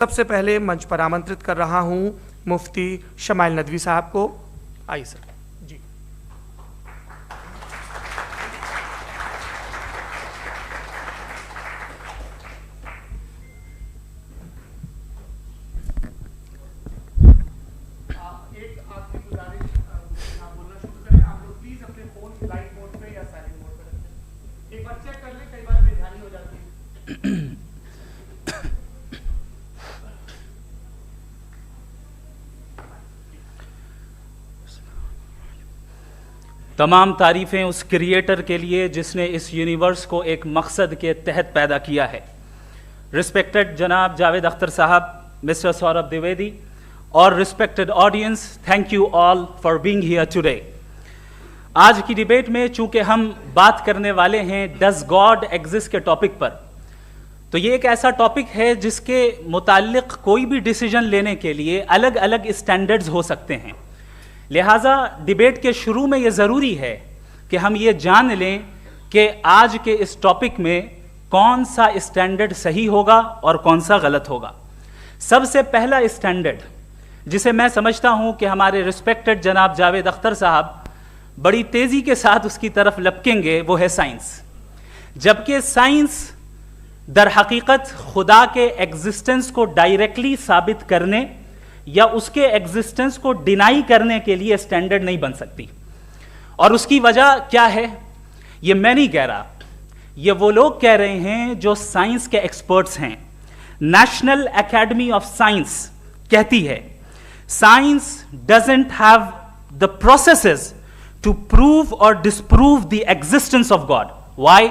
सबसे पहले मंच पर आमंत्रित कर रहा हूं मुफ्ती शमाइल नदवी साहब को। आइए सर जी। एक आखिरी गुजारिश, बोलना शुरू करें आप लोग प्लीज अपने फोन फ्लाइट मोड पे या साइलेंट मोड पे रखें। एक बार चेक कर लें, कई बार बेध्यानी हो जाती है। तमाम तारीफ़ें उस क्रिएटर के लिए जिसने इस यूनिवर्स को एक मकसद के तहत पैदा किया है। रिस्पेक्टेड जनाब जावेद अख्तर साहब, मिस्टर सौरभ द्विवेदी और respected audience, thank you all for being here today. आज की डिबेट में चूंकि हम बात करने वाले हैं डज गॉड एग्जिस्ट के टॉपिक पर, तो ये एक ऐसा टॉपिक है जिसके मुताल्लिक कोई भी डिसीजन लेने के लिए अलग अलग स्टैंडर्ड्स हो सकते हैं। लिहाजा डिबेट के शुरू में ये ज़रूरी है कि हम ये जान लें कि आज के इस टॉपिक में कौन सा स्टैंडर्ड सही होगा और कौन सा गलत होगा। सबसे पहला स्टैंडर्ड जिसे मैं समझता हूं कि हमारे रिस्पेक्टेड जनाब जावेद अख्तर साहब बड़ी तेज़ी के साथ उसकी तरफ लपकेंगे, वो है साइंस। जबकि साइंस दर हकीकत खुदा के एग्जिस्टेंस को डायरेक्टली साबित करने या उसके एग्जिस्टेंस को डिनाई करने के लिए स्टैंडर्ड नहीं बन सकती। और उसकी वजह क्या है, ये मैं नहीं कह रहा, ये वो लोग कह रहे हैं जो साइंस के एक्सपर्ट्स हैं। नेशनल एकेडमी ऑफ साइंस कहती है science doesn't have the processes to prove और disprove the existence of God. Why?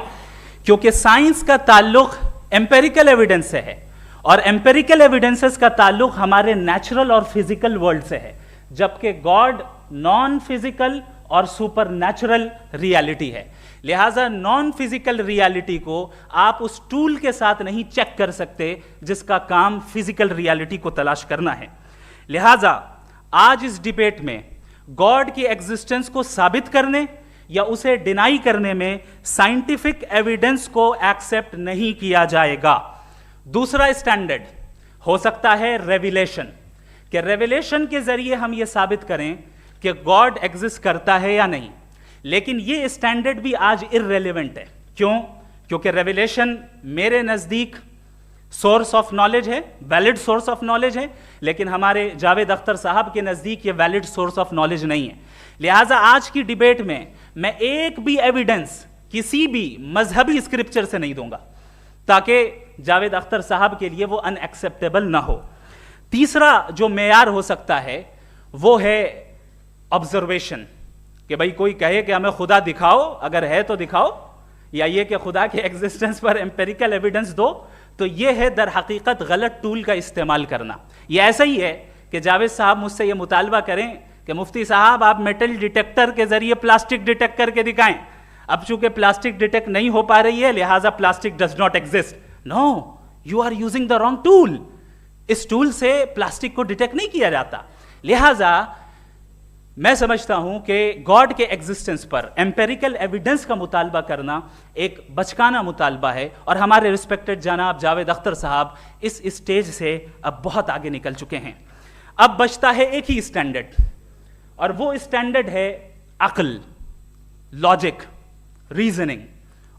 क्योंकि साइंस का ताल्लुक एम्पेरिकल एविडेंस से है और एम्पेरिकल एविडेंसेस का ताल्लुक हमारे नेचुरल और फिजिकल वर्ल्ड से है, जबकि गॉड नॉन फिजिकल और सुपर नेचुरल रियलिटी है। लिहाजा नॉन फिजिकल रियलिटी को आप उस टूल के साथ नहीं चेक कर सकते जिसका काम फिजिकल रियलिटी को तलाश करना है। लिहाजा आज इस डिबेट में गॉड की एग्जिस्टेंस को साबित करने या उसे डिनाई करने में साइंटिफिक एविडेंस को एक्सेप्ट नहीं किया जाएगा। दूसरा स्टैंडर्ड हो सकता है रेविलेशन, कि रेविलेशन के जरिए हम यह साबित करें कि गॉड एग्जिस्ट करता है या नहीं। लेकिन यह स्टैंडर्ड भी आज इररेलेवेंट है। क्यों? क्योंकि रेविलेशन मेरे नज़दीक सोर्स ऑफ नॉलेज है, वैलिड सोर्स ऑफ नॉलेज है, लेकिन हमारे जावेद अख्तर साहब के नज़दीक यह वैलिड सोर्स ऑफ नॉलेज नहीं है। लिहाजा आज की डिबेट में मैं एक भी एविडेंस किसी भी मजहबी स्क्रिप्चर से नहीं दूंगा ताकि जावेद अख्तर साहब के लिए वो अनएक्सेप्टेबल ना हो। तीसरा जो मेयार हो सकता है वो है ऑब्जर्वेशन, कि भाई कोई कहे कि हमें खुदा दिखाओ, अगर है तो दिखाओ, या ये कि खुदा के एग्जिस्टेंस पर एम्पेरिकल एविडेंस दो, तो ये है दर हकीकत गलत टूल का इस्तेमाल करना। ये ऐसा ही है कि जावेद साहब मुझसे ये मुतालबा करें कि मुफ्ती साहब आप मेटल डिटेक्टर के जरिए प्लास्टिक डिटेक्ट करके दिखाएं। अब चूंकि प्लास्टिक डिटेक्ट नहीं हो पा रही है लिहाजा plastic does not exist. No, you are using the wrong tool. इस टूल से प्लास्टिक को डिटेक्ट नहीं किया जाता। लिहाजा मैं समझता हूं कि गॉड के एग्जिस्टेंस पर एम्पेरिकल एविडेंस का मुतालबा करना एक बचकाना मुतालबा है और हमारे रिस्पेक्टेड जनाब जावेद अख्तर साहब इस स्टेज से अब बहुत आगे निकल चुके हैं। अब बचता है एक ही स्टैंडर्ड, और वो स्टैंडर्ड है अक्ल, लॉजिक, रीजनिंग।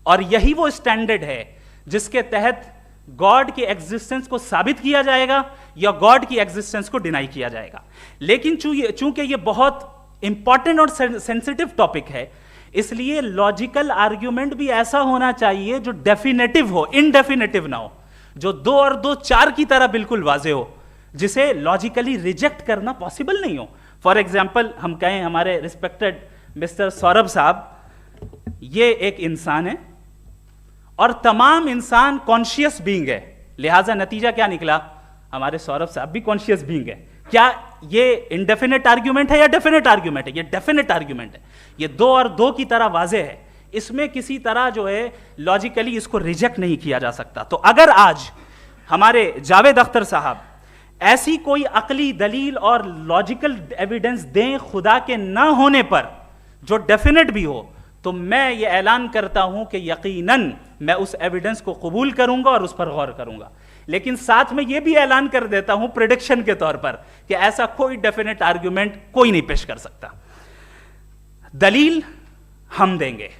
और यही वो स्टैंडर्ड है जिसके तहत गॉड की एग्जिस्टेंस को साबित किया जाएगा या गॉड की एग्जिस्टेंस को डिनाई किया जाएगा। लेकिन चूंकि ये बहुत इंपॉर्टेंट और सेंसिटिव टॉपिक है, इसलिए लॉजिकल आर्ग्यूमेंट भी ऐसा होना चाहिए जो डेफिनेटिव हो, इनडेफिनेटिव ना हो, जो 2 और 2 4 की तरह बिल्कुल वाजे हो, जिसे लॉजिकली रिजेक्ट करना पॉसिबल नहीं हो। फॉर एग्जाम्पल हम कहें हमारे रिस्पेक्टेड मिस्टर सौरभ साहब ये एक इंसान है और तमाम इंसान कॉन्शियस बीइंग है, लिहाजा नतीजा क्या निकला, हमारे सौरभ साहब भी कॉन्शियस बीइंग है। क्या ये इनडेफिनेट आर्ग्यूमेंट है या डेफिनेट आर्ग्यूमेंट है? ये डेफिनेट आर्ग्यूमेंट है। ये 2 और 2 की तरह वाजे है, इसमें किसी तरह जो है लॉजिकली इसको रिजेक्ट नहीं किया जा सकता। तो अगर आज हमारे जावेद अख्तर साहब ऐसी कोई अकली दलील और लॉजिकल एविडेंस दें खुदा के ना होने पर जो डेफिनेट भी हो, तो मैं ये ऐलान करता हूं कि यकीनन मैं उस एविडेंस को कबूल करूंगा और उस पर गौर करूंगा। लेकिन साथ में यह भी ऐलान कर देता हूं प्रेडिक्शन के तौर पर कि ऐसा कोई डेफिनेट आर्ग्यूमेंट कोई नहीं पेश कर सकता। दलील हम देंगे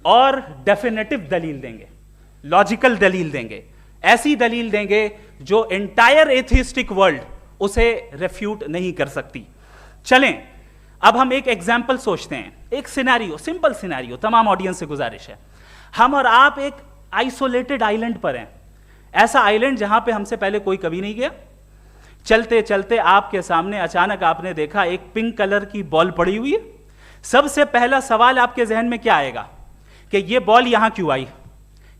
और डेफिनेटिव दलील देंगे, लॉजिकल दलील देंगे, ऐसी दलील देंगे जो एंटायर एथिस्टिक वर्ल्ड उसे रेफ्यूट नहीं कर सकती। चलें अब हम एक एग्जाम्पल सोचते हैं, एक सिनेरियो, सिंपल सिनेरियो, तमाम ऑडियंस से गुजारिश है, हम और आप एक आइसोलेटेड आइलैंड पर हैं, ऐसा आइलैंड जहां पे हमसे पहले कोई कभी नहीं गया। चलते चलते आपके सामने अचानक आपने देखा एक पिंक कलर की बॉल पड़ी हुई है। सबसे पहला सवाल आपके जहन में क्या आएगा कि ये बॉल यहां क्यों आई,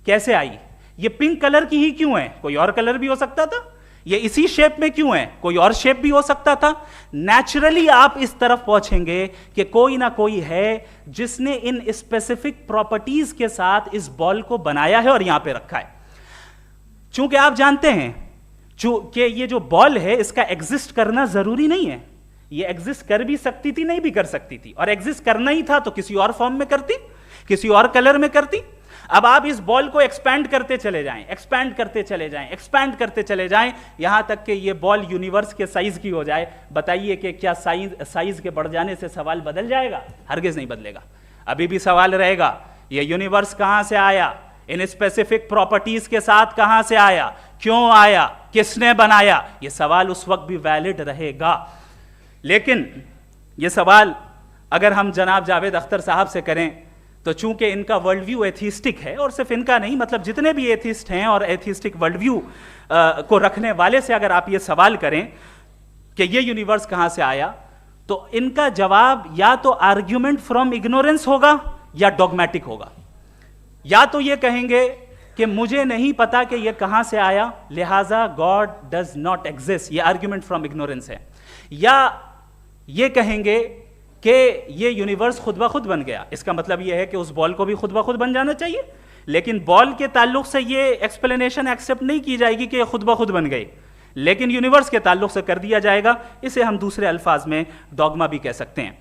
कैसे आई, ये पिंक कलर की ही क्यों है, कोई और कलर भी हो सकता था, ये इसी शेप में क्यों है, कोई और शेप भी हो सकता था। नेचुरली आप इस तरफ पहुंचेंगे कि कोई ना कोई है जिसने इन स्पेसिफिक प्रॉपर्टीज के साथ इस बॉल को बनाया है और यहां पे रखा है। चूंकि आप जानते हैं कि ये जो बॉल है इसका एग्जिस्ट करना जरूरी नहीं है, ये एग्जिस्ट कर भी सकती थी, नहीं भी कर सकती थी, और एग्जिस्ट करना ही था तो किसी और फॉर्म में करती, किसी और कलर में करती। अब आप इस बॉल को एक्सपैंड करते चले जाएं, एक्सपैंड करते चले जाएं, एक्सपैंड करते चले जाएं, यहां तक कि ये बॉल यूनिवर्स के साइज की हो जाए। बताइए कि क्या साइज के बढ़ जाने से सवाल बदल जाएगा? हरगिज नहीं बदलेगा। अभी भी सवाल रहेगा ये यूनिवर्स कहां से आया, इन स्पेसिफिक प्रॉपर्टीज के साथ कहां से आया, क्यों आया, किसने बनाया, यह सवाल उस वक्त भी वैलिड रहेगा। लेकिन यह सवाल अगर हम जनाब जावेद अख्तर साहब से करें तो चूंकि इनका वर्ल्ड व्यू एथिस्टिक है, और सिर्फ इनका नहीं, मतलब जितने भी एथिस्ट हैं और एथिस्टिक वर्ल्ड व्यू को रखने वाले से अगर आप ये सवाल करें कि ये यूनिवर्स कहां से आया, तो इनका जवाब या तो आर्ग्यूमेंट फ्रॉम इग्नोरेंस होगा या डॉगमेटिक होगा। या तो ये कहेंगे कि मुझे नहीं पता कि ये कहां से आया, लिहाजा गॉड डज नॉट एग्जिस्ट, ये आर्ग्यूमेंट फ्रॉम इग्नोरेंस है, या ये कहेंगे कि ये यूनिवर्स खुद ब खुद बन गया। इसका मतलब ये है कि उस बॉल को भी खुद ब खुद बन जाना चाहिए, लेकिन बॉल के ताल्लुक से ये एक्सप्लेनेशन एक्सेप्ट नहीं की जाएगी कि ये खुद ब खुद बन गई, लेकिन यूनिवर्स के ताल्लुक से कर दिया जाएगा। इसे हम दूसरे अल्फाज में डॉगमा भी कह सकते हैं।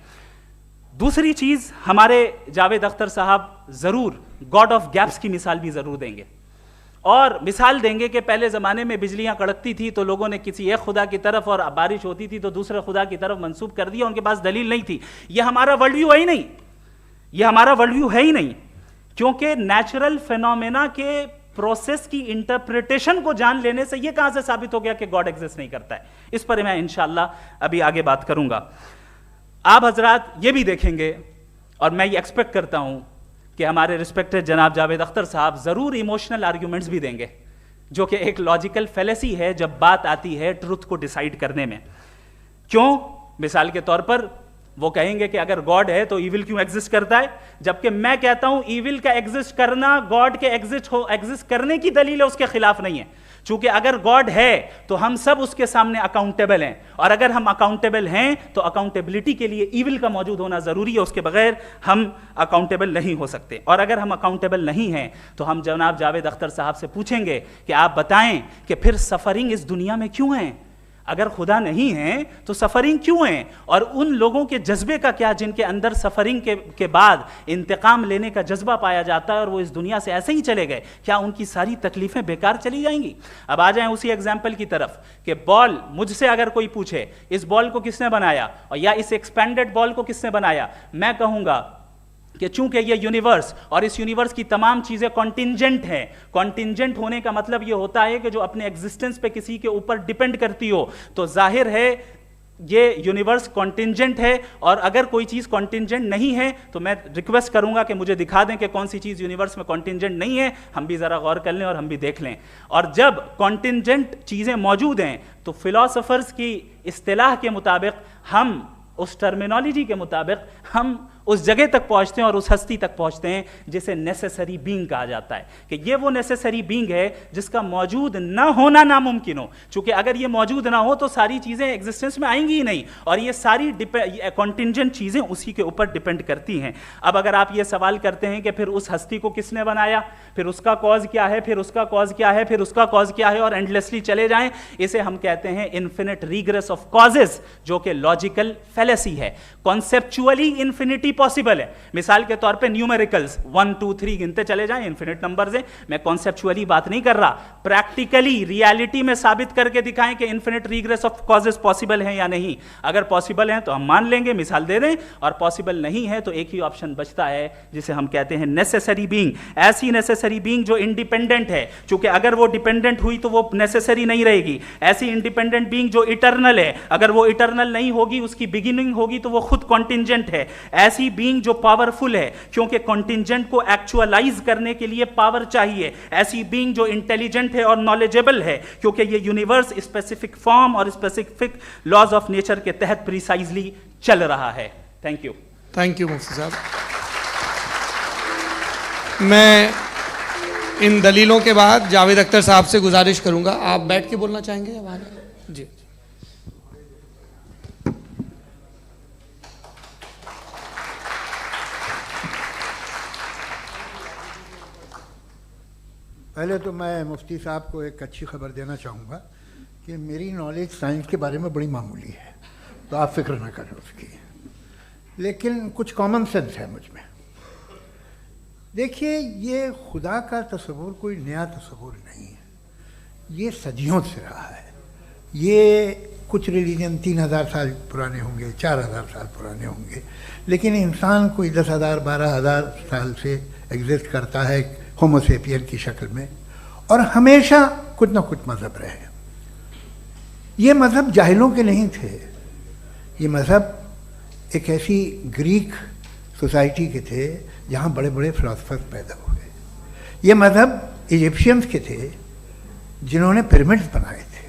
दूसरी चीज, हमारे जावेद अख्तर साहब जरूर गॉड ऑफ गैप्स की मिसाल भी जरूर देंगे, और मिसाल देंगे कि पहले ज़माने में बिजलियां कड़कती थी तो लोगों ने किसी एक खुदा की तरफ, और बारिश होती थी तो दूसरे खुदा की तरफ मंसूब कर दिया, उनके पास दलील नहीं थी। यह हमारा वर्ल्ड व्यू है ही नहीं, यह हमारा वर्ल्ड व्यू है ही नहीं, क्योंकि नेचुरल फिनोमेना के प्रोसेस की इंटरप्रिटेशन को जान लेने से यह कहां से साबित हो गया कि गॉड एग्जिस्ट नहीं करता है। इस पर मैं इंशाअल्लाह अभी आगे बात करूंगा। आप हजरात ये भी देखेंगे, और मैं ये एक्सपेक्ट करता हूं कि हमारे रिस्पेक्टेड जनाब जावेद अख्तर साहब जरूर इमोशनल आर्ग्यूमेंट्स भी देंगे, जो कि एक लॉजिकल फेलेसी है जब बात आती है ट्रुथ को डिसाइड करने में। क्यों? मिसाल के तौर पर वो कहेंगे कि अगर गॉड है तो ईविल क्यों एग्जिस्ट करता है, जबकि मैं कहता हूं ईविल का एग्जिस्ट करना गॉड के एग्जिस्ट करने की दलील है, उसके खिलाफ नहीं है। चूंकि अगर गॉड है तो हम सब उसके सामने अकाउंटेबल हैं, और अगर हम अकाउंटेबल हैं तो अकाउंटेबिलिटी के लिए ईविल का मौजूद होना जरूरी है, उसके बगैर हम अकाउंटेबल नहीं हो सकते। और अगर हम अकाउंटेबल नहीं हैं तो हम जनाब जावेद अख्तर साहब से पूछेंगे कि आप बताएं कि फिर सफरिंग इस दुनिया में क्यों है? अगर खुदा नहीं है तो सफरिंग क्यों है? और उन लोगों के जज्बे का क्या जिनके अंदर सफरिंग के बाद इंतकाम लेने का जज्बा पाया जाता है और वो इस दुनिया से ऐसे ही चले गए, क्या उनकी सारी तकलीफें बेकार चली जाएंगी? अब आ जाएं उसी एग्जाम्पल की तरफ कि बॉल, मुझसे अगर कोई पूछे इस बॉल को किसने बनाया और या इस एक्सपेंडेड बॉल को किसने बनाया, मैं कहूंगा कि चूंकि ये यूनिवर्स और इस यूनिवर्स की तमाम चीजें कॉन्टिंजेंट हैं। कॉन्टिंजेंट होने का मतलब ये होता है कि जो अपने एग्जिस्टेंस पे किसी के ऊपर डिपेंड करती हो, तो जाहिर है ये यूनिवर्स कॉन्टिंजेंट है। और अगर कोई चीज कॉन्टिंजेंट नहीं है तो मैं रिक्वेस्ट करूंगा कि मुझे दिखा दें कि कौन सी चीज यूनिवर्स में कॉन्टिंजेंट नहीं है, हम भी जरा गौर कर लें और हम भी देख लें। और जब कॉन्टिंजेंट चीजें मौजूद हैं तो फिलोसोफर्स की इस्तिलाह के मुताबिक, हम उस टर्मिनोलॉजी के मुताबिक हम उस जगह तक पहुंचते हैं और उस हस्ती तक पहुंचते हैं जिसे नेसेसरी बीइंग कहा जाता है, कि ये वो नेसेसरी बीइंग है जिसका मौजूद ना होना नामुमकिन हो। चूंकि अगर ये मौजूद ना हो तो सारी चीजें एग्जिस्टेंस में आएंगी ही नहीं, और ये सारी कॉन्टिंजेंट चीजें उसी के ऊपर डिपेंड करती हैं। अब अगर आप ये सवाल करते हैं कि फिर उस हस्ती को किसने बनाया, फिर उसका कॉज क्या है, फिर उसका कॉज क्या है, फिर उसका कॉज क्या है, और एंडलेसली चले जाएं, इसे हम कहते हैं इन्फिनिट रिग्रेस ऑफ कॉजेस, जो कि लॉजिकल फेलेसी है। कॉन्सेप्चुअली इन्फिनिटी पॉसिबल है। मिसाल के तौर पे न्यूमेरिकल्स 1 2 3 गिनते चले जाएं, इन्फिनिट नंबर्स हैं। मैं कॉन्सेप्चुअली बात नहीं कर रहा, प्रैक्टिकली रियलिटी में साबित करके दिखाएं कि infinite regress of causes possible हैं या नहीं। अगर पॉसिबल हैं तो हम मान लेंगे, मिसाल दे दें, और पॉसिबल नहीं है तो एक ही ऑप्शन बचता है जिसे हम कहते हैं नेसेसरी बीइंग। ऐसी नेसेसरी बीइंग जो इंडिपेंडेंट है, क्योंकि अगर वो डिपेंडेंट हुई तो वो नेसेसरी नहीं रहेगी। ऐसी इंडिपेंडेंट बीइंग जो इटर्नल है, अगर वो इटर्नल नहीं होगी, उसकी बिगिनिंग होगी तो वो खुद कॉन्टिंजेंट है। ऐसी बीइंग जो पावरफुल है, क्योंकि कॉन्टिंजेंट को एक्चुअलाइज करने के लिए पावर चाहिए। ऐसी बीइंग जो इंटेलिजेंट है और नॉलेजेबल है, क्योंकि ये यूनिवर्स स्पेसिफिक फॉर्म और स्पेसिफिक लॉज ऑफ नेचर के तहत प्रिसाइजली चल रहा है। थैंक यू मुफ्ती साहब। मैं इन दलीलों के बाद जावेद अख्तर साहब से गुजारिश करूंगा, आप बैठ के बोलना चाहेंगे या वहां? जी। पहले तो मैं मुफ्ती साहब को एक अच्छी खबर देना चाहूँगा कि मेरी नॉलेज साइंस के बारे में बड़ी मामूली है, तो आप फिक्र ना करें उसकी, लेकिन कुछ कॉमन सेंस है मुझ में। देखिए, ये खुदा का तस्वुर कोई नया तस्वुर नहीं है, ये सदियों से रहा है। ये कुछ रिलीजन 3000 साल पुराने होंगे, 4000 साल पुराने होंगे, लेकिन इंसान कोई 10,000 12,000 साल से एग्जिस्ट करता है होमोसेपियन की शक्ल में, और हमेशा कुछ ना कुछ मज़हब रहे। ये मज़हब जाहिलों के नहीं थे, ये मज़हब एक ऐसी ग्रीक सोसाइटी के थे जहाँ बड़े बड़े फिलोसफर्स पैदा हुए। ये मज़हब इजिप्शियंस के थे जिन्होंने पिरामिड्स बनाए थे।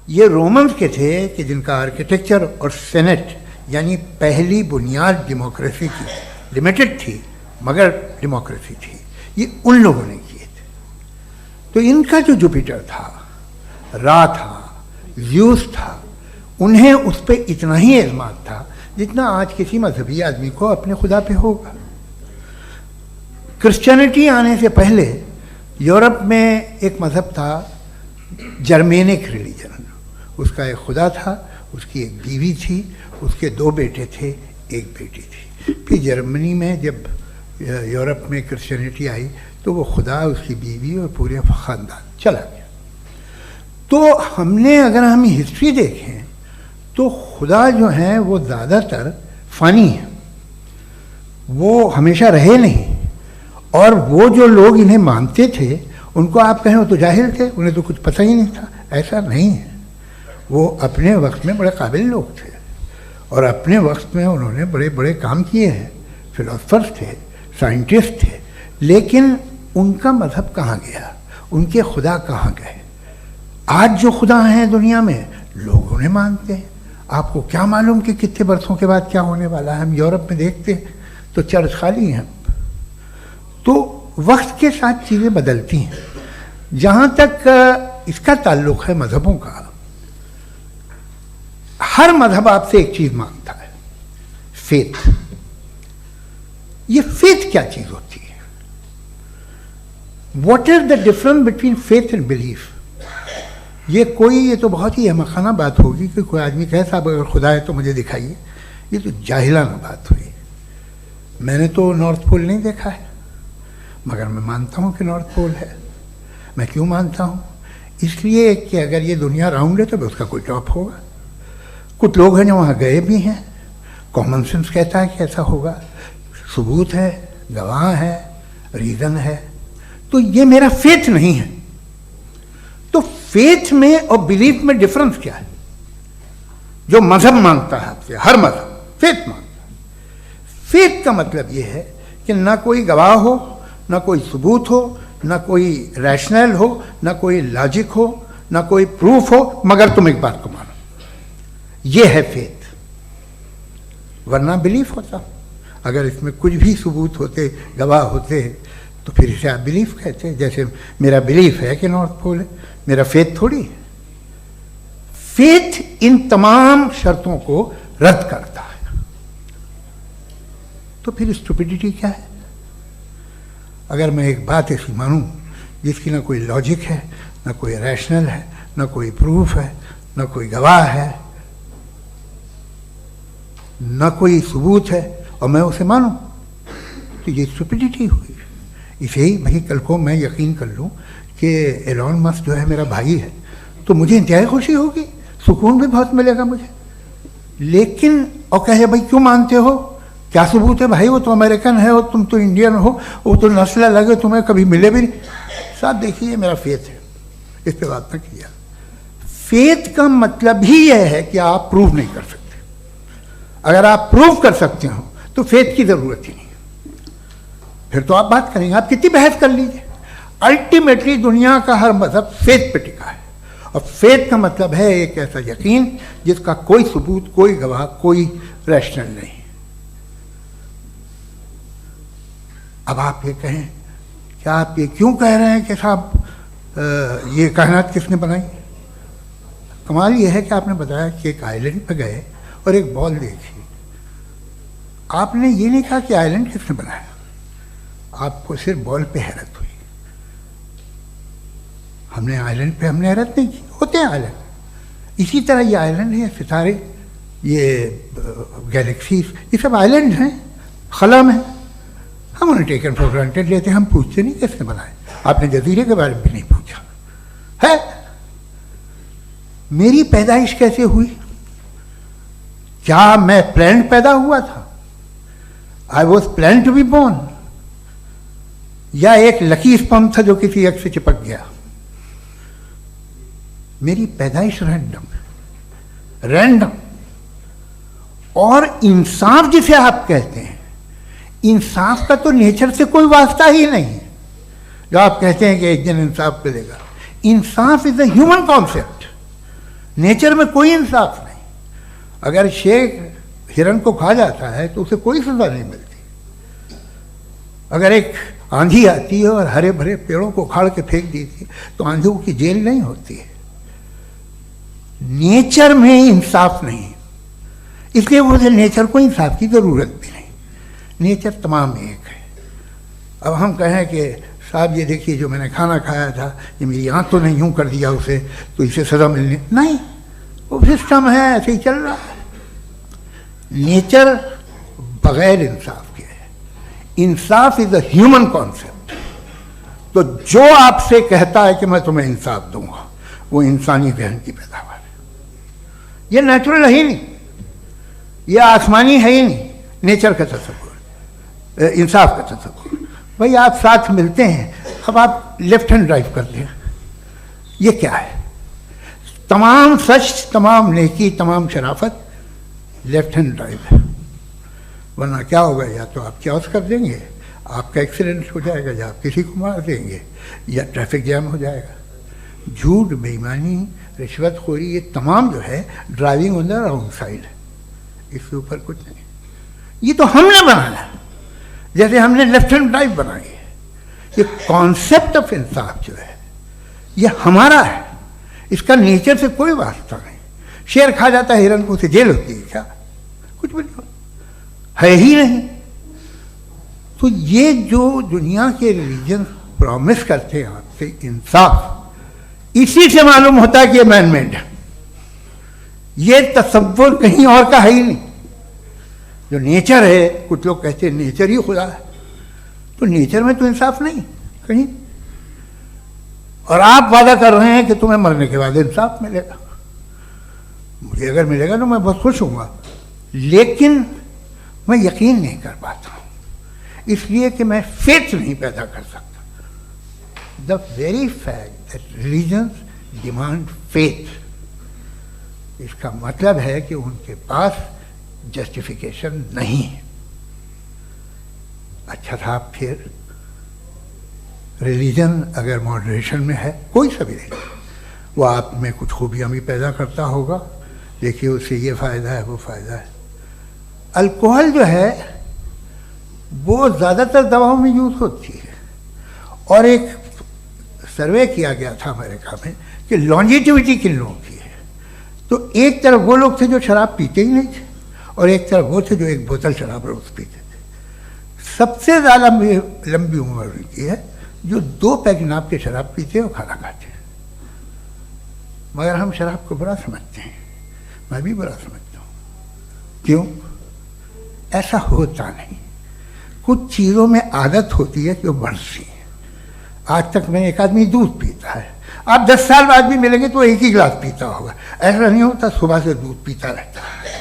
ये रोमन्स के थे कि जिनका आर्किटेक्चर और सेनेट यानी पहली बुनियाद डेमोक्रेसी की, लिमिटेड थी मगर डेमोक्रेसी थी, ये उन लोगों ने किए थे। तो इनका जो जुपिटर था, रा था, ज़्यूस था, उन्हें उस पर इतना ही एतमाद था जितना आज किसी मजहबी आदमी को अपने खुदा पे होगा। क्रिश्चियनिटी आने से पहले यूरोप में एक मज़हब था, जर्मेनिक रिलीजन। उसका एक खुदा था, उसकी एक बीवी थी, उसके 2 बेटे थे, एक बेटी थी। फिर जर्मनी में जब यूरोप में क्रिश्चियनिटी आई तो वो खुदा, उसकी बीवी और पूरे ख़ानदान चला गया। तो हमने, अगर हम हिस्ट्री देखें तो खुदा जो हैं वो ज़्यादातर फ़नी हैं, वो हमेशा रहे नहीं। और वो जो लोग इन्हें मानते थे उनको आप कहें वो तो जाहिल थे, उन्हें तो कुछ पता ही नहीं था, ऐसा नहीं है। वो अपने वक्त में बड़े काबिल लोग थे और अपने वक्त में उन्होंने बड़े बड़े काम किए हैं, फिलोसफर्स थे, साइंटिस्ट थे, लेकिन उनका मज़हब कहाँ गया, उनके खुदा कहाँ गए? आज जो खुदा हैं दुनिया में लोग उन्हें मानते हैं। आपको क्या मालूम कि कितने बरसों के बाद क्या होने वाला है? हम यूरोप में देखते हैं तो चर्च खाली हैं। तो वक्त के साथ चीज़ें बदलती हैं। जहाँ तक इसका ताल्लुक़ है मज़हबों का, हर मज़हब आपसे एक चीज़ मांगता है, फेथ। ये फेथ क्या चीज़ होती है? What is the difference between faith and belief? ये तो बहुत ही अहमखाना बात होगी कि कोई आदमी कहे साहब अगर खुदा है तो मुझे दिखाइए। ये तो जाहिलाना बात हुई। मैंने तो नॉर्थ पोल नहीं देखा है, मगर मैं मानता हूँ कि नॉर्थ पोल है। मैं क्यों मानता हूँ? इसलिए कि अगर ये दुनिया राउंड है तो उसका कोई टॉप होगा। कुछ लोग हैं जो वहाँ गए भी हैं, कॉमन सेंस कहता है कि ऐसा होगा, सबूत है, गवाह है, रीज़न है। तो ये मेरा फेथ नहीं है। तो फेथ में और बिलीफ में डिफरेंस क्या है? जो मजहब मांगता है आपसे, हर मजहब फेथ मांगता है। फेथ का मतलब ये है कि ना कोई गवाह हो, ना कोई सबूत हो, ना कोई रैशनल हो, ना कोई लॉजिक हो, ना कोई प्रूफ हो, मगर तुम एक बात को मानो। ये है फेथ। वरना बिलीफ होता। अगर इसमें कुछ भी सबूत होते, गवाह होते, तो फिर इसे आप बिलीफ कहते। जैसे मेरा बिलीफ है कि नॉर्थ पोल है, मेरा फेथ थोड़ी है। फेथ इन तमाम शर्तों को रद्द करता है। तो फिर स्टुपिडिटी क्या है? अगर मैं एक बात ऐसी मानूं जिसकी ना कोई लॉजिक है, ना कोई रैशनल है, ना कोई प्रूफ है, ना कोई गवाह है, ना कोई सबूत है, और मैं उसे मानूं, तो ये स्टुपिडिटी हुई। इसे ही भाई कल को मैं यकीन कर लूँ कि एलॉन मस्क जो है मेरा भाई है, तो मुझे इंतहाई खुशी होगी, सुकून भी बहुत मिलेगा मुझे। लेकिन और कहे भाई क्यों मानते हो, क्या सबूत है भाई, वो तो अमेरिकन है और तुम तो इंडियन हो, वो तो नस्ल अलग है, तुम्हें कभी मिले भी नहीं। साहब देखिए मेरा फेथ है, इस पर बात न किया। फेथ का मतलब ही यह है कि आप प्रूव नहीं कर सकते। अगर आप प्रूव कर सकते हो तो फेथ की जरूरत ही नहीं, फिर तो आप बात करेंगे, आप कितनी बहस कर लीजिए। अल्टीमेटली दुनिया का हर मजहब फेथ पे टिका है, और फेथ का मतलब है एक ऐसा यकीन जिसका कोई सबूत, कोई गवाह, कोई रैशनल नहीं। अब आप ये कहें, क्या आप ये क्यों कह रहे हैं कि साहब ये कायनात किसने बनाई? कमाल ये है कि आपने बताया कि एक आइलैंड पे गए और एक बॉल देखी। आपने ये नहीं कहा कि आइलैंड किसने बनाया, आपको सिर्फ बॉल पे हैरत हुई। हमने आइलैंड पे हमने हैरत नहीं की, होते हैं आइलैंड। इसी तरह ये आइलैंड है, सितारे, ये गैलेक्सीज, ये सब आइलैंड हैं, खला में। हम उन्हें टेकन फॉर ग्रांटेड लेते हैं, हम पूछते नहीं किसने बनाए। आपने जजीरे के बारे में भी नहीं पूछा है। मेरी पैदाइश कैसे हुई? क्या मैं प्लान पैदा हुआ था? I was plan to be born, या एक लकी स्पर्म था जो किसी एक से चिपक गया? मेरी पैदाइश रैंडम। और इंसाफ जिसे आप कहते हैं, इंसाफ का तो नेचर से कोई वास्ता ही नहीं है। जो आप कहते हैं कि एक दिन इंसाफ मिलेगा, इंसाफ is a human concept, nature में कोई इंसाफ नहीं। अगर शेर हिरन को खा जाता है तो उसे कोई सजा नहीं मिलती। अगर एक आंधी आती है और हरे भरे पेड़ों को उखाड़ के फेंक देती है तो आंधियों की जेल नहीं होती है। नेचर में इंसाफ नहीं, इसलिए मुझे नेचर को इंसाफ की जरूरत भी नहीं। नेचर तमाम एक है। अब हम कहें कि साहब ये देखिए जो मैंने खाना खाया था, ये मेरी आँख तो नहीं यूँ कर दिया उसे, तो इसे सज़ा मिलनी नहीं, वो सिस्टम है, ऐसे ही चल रहा है। नेचर बगैर इंसाफ के है। इंसाफ इज अ ह्यूमन कॉन्सेप्ट। तो जो आपसे कहता है कि मैं तुम्हें इंसाफ दूंगा, वो इंसानी जहन की पैदावार है। ये नेचुरल है ही नहीं, ये आसमानी है ही नहीं। नेचर का तस्वुर, इंसाफ का तस्वुर। भाई आप साथ मिलते हैं, अब आप लेफ्ट हैंड ड्राइव कर लें, ये क्या है? तमाम सच, तमाम नेकी, तमाम शराफत लेफ्ट हैंड ड्राइव है। वरना क्या होगा, या तो आप क्रॉस कर देंगे, आपका एक्सीडेंट हो जाएगा, या आप किसी को मार देंगे, या ट्रैफिक जैम हो जाएगा। झूठ, बेईमानी, रिश्वतखोरी, ये तमाम जो है driving on the wrong side है। इसके ऊपर कुछ नहीं। ये तो हमने बनाया, जैसे हमने लेफ्ट हैंड ड्राइव बनाई है। ये कॉन्सेप्ट ऑफ इंसाफ जो है ये हमारा है, इसका नेचर से कोई वास्ता नहीं। शेर खा जाता है हिरन को, उसे जेल होती है क्या? कुछ भी नहीं, है ही नहीं। तो ये जो दुनिया के रिलीजन प्रॉमिस करते हैं आपसे इंसाफ, इसी से मालूम होता है कि ये मैन मेड है। ये तसव्वुर कहीं और का है ही नहीं। जो नेचर है, कुछ लोग कहते हैं नेचर ही खुदा है, तो नेचर में तो इंसाफ नहीं कहीं। और आप वादा कर रहे हैं कि तुम्हें मरने के बाद इंसाफ मिलेगा। मुझे अगर मिलेगा तो मैं बहुत खुश होऊंगा, लेकिन मैं यकीन नहीं कर पाता हूँ, इसलिए कि मैं फेथ नहीं पैदा कर सकता। The very fact that religions demand faith, इसका मतलब है कि उनके पास जस्टिफिकेशन नहीं है। अच्छा साहब, फिर रिलीजन अगर मॉडरेशन में है, कोई सा भी नहीं, वो आप में कुछ खूबियाँ भी पैदा करता होगा। देखिए उससे ये फ़ायदा है, वो फ़ायदा है। अल्कोहल जो है वो ज़्यादातर दवाओं में यूज़ होती है, और एक सर्वे किया गया था अमेरिका में कि लॉन्जिटिविटी किन लोगों की है। तो एक तरफ वो लोग थे जो शराब पीते ही नहीं थे, और एक तरफ वो थे जो एक बोतल शराब रोज पीते थे। सबसे ज़्यादा लंबी उम्र की है जो 2 पैक नाप के शराब पीते हैं और खाना खाते हैं। मगर हम शराब को बुरा समझते हैं, मैं भी बुरा समझता हूँ। क्यों? ऐसा होता नहीं। कुछ चीज़ों में आदत होती है कि वो बढ़ती है। आज तक में एक आदमी दूध पीता है, आप 10 साल बाद भी मिलेंगे तो एक ही गिलास पीता होगा। ऐसा नहीं होता, सुबह से दूध पीता रहता है।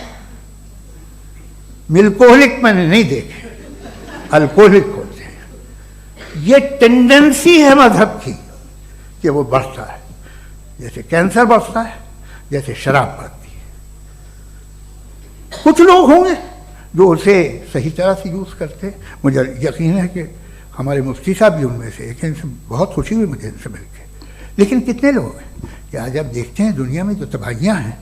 मिल्कोहलिक मैंने नहीं देखे, अल्कोहलिक होते हैं। ये टेंडेंसी है मजहब की कि वो बढ़ता है, जैसे कैंसर बढ़ता है, जैसे शराब बढ़ती है। कुछ लोग होंगे जो उसे सही तरह से यूज़ करते हैं। मुझे यकीन है कि हमारे मुफ्ती साहब भी उनमें से एक, इनसे बहुत खुशी हुई मुझे इनसे मिलकर। लेकिन कितने लोग हैं कि आज आप देखते हैं दुनिया में जो तबाहियाँ हैं,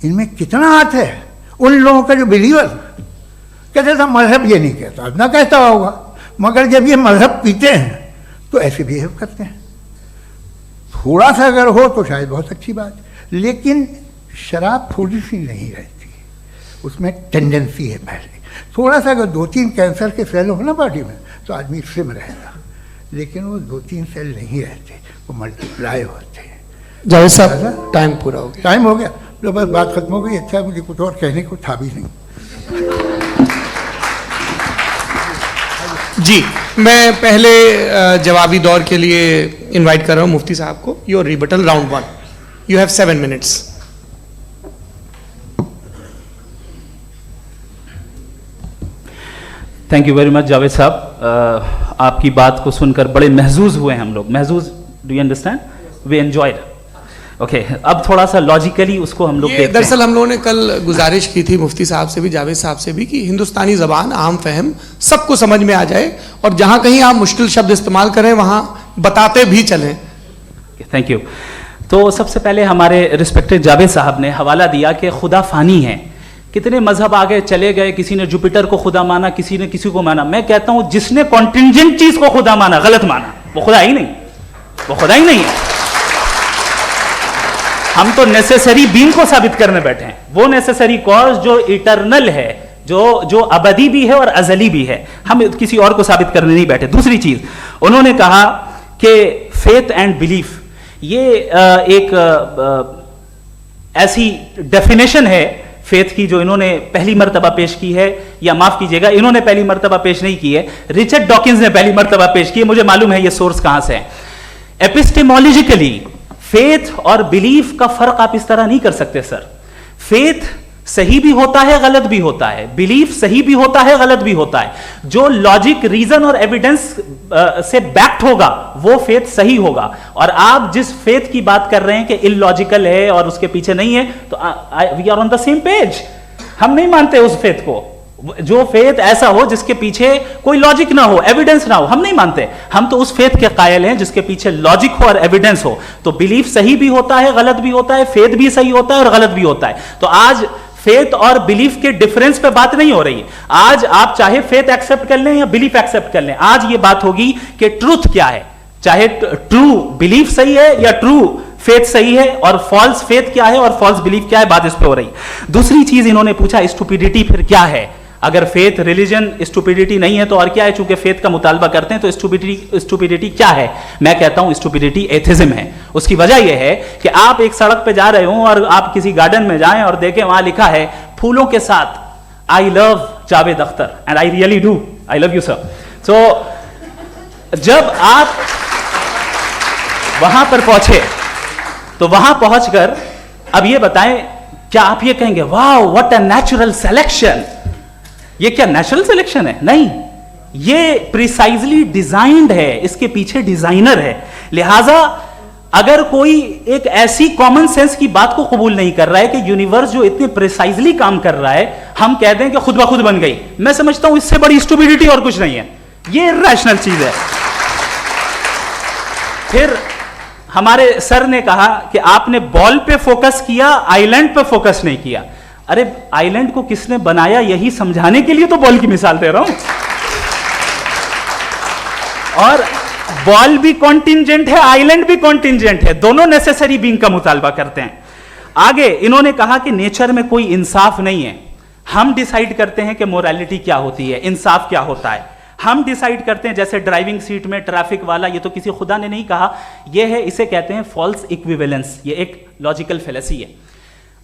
इनमें कितना हाथ है उन लोगों का जो बिलीवर कहते था मजहब ये नहीं कहता, ना कहता होगा, मगर जब ये मजहब पीते हैं तो ऐसे बिहेव करते हैं। थोड़ा सा अगर हो तो शायद बहुत अच्छी बात, लेकिन शराब थोड़ी सी नहीं रहती, उसमें टेंडेंसी है। पहले थोड़ा सा अगर 2-3 कैंसर के सेल हो ना बॉडी में तो आदमी स्लिम रहेगा, लेकिन वो 2-3 सेल नहीं रहते, वो मल्टीप्लाई होते हैं। जावेद साहब टाइम पूरा हो गया। टाइम हो गया तो बस बात खत्म हो गई। अच्छा, मुझे कुछ और कहने को था भी नहीं। जी, मैं पहले जवाबी दौर के लिए इनवाइट कर रहा हूं मुफ्ती साहब को। Your rebuttal round 1, you have 7 minutes. Thank you very much Javed साहब। आपकी बात को सुनकर बड़े महजूज हुए हम लोग। महजूज, do you understand? We enjoyed. Okay, अब थोड़ा सा लॉजिकली उसको हम लोग देखते हैं। दरअसल हम लोगों ने कल गुजारिश की थी मुफ्ती साहब से भी, जावेद साहब से भी, कि हिंदुस्तानी ज़बान आम फहम सबको समझ में आ जाए और जहां कहीं आप मुश्किल शब्द इस्तेमाल करें वहां बताते भी चलें। Thank you. तो सबसे पहले हमारे रिस्पेक्टेड जावेद साहब ने हवाला दिया कि खुदा फानी है। कितने मजहब आगे चले गए, किसी ने जुपिटर को खुदा माना, किसी ने किसी को माना। मैं कहता हूं जिसने कॉन्टिंजेंट चीज को खुदा माना, गलत माना, वो खुदा ही नहीं, वो खुदा ही नहीं है। हम तो नेसेसरी बीइंग को साबित करने बैठे हैं, वो नेसेसरी कॉज जो इटरनल है, जो अबदी भी है और अजली भी है। हम किसी और को साबित करने नहीं बैठे। दूसरी चीज उन्होंने कहा कि फेथ एंड बिलीफ, ये एक ऐसी डेफिनेशन है फेथ की जो इन्होंने पहली मर्तबा पेश की है, या माफ कीजिएगा इन्होंने पहली मर्तबा पेश नहीं की है, रिचर्ड डॉकिंस ने पहली मर्तबा पेश की है। मुझे मालूम है ये सोर्स कहां से है। एपिस्टेमोलॉजिकली फेथ और बिलीफ का फर्क आप इस तरह नहीं कर सकते सर। फेथ सही भी होता है, गलत भी होता है, बिलीफ सही भी होता है, गलत भी होता है। जो लॉजिक, रीजन और एविडेंस से बैक्ड होगा वो फेथ सही होगा। और आप जिस फेथ की बात कर रहे हैं कि इलॉजिकल है और उसके पीछे नहीं है, तो we are on the same page. हम नहीं मानते उस फेथ को, जो फेथ ऐसा हो जिसके पीछे कोई लॉजिक ना हो, एविडेंस ना हो, हम नहीं मानते। हम तो उस फेथ के कायल हैं जिसके पीछे लॉजिक हो और एविडेंस हो। तो बिलीफ सही भी होता है, गलत भी होता है, फेथ भी सही होता है और गलत भी होता है। तो आज फेथ और बिलीफ के डिफरेंस पे बात नहीं हो रही। आज आप चाहे फेथ एक्सेप्ट कर लें या बिलीफ एक्सेप्ट कर लें, आज ये बात होगी कि ट्रूथ क्या है, चाहे ट्रू बिलीफ सही है या ट्रू फेथ सही है, और फॉल्स फेथ क्या है और फॉल्स बिलीफ क्या है, बात इस पे हो रही। दूसरी चीज इन्होंने पूछा स्टुपिडिटी फिर क्या है। अगर फेथ रिलीजन स्टुपिडिटी नहीं है तो और क्या है? चूंकि फेथ का मुतालबा करते हैं तो स्टुपिडिटी क्या है? मैं कहता हूं स्टुपिडिटी एथिज्म है। उसकी वजह यह है कि आप एक सड़क पे जा रहे हो और आप किसी गार्डन में जाएं और देखें वहां लिखा है फूलों के साथ I love Javed Akhtar, and I really do, I love you sir. So जब आप वहां पर पहुंचे तो वहां पहुंचकर अब ये बताएं, क्या आप ये कहेंगे वाह व्हाट अ नेचुरल सिलेक्शन? ये क्या नेचुरल सिलेक्शन है? नहीं, ये प्रिसाइजली डिजाइंड है, इसके पीछे डिजाइनर है। लिहाजा अगर कोई एक ऐसी कॉमन सेंस की बात को कबूल नहीं कर रहा है कि यूनिवर्स जो इतने प्रिसाइजली काम कर रहा है, हम कह दें कि खुद ब खुद बन गई, मैं समझता हूं इससे बड़ी स्टुपिडिटी और कुछ नहीं है। ये रैशनल चीज है। फिर हमारे सर ने कहा कि आपने बॉल पे फोकस किया, आइलैंड पे फोकस नहीं किया। अरे आइलैंड को किसने बनाया यही समझाने के लिए तो बॉल की मिसाल दे रहा हूं। और बॉल भी कॉन्टिंजेंट है, आइलैंड भी कॉन्टिंजेंट है, दोनों नेसेसरी बीइंग का मुतालबा करते हैं। आगे इन्होंने कहा कि नेचर में कोई इंसाफ नहीं है। हम डिसाइड करते हैं कि मोरालिटी क्या होती है, इंसाफ क्या होता है। हम डिसाइड करते हैं, जैसे ड्राइविंग सीट में ट्रैफिक वाला, ये तो किसी खुदा ने नहीं कहा, ये है, इसे कहते हैं फॉल्स इक्विवेलेंस। ये एक लॉजिकल फेलेसी है।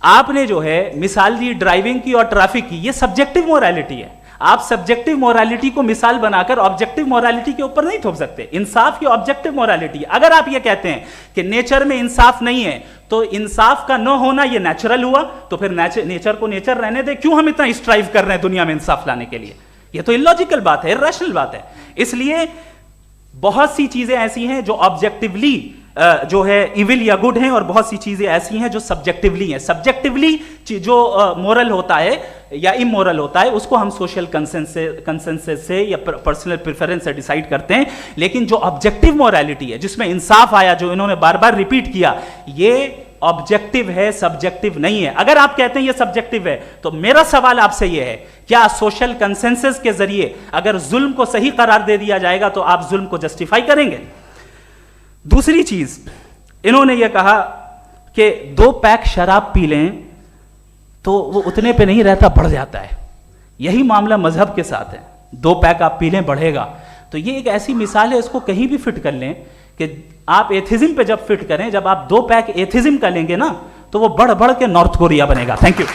आपने जो है मिसाल दी ड्राइविंग की और ट्रैफिक की, ये सब्जेक्टिव मोरालिटी है। आप सब्जेक्टिव मोरालिटी को मिसाल बनाकर ऑब्जेक्टिव मोरालिटी के ऊपर नहीं थोप सकते। इंसाफ की ऑब्जेक्टिव मोरालिटी, अगर आप ये कहते हैं कि नेचर में इंसाफ नहीं है तो इंसाफ का न होना ये नेचुरल हुआ, तो फिर नेचर को नेचर रहने दे, क्यों हम इतना स्ट्राइव कर रहे हैं दुनिया में इंसाफ लाने के लिए? ये तो इलॉजिकल बात है, इरैशनल बात है। इसलिए बहुत सी चीजें ऐसी हैं जो ऑब्जेक्टिवली जो है इविल या गुड हैं, और बहुत सी चीजें ऐसी हैं जो सब्जेक्टिवली हैं। सब्जेक्टिवली जो मोरल होता है या इमोरल होता है उसको हम सोशल कंसेंसस से या पर्सनल प्रेफरेंस से डिसाइड करते हैं, लेकिन जो ऑब्जेक्टिव मोरालिटी है जिसमें इंसाफ आया, जो इन्होंने बार बार रिपीट किया, ये ऑब्जेक्टिव है, सब्जेक्टिव नहीं है। अगर आप कहते हैं ये सब्जेक्टिव है तो मेरा सवाल आपसे ये है, क्या सोशल कंसेंसस के जरिए अगर जुल्म को सही करार दे दिया जाएगा तो आप जुल्म को जस्टिफाई करेंगे? दूसरी चीज, इन्होंने ये कहा कि 2 पैक शराब पी लें तो वो उतने पे नहीं रहता, बढ़ जाता है। यही मामला मजहब के साथ है, 2 पैक आप पी लें बढ़ेगा। तो ये एक ऐसी मिसाल है, इसको कहीं भी फिट कर लें कि आप एथिज्म पे जब फिट करें, जब आप 2 पैक एथिज्म का लेंगे ना तो वो बढ़ बढ़ के नॉर्थ कोरिया बनेगा। Thank you.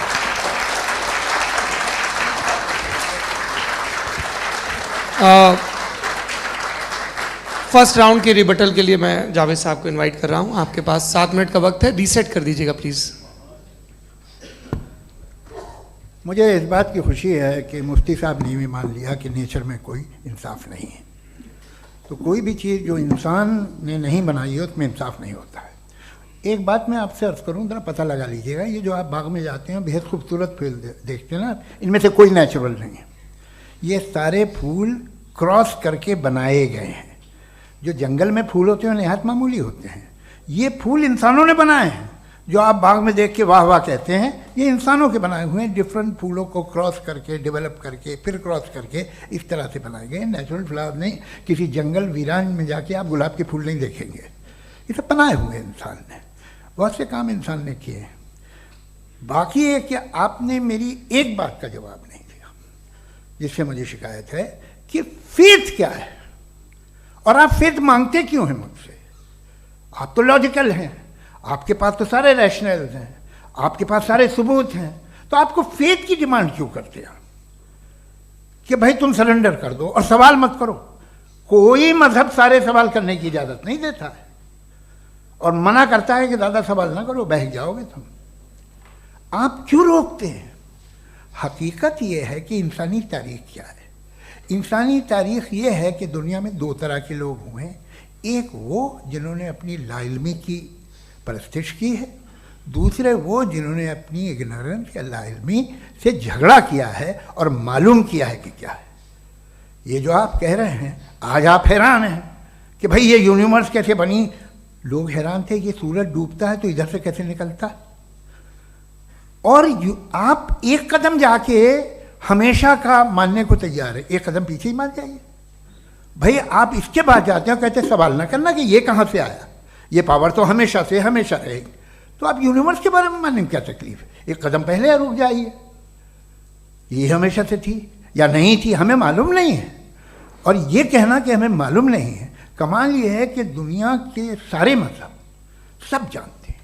फर्स्ट राउंड के रिबटल के लिए मैं जावेद साहब को इनवाइट कर रहा हूं। आपके पास 7 मिनट का वक्त है, रीसेट कर दीजिएगा प्लीज। मुझे इस बात की खुशी है कि मुफ्ती साहब ने भी मान लिया कि नेचर में कोई इंसाफ नहीं है। तो कोई भी चीज़ जो इंसान ने नहीं बनाई है उसमें इंसाफ नहीं होता है। एक बात मैं आपसे अर्ज़ करूं, ज़रा पता लगा लीजिएगा, ये जो आप बाग में जाते हैं बेहद खूबसूरत फूल देखते हैं ना, इनमें से कोई नेचुरल नहीं है। ये सारे फूल क्रॉस करके बनाए गए हैं। जो जंगल में फूल होते हैं निहायत मामूली होते हैं, ये फूल इंसानों ने बनाए हैं। जो आप बाग में देख के वाह वाह कहते हैं, ये इंसानों के बनाए हुए हैं। डिफरेंट फूलों को क्रॉस करके, डेवलप करके, फिर क्रॉस करके इस तरह से बनाए गए। नेचुरल फ्लावर नहीं, किसी जंगल वीरान में जाके आप गुलाब के फूल नहीं देखेंगे। ये सब बनाए हुए इंसान ने, बहुत से काम इंसान ने किए हैं। बाकी है कि आपने मेरी एक बात का जवाब नहीं दिया, जिससे मुझे शिकायत है कि फेथ क्या है और आप फेथ मांगते क्यों हैं मुझसे? आप तो लॉजिकल हैं, आपके पास तो सारे रैशनल्स हैं, आपके पास सारे सबूत हैं, तो आपको फेथ की डिमांड क्यों करते हैं कि भाई तुम सरेंडर कर दो और सवाल मत करो? कोई मजहब सारे सवाल करने की इजाजत नहीं देता है और मना करता है कि ज़्यादा सवाल ना करो, बह जाओगे तुम। आप क्यों रोकते हैं? हकीकत यह है कि इंसानी तारीख क्या है। इंसानी तारीख ये है कि दुनिया में 2 तरह के लोग हुए हैं। एक वो जिन्होंने अपनी लाइल्मी की परस्तिश की है, दूसरे वो जिन्होंने अपनी इग्नोरेंस या लाइल्मी से झगड़ा किया है और मालूम किया है कि क्या है। ये जो आप कह रहे हैं, आज आप हैरान हैं कि भाई ये यूनिवर्स कैसे बनी। लोग हैरान थे कि सूरज डूबता है तो इधर से कैसे निकलता, और आप एक कदम जाके हमेशा का मानने को तैयार है, एक कदम पीछे ही मान जाइए। भाई आप इसके बाद जाते हो, कहते सवाल ना करना कि ये कहाँ से आया, ये पावर तो हमेशा से हमेशा रहेगी। तो आप यूनिवर्स के बारे में मानने में क्या तकलीफ है? एक कदम पहले रुक जाइए, ये हमेशा से थी या नहीं थी हमें मालूम नहीं है। और ये कहना कि हमें मालूम नहीं है, कमाल ये है कि दुनिया के सारे मजहब सब जानते हैं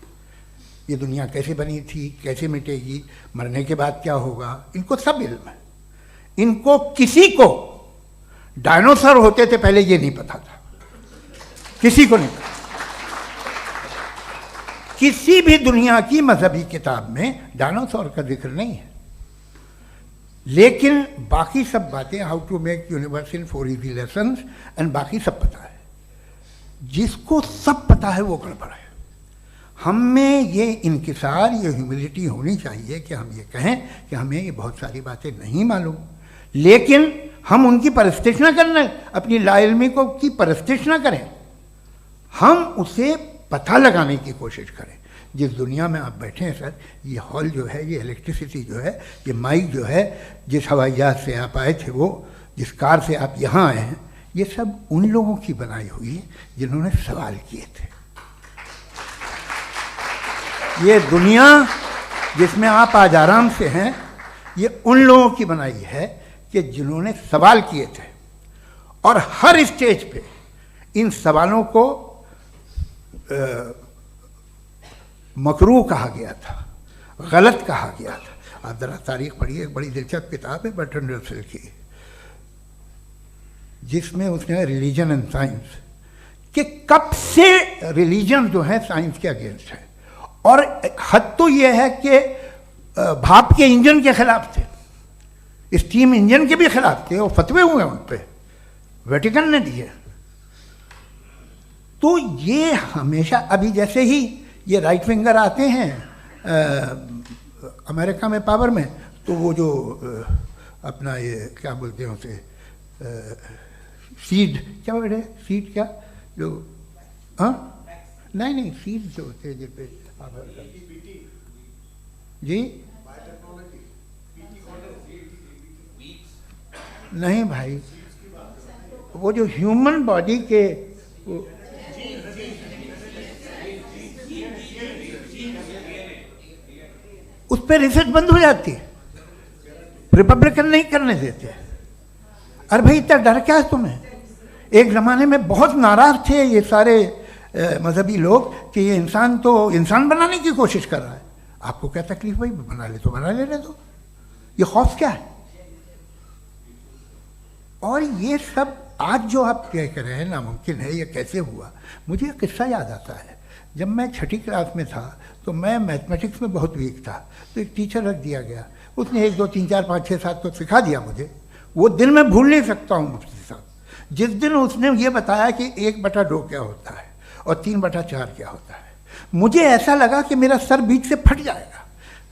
ये दुनिया कैसे बनी थी, कैसे मिटेगी, मरने के बाद क्या होगा, इनको सब इल्म है। इनको किसी को डायनासोर होते थे पहले ये नहीं पता था, किसी को नहीं पता। किसी भी दुनिया की मजहबी किताब में डायनासोर का जिक्र नहीं है, लेकिन बाकी सब बातें, how to make universe in 4 easy lessons and बाकी सब पता है। जिसको सब पता है वो गड़बड़ है। हम में ये इंकिसार, ये ह्यूमिलिटी होनी चाहिए कि हम ये कहें कि हमें ये बहुत सारी बातें नहीं मालूम, लेकिन हम उनकी परस्तिश ना करें, अपनी लाइल्मी को की परस्तिश ना करें, हम उसे पता लगाने की कोशिश करें। जिस दुनिया में आप बैठे हैं सर, ये हॉल जो है, ये इलेक्ट्रिसिटी जो है, ये माइक जो है, जिस हवाई जहाज से आप आए थे, वो जिस कार से आप यहाँ आए हैं, ये सब उन लोगों की बनाई हुई है जिन्होंने सवाल किए थे। ये दुनिया जिसमें आप आज आराम से हैं, ये उन लोगों की बनाई है कि जिन्होंने सवाल किए थे, और हर स्टेज पे इन सवालों को मकरूह कहा गया था, गलत कहा गया था, आप ज़रा तारीख पढ़िए, एक बड़ी दिलचस्प किताब है बर्ट्रैंड रसेल की, जिसमें उसने रिलीजन एंड साइंस कि कब से रिलीजन जो है साइंस के अगेंस्ट है, और हद तो ये है कि भाप के इंजन के खिलाफ थे, स्टीम इंजन के भी खिलाफ थे, और फतवे हुए उन पर, वेटिकन ने दिए। तो ये हमेशा, अभी जैसे ही ये राइट विंगर आते हैं अमेरिका में पावर में, तो वो जो अपना ये क्या बोलते हैं उसे, सीड क्या बोलते हैं, सीड क्या जो, हाँ नहीं सीड जो होते हैं जिन पे जी नहीं भाई, वो जो ह्यूमन बॉडी के उस पर रिसर्च बंद हो जाती है, रिपब्लिकन नहीं करने देते। अरे भाई इतना डर क्या है तुम्हें? एक ज़माने में बहुत नाराज़ थे ये सारे मजहबी लोग कि ये इंसान तो इंसान बनाने की कोशिश कर रहा है, आपको क्या तकलीफ भाई, बना ले तो बना लेने दो, ये खौफ क्या है? और ये सब आज जो आप कह रहे हैं नामुमकिन है, ये कैसे हुआ? मुझे एक किस्सा याद आता है, जब मैं छठी क्लास में था तो मैं मैथमेटिक्स में बहुत वीक था, तो एक टीचर रख दिया गया, उसने 1 2 3 4 5 6 7 को सिखा दिया मुझे। वो दिन मैं भूल नहीं सकता हूँ मुफ्ती साहब, जिस दिन उसने ये बताया कि 1/2 क्या होता है और 3/4 क्या होता है, मुझे ऐसा लगा कि मेरा सर बीच से फट जाएगा।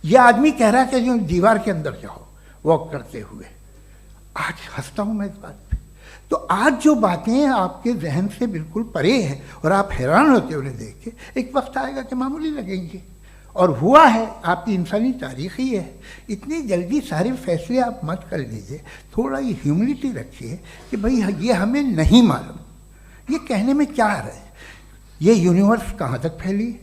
ये आदमी कह रहा है कि जो दीवार के अंदर जाओ वॉक करते हुए। आज हंसता हूँ मैं इस बात पे। तो आज जो बातें आपके जहन से बिल्कुल परे हैं और आप हैरान होते हो उन्हें देख के, एक वक्त आएगा कि मामूली लगेंगे, और हुआ है। आपकी इंसानी तारीख ही है। इतनी जल्दी सारे फैसले आप मत कर लीजिए, थोड़ा ये ह्यूमिलिटी रखिए कि भाई ये हमें नहीं मालूम। ये कहने में क्या आ रहा है? ये यूनिवर्स कहाँ तक फैली,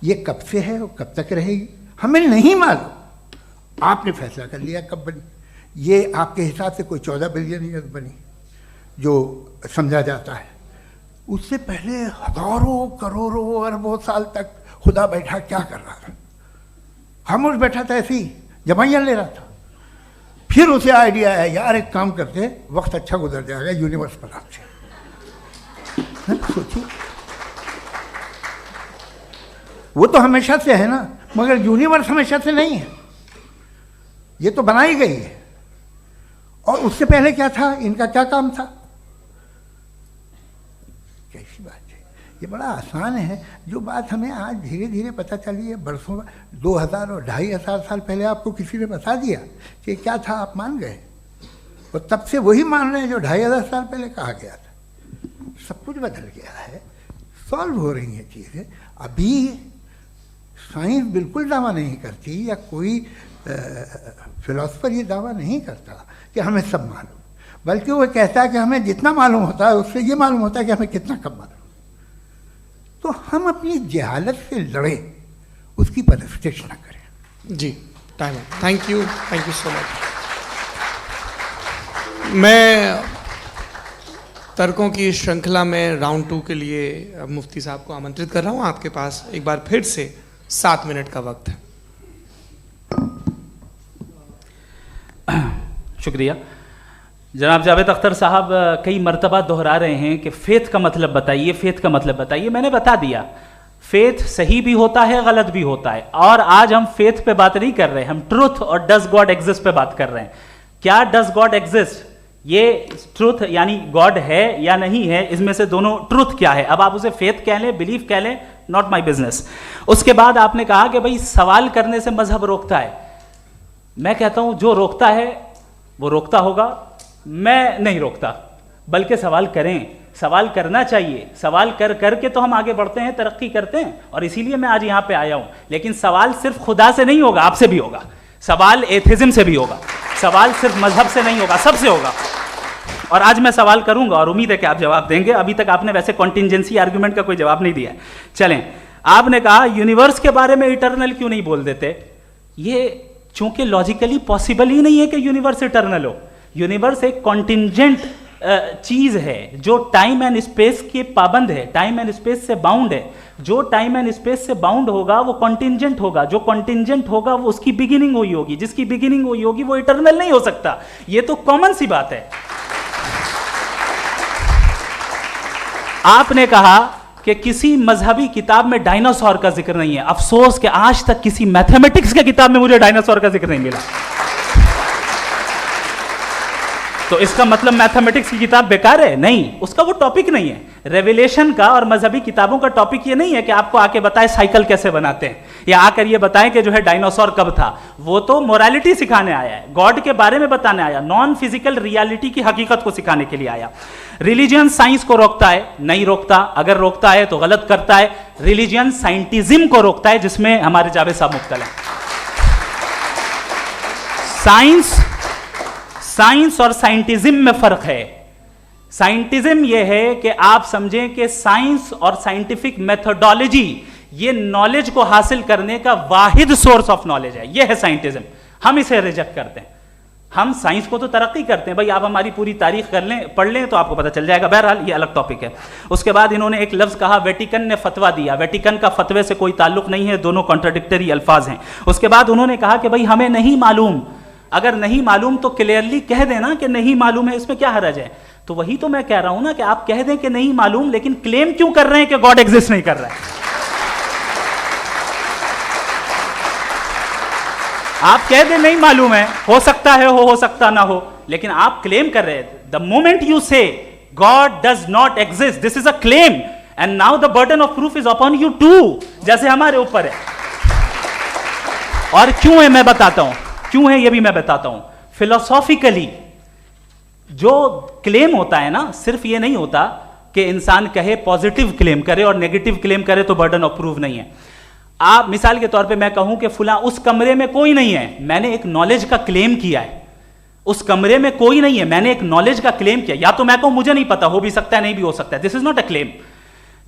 ये कब से है और कब तक रहेगी, हमें नहीं मालूम। आपने फैसला कर लिया कब बनी, ये आपके हिसाब से कोई 14 बिलियन ईयर बनी जो समझा जाता है। उससे पहले हजारों करोड़ों अरबों साल तक खुदा बैठा क्या कर रहा था? खामोश बैठा था, ऐसी जमाइयाँ ले रहा था। फिर उसे आइडिया आया, यार एक काम करते, वक्त अच्छा गुजर जाएगा, यूनिवर्स पर आपसे सोचिए। वो तो हमेशा से है ना, मगर यूनिवर्स हमेशा से नहीं है, ये तो बनाई गई है। और उससे पहले क्या था, इनका क्या काम था? कैसी बात है, ये बड़ा आसान है। जो बात हमें आज धीरे धीरे पता चली है, बरसों 2000 और 2500 साल पहले आपको किसी ने बता दिया कि क्या था, आप मान गए, और तब से वही मान रहे हैं जो 2500 साल पहले कहा गया था। सब कुछ बदल गया है, सॉल्व हो रही हैं चीज़ें। अभी साइंस बिल्कुल दावा नहीं करती, या कोई फिलोसफर ये दावा नहीं करता कि हमें सब मालूम, बल्कि वो कहता है कि हमें जितना मालूम होता है उससे ये मालूम होता है कि हमें कितना कम मालूम। तो हम अपनी जहालत से लड़ें, उसकी परस्तिश न करें। जी, टाइम है। Thank you so much. मैं तर्कों की श्रृंखला में राउंड 2 के लिए मुफ्ती साहब को आमंत्रित कर रहा हूँ। आपके पास एक बार फिर से 7 मिनट का वक्त है। शुक्रिया। जनाब जावेद अख्तर साहब कई मर्तबा दोहरा रहे हैं कि फेथ का मतलब बताइए, फेथ का मतलब बताइए। मैंने बता दिया, फेथ सही भी होता है, गलत भी होता है। और आज हम फेथ पे बात नहीं कर रहे, हम ट्रूथ और डज गॉड एग्जिस्ट पे बात कर रहे हैं। क्या डज गॉड एग्जिस्ट, ये ट्रूथ यानी गॉड है या नहीं है, इसमें से दोनों ट्रूथ क्या है। अब आप उसे फेथ कह लें, बिलीफ कह लें, नॉट माई बिजनेस। उसके बाद आपने कहा कि भाई सवाल करने से मजहब रोकता है। मैं कहता हूं जो रोकता है वो रोकता होगा, मैं नहीं रोकता, बल्कि सवाल करें, सवाल करना चाहिए। सवाल कर करके तो हम आगे बढ़ते हैं, तरक्की करते हैं, और इसीलिए मैं आज यहां पे आया हूं। लेकिन सवाल सिर्फ खुदा से नहीं होगा, आपसे भी होगा। सवाल एथिज्म से भी होगा, सवाल सिर्फ मजहब से नहीं होगा, सबसे होगा। और आज मैं सवाल करूंगा और उम्मीद है कि आप जवाब देंगे। अभी तक आपने वैसे कॉन्टिंजेंसी आर्ग्यूमेंट का कोई जवाब नहीं दिया। चलें, आपने कहा यूनिवर्स के बारे में इटर्नल क्यों नहीं बोल देते। ये चूंकि लॉजिकली पॉसिबल ही नहीं है कि यूनिवर्स इटर्नल हो। यूनिवर्स एक कॉन्टिंजेंट चीज है जो टाइम एंड स्पेस के पाबंद है, टाइम एंड स्पेस से बाउंड है। जो टाइम एंड स्पेस से बाउंड होगा वो कॉन्टिंजेंट होगा, जो कॉन्टिंजेंट होगा वो उसकी बिगिनिंग हुई होगी, जिसकी बिगिनिंग हुई होगी वो इटर्नल नहीं हो सकता। ये तो कॉमन सी बात है। आपने कहा कि किसी मजहबी किताब में डायनासोर का जिक्र नहीं है। अफसोस कि आज तक किसी मैथमेटिक्स के किताब में मुझे डायनासोर का जिक्र नहीं मिला। तो इसका मतलब मैथमेटिक्स की किताब बेकार है? नहीं, उसका वो टॉपिक नहीं है। रेवलेशन का और मजहबी किताबों का टॉपिक ये नहीं है कि आपको आके बताए साइकिल कैसे बनाते हैं, या आकर ये बताएं कि जो है डायनासोर कब था। वो तो मोरालिटी सिखाने आया है, गॉड के बारे में बताने आया, नॉन फिजिकल रियलिटी की हकीकत को सिखाने के लिए आया। रिलीजियन साइंस को रोकता है? नहीं रोकता। अगर रोकता है तो गलत करता है। रिलीजियन साइंटिज्म को रोकता है, जिसमें हमारे जावेद साहब मुब्तला हैं। साइंस और साइंटिज्म में फर्क है। साइंटिज्म यह है कि आप समझें कि साइंस और साइंटिफिक मेथोडोलॉजी ये नॉलेज को हासिल करने का वाहिद सोर्स ऑफ नॉलेज है। यह है साइंटिज्म। हम इसे रिजेक्ट करते हैं। हम साइंस को तो तरक्की करते हैं, भाई आप हमारी पूरी तारीख कर लें, पढ़ लें तो आपको पता चल जाएगा। बहरहाल ये अलग टॉपिक है। उसके बाद इन्होंने एक लफ्ज कहा, वेटिकन ने फतवा दिया। वेटिकन का फतवे से कोई ताल्लुक नहीं है, दोनों कॉन्ट्राडिक्टरी अल्फाज हैं। उसके बाद उन्होंने कहा कि भाई हमें नहीं मालूम। अगर नहीं मालूम तो क्लियरली कह देना कि नहीं मालूम है, इसमें क्या हर्ज है। तो वही तो मैं कह रहा हूं ना कि आप कह दें कि नहीं मालूम, लेकिन क्लेम क्यों कर रहे हैं कि गॉड एग्जिस्ट नहीं कर रहा है। आप कह दें नहीं मालूम है, हो सकता है हो सकता ना हो, लेकिन आप क्लेम कर रहे हैं। The moment you say God does not exist, this is a claim, and now the burden of proof is upon you to, जैसे हमारे ऊपर है। और क्यों है मैं बताता हूं, क्यों है ये भी मैं बताता हूं। फिलोसॉफिकली जो क्लेम होता है ना, सिर्फ ये नहीं होता कि इंसान कहे पॉजिटिव क्लेम करे और नेगेटिव क्लेम करे तो बर्डन ऑफ प्रूफ नहीं है। आप मिसाल के तौर पे मैं कहूं कि फुला उस कमरे में कोई नहीं है, मैंने एक नॉलेज का क्लेम किया है। उस कमरे में कोई नहीं है, मैंने एक नॉलेज का क्लेम किया। या तो मैं कहूं मुझे नहीं पता, हो भी सकता है नहीं भी हो सकता है, this is not a claim.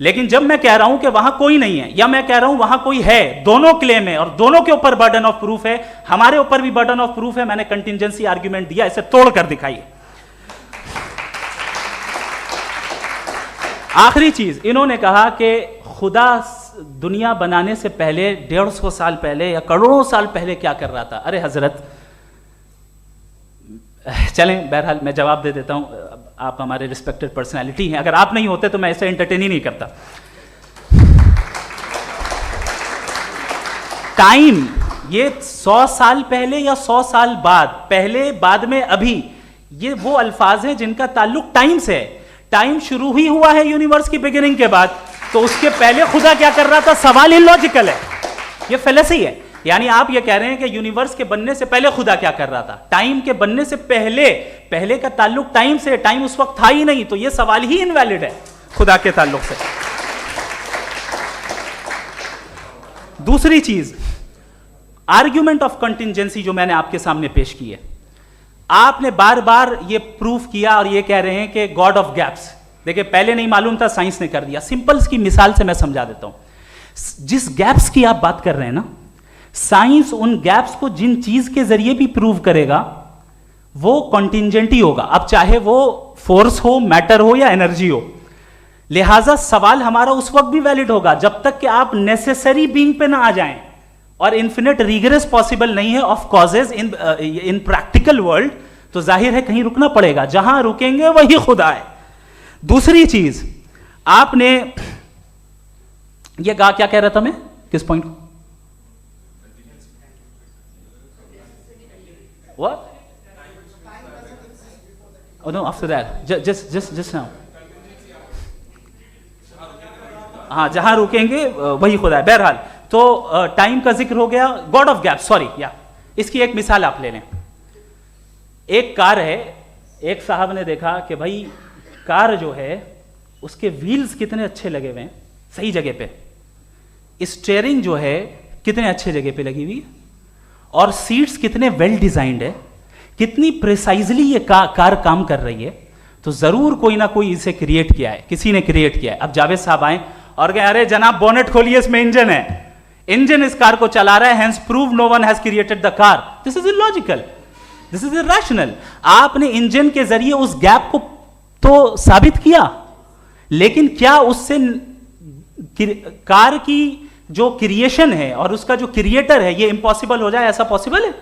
लेकिन जब मैं कह रहा हूं कि वहां कोई नहीं है, या मैं कह रहा हूं वहां कोई है, दोनों क्लेम है और दोनों के ऊपर बर्डन ऑफ प्रूफ है। हमारे ऊपर भी बर्डन ऑफ प्रूफ है। मैंने कंटिजेंसी आर्ग्यूमेंट दिया, इसे तोड़कर दिखाइए। आखिरी चीज, इन्होंने कहा कि खुदा दुनिया बनाने से पहले 150 साल पहले या करोड़ों साल पहले क्या कर रहा था। अरे हजरत, चलें बहरहाल मैं जवाब दे देता हूं। आप हमारे रिस्पेक्टेड पर्सनैलिटी हैं, अगर आप नहीं होते तो मैं ऐसे एंटरटेन ही नहीं करता। टाइम ये 100 साल पहले या 100 साल बाद, पहले बाद में अभी, ये वो अल्फाज हैं जिनका ताल्लुक टाइम से है। टाइम शुरू ही हुआ है यूनिवर्स की बिगिनिंग के बाद, तो उसके पहले खुदा क्या कर रहा था? सवाल इलॉजिकल है, ये फेलेसी है। यानी आप ये कह रहे हैं कि यूनिवर्स के बनने से पहले खुदा क्या कर रहा था? टाइम के बनने से पहले, पहले का ताल्लुक टाइम से, टाइम उस वक्त था ही नहीं, तो ये सवाल ही इनवैलिड है खुदा के ताल्लुक से। दूसरी चीज, आर्ग्यूमेंट ऑफ कंटिजेंसी जो मैंने आपके सामने पेश की है, आपने बार बार ये प्रूफ किया और ये कह रहे हैं कि गॉड ऑफ गैप्स। देखिए पहले नहीं मालूम था, साइंस ने कर दिया। सिंपल्स की मिसाल से मैं समझा देता हूं। जिस गैप्स की आप बात कर रहे हैं ना, साइंस उन गैप्स को जिन चीज के जरिए भी प्रूव करेगा वो कॉन्टिंजेंट ही होगा, अब चाहे वो फोर्स हो, मैटर हो या एनर्जी हो। लिहाजा सवाल हमारा उस वक्त भी वैलिड होगा जब तक कि आप नेसेसरी बीइंग पे ना आ जाएं, और इन्फिनिट रिग्रेस पॉसिबल नहीं है of causes in practical world, तो जाहिर है कहीं रुकना पड़ेगा, जहां रुकेंगे वही खुदा है। दूसरी चीज, आपने ये कहा, क्या कह रहा था मैं, किस पॉइंट को? What? Oh no, after that, just now. हाँ, जहां रुकेंगे वही खुदा है। बहरहाल, तो टाइम का जिक्र हो गया, गॉड ऑफ गैप, सॉरी, या इसकी एक मिसाल आप ले लें। एक कार है, एक साहब ने देखा कि भाई कार जो है उसके व्हील्स कितने अच्छे लगे हुए हैं, सही जगह पे, स्टीयरिंग जो है कितने अच्छे जगह पे लगी हुई है, और सीट्स कितने वेल डिजाइंड है, कितनी प्रिसाइजली ये कार काम कर रही है। तो जरूर कोई ना कोई इसे क्रिएट किया है, किसी ने क्रिएट किया है। अब जावेद साहब आए और कहे अरे जनाब बोनेट खोलिए, इसमें इंजन है, इंजन इस कार को चला रहा है, hence prove no one has created the car. This is illogical, this is irrational. आपने इंजन के जरिए उस गैप को तो साबित किया, लेकिन क्या उससे कार की जो क्रिएशन है और उसका जो क्रिएटर है ये इम्पॉसिबल हो जाए? ऐसा पॉसिबल है?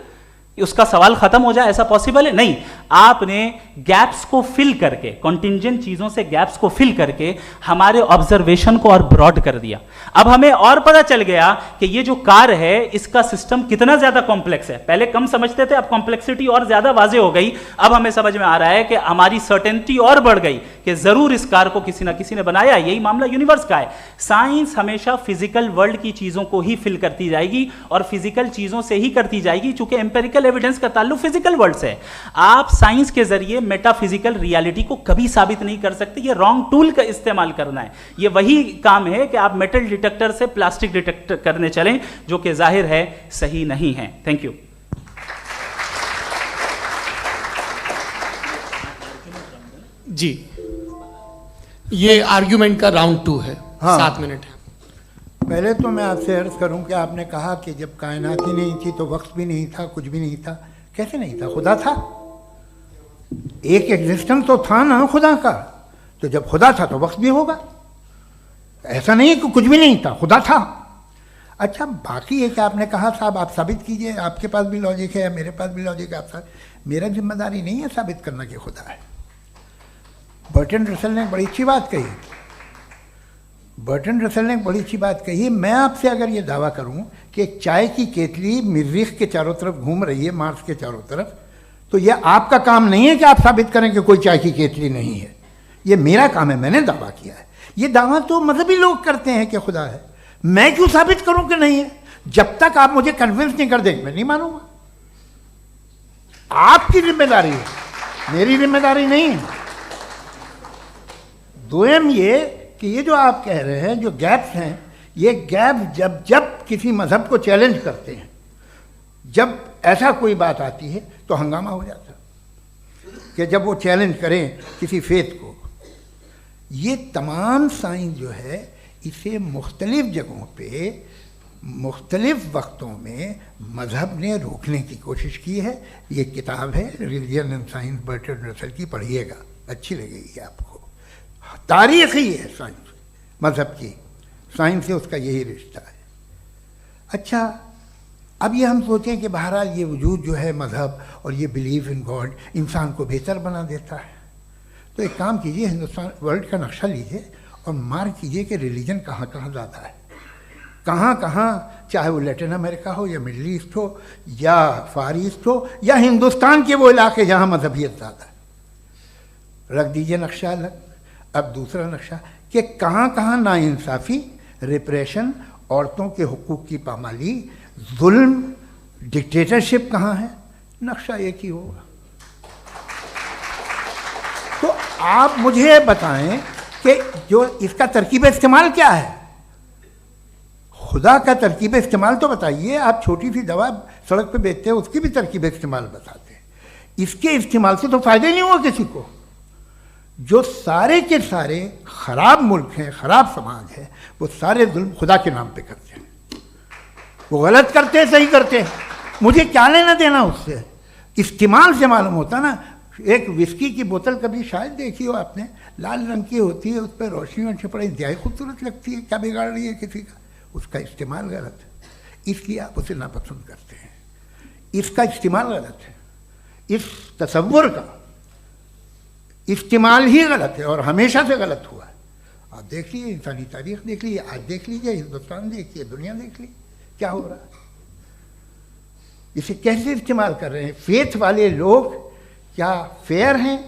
उसका सवाल खत्म हो जाए, ऐसा पॉसिबल है? नहीं। आपने गैप्स को फिल करके, कॉन्टिंजेंट चीजों से गैप्स को फिल करके हमारे ऑब्जर्वेशन को और ब्रॉड कर दिया। अब हमें और पता चल गया कि ये जो कार है इसका सिस्टम कितना ज्यादा कॉम्प्लेक्स है। पहले कम समझते थे, अब कॉम्प्लेक्सिटी और ज्यादा वाजे हो गई। अब हमें समझ में आ रहा है कि हमारी सर्टेनिटी और बढ़ गई कि जरूर इस कार को किसी ना किसी ने बनाया। यही मामला यूनिवर्स का है। साइंस हमेशा फिजिकल वर्ल्ड की चीजों को ही फिल करती जाएगी और फिजिकल चीजों से ही करती जाएगी, चूंकि एम्पेरिकल एविडेंस का ताल्लुक फिजिकल वर्ल्ड से है। आप साइंस के जरिए मेटाफिजिकल रियलिटी को कभी साबित नहीं कर सकते। ये रॉन्ग टूल का इस्तेमाल करना है। ये वही काम है कि आप मेटल डिटेक्टर से प्लास्टिक डिटेक्टर करने चलें, जो कि जाहिर है सही नहीं है। Thank you. जी, ये आर्ग्यूमेंट का राउंड 2 है। हाँ। 7 मिनट है। पहले तो मैं आपसे अर्ज करूं कि आपने कहा कि जब कायनात ही नहीं थी तो वक्त भी नहीं था, कुछ भी नहीं था। कैसे नहीं था? खुदा था। एक एग्जिस्टेंस तो था ना खुदा का। तो जब खुदा था तो वक्त भी होगा। ऐसा नहीं कि कुछ भी नहीं था, खुदा था। अच्छा, बाकी एक आपने कहा साहब आप साबित कीजिए, आपके पास भी लॉजिक है या मेरे पास भी लॉजिक है। आप मेरा जिम्मेदारी नहीं है साबित करना कि खुदा है। बर्टन रसल ने बड़ी अच्छी बात कही। बर्टन रसल ने बड़ी अच्छी बात कही। मैं आपसे अगर ये दावा करूं कि एक चाय की केतली मरीख के चारों तरफ घूम रही है, मार्स के चारों तरफ, तो ये आपका काम नहीं है कि आप साबित करें कि कोई चाय की केतली नहीं है। ये मेरा काम है, मैंने दावा किया है। ये दावा तो मजहबी लोग करते हैं कि खुदा है। मैं क्यों साबित करूं कि नहीं है? जब तक आप मुझे कन्विंस नहीं कर देंगे मैं नहीं मानूंगा। आपकी जिम्मेदारी है, मेरी जिम्मेदारी नहीं है। दोयम ये कि ये जो आप कह रहे हैं, जो गैप्स हैं, ये गैप जब जब किसी मजहब को चैलेंज करते हैं, जब ऐसा कोई बात आती है तो हंगामा हो जाता है कि जब वो चैलेंज करें किसी फेथ को। ये तमाम साइंस जो है इसे मुख्तलिफ जगहों पे मुख्तलिफ वक्तों में मजहब ने रोकने की कोशिश की है। ये किताब है religion and science, Burton Russell की, पढ़िएगा, अच्छी लगेगी आपको। तारीख ही है साइंस, मजहब की साइंस से उसका यही रिश्ता है। अच्छा, अब ये हम सोचें कि बहरहाल ये वजूद जो है मजहब और ये बिलीव इन गॉड इंसान को बेहतर बना देता है। तो एक काम कीजिए, हिंदुस्तान वर्ल्ड का नक्शा लीजिए और मार्क कीजिए कि रिलीजन कहाँ कहाँ ज़्यादा है, कहाँ कहाँ, चाहे वो लैटिन अमेरिका हो या मिडल ईस्ट हो या फार ईस्ट हो या हिंदुस्तान के वो इलाके जहाँ मजहबियत ज़्यादा है। रख दीजिए नक्शा अलग। अब दूसरा नक्शा कि कहाँ कहाँ नाइंसाफ़ी, रिप्रेशन, औरतों के हुकूक की पामाली, जुल्म, डिक्टेटरशिप कहाँ है। नक्शा एक ही होगा। तो आप मुझे बताएं कि जो इसका तरकीब इस्तेमाल क्या है। खुदा का तरकीब इस्तेमाल तो बताइए। आप छोटी सी दवा सड़क पे बेचते हैं, उसकी भी तरकीब इस्तेमाल बताते हैं। इसके इस्तेमाल से तो फ़ायदा नहीं हुआ किसी को। जो सारे के सारे ख़राब मुल्क हैं, ख़राब समाज है, वो सारे जुल्म खुदा के नाम पे करते हैं। वो गलत करते हैं, सही करते हैं, मुझे क्या लेना देना उससे। इस्तेमाल से मालूम होता ना। एक विस्की की बोतल कभी शायद देखी हो आपने, लाल रंग की होती है, उस पर रोशनी और छपड़ा इंतहाई खूबसूरत लगती है, क्या बिगाड़ रही है किसी का। उसका इस्तेमाल गलत है, इसलिए आप उसे नापसंद करते हैं। इसका इस्तेमाल गलत है, इस तसव्वुर का इस्तेमाल ही गलत है और हमेशा से गलत हुआ है। आप देख लीजिए, इंसानी तारीख देख लीजिए, आज देख लीजिए, हिंदुस्तान देखिए, दुनिया देख लीजिए, क्या हो रहा है। इसे कैसे इस्तेमाल कर रहे हैं। फेथ वाले लोग क्या फेयर हैं,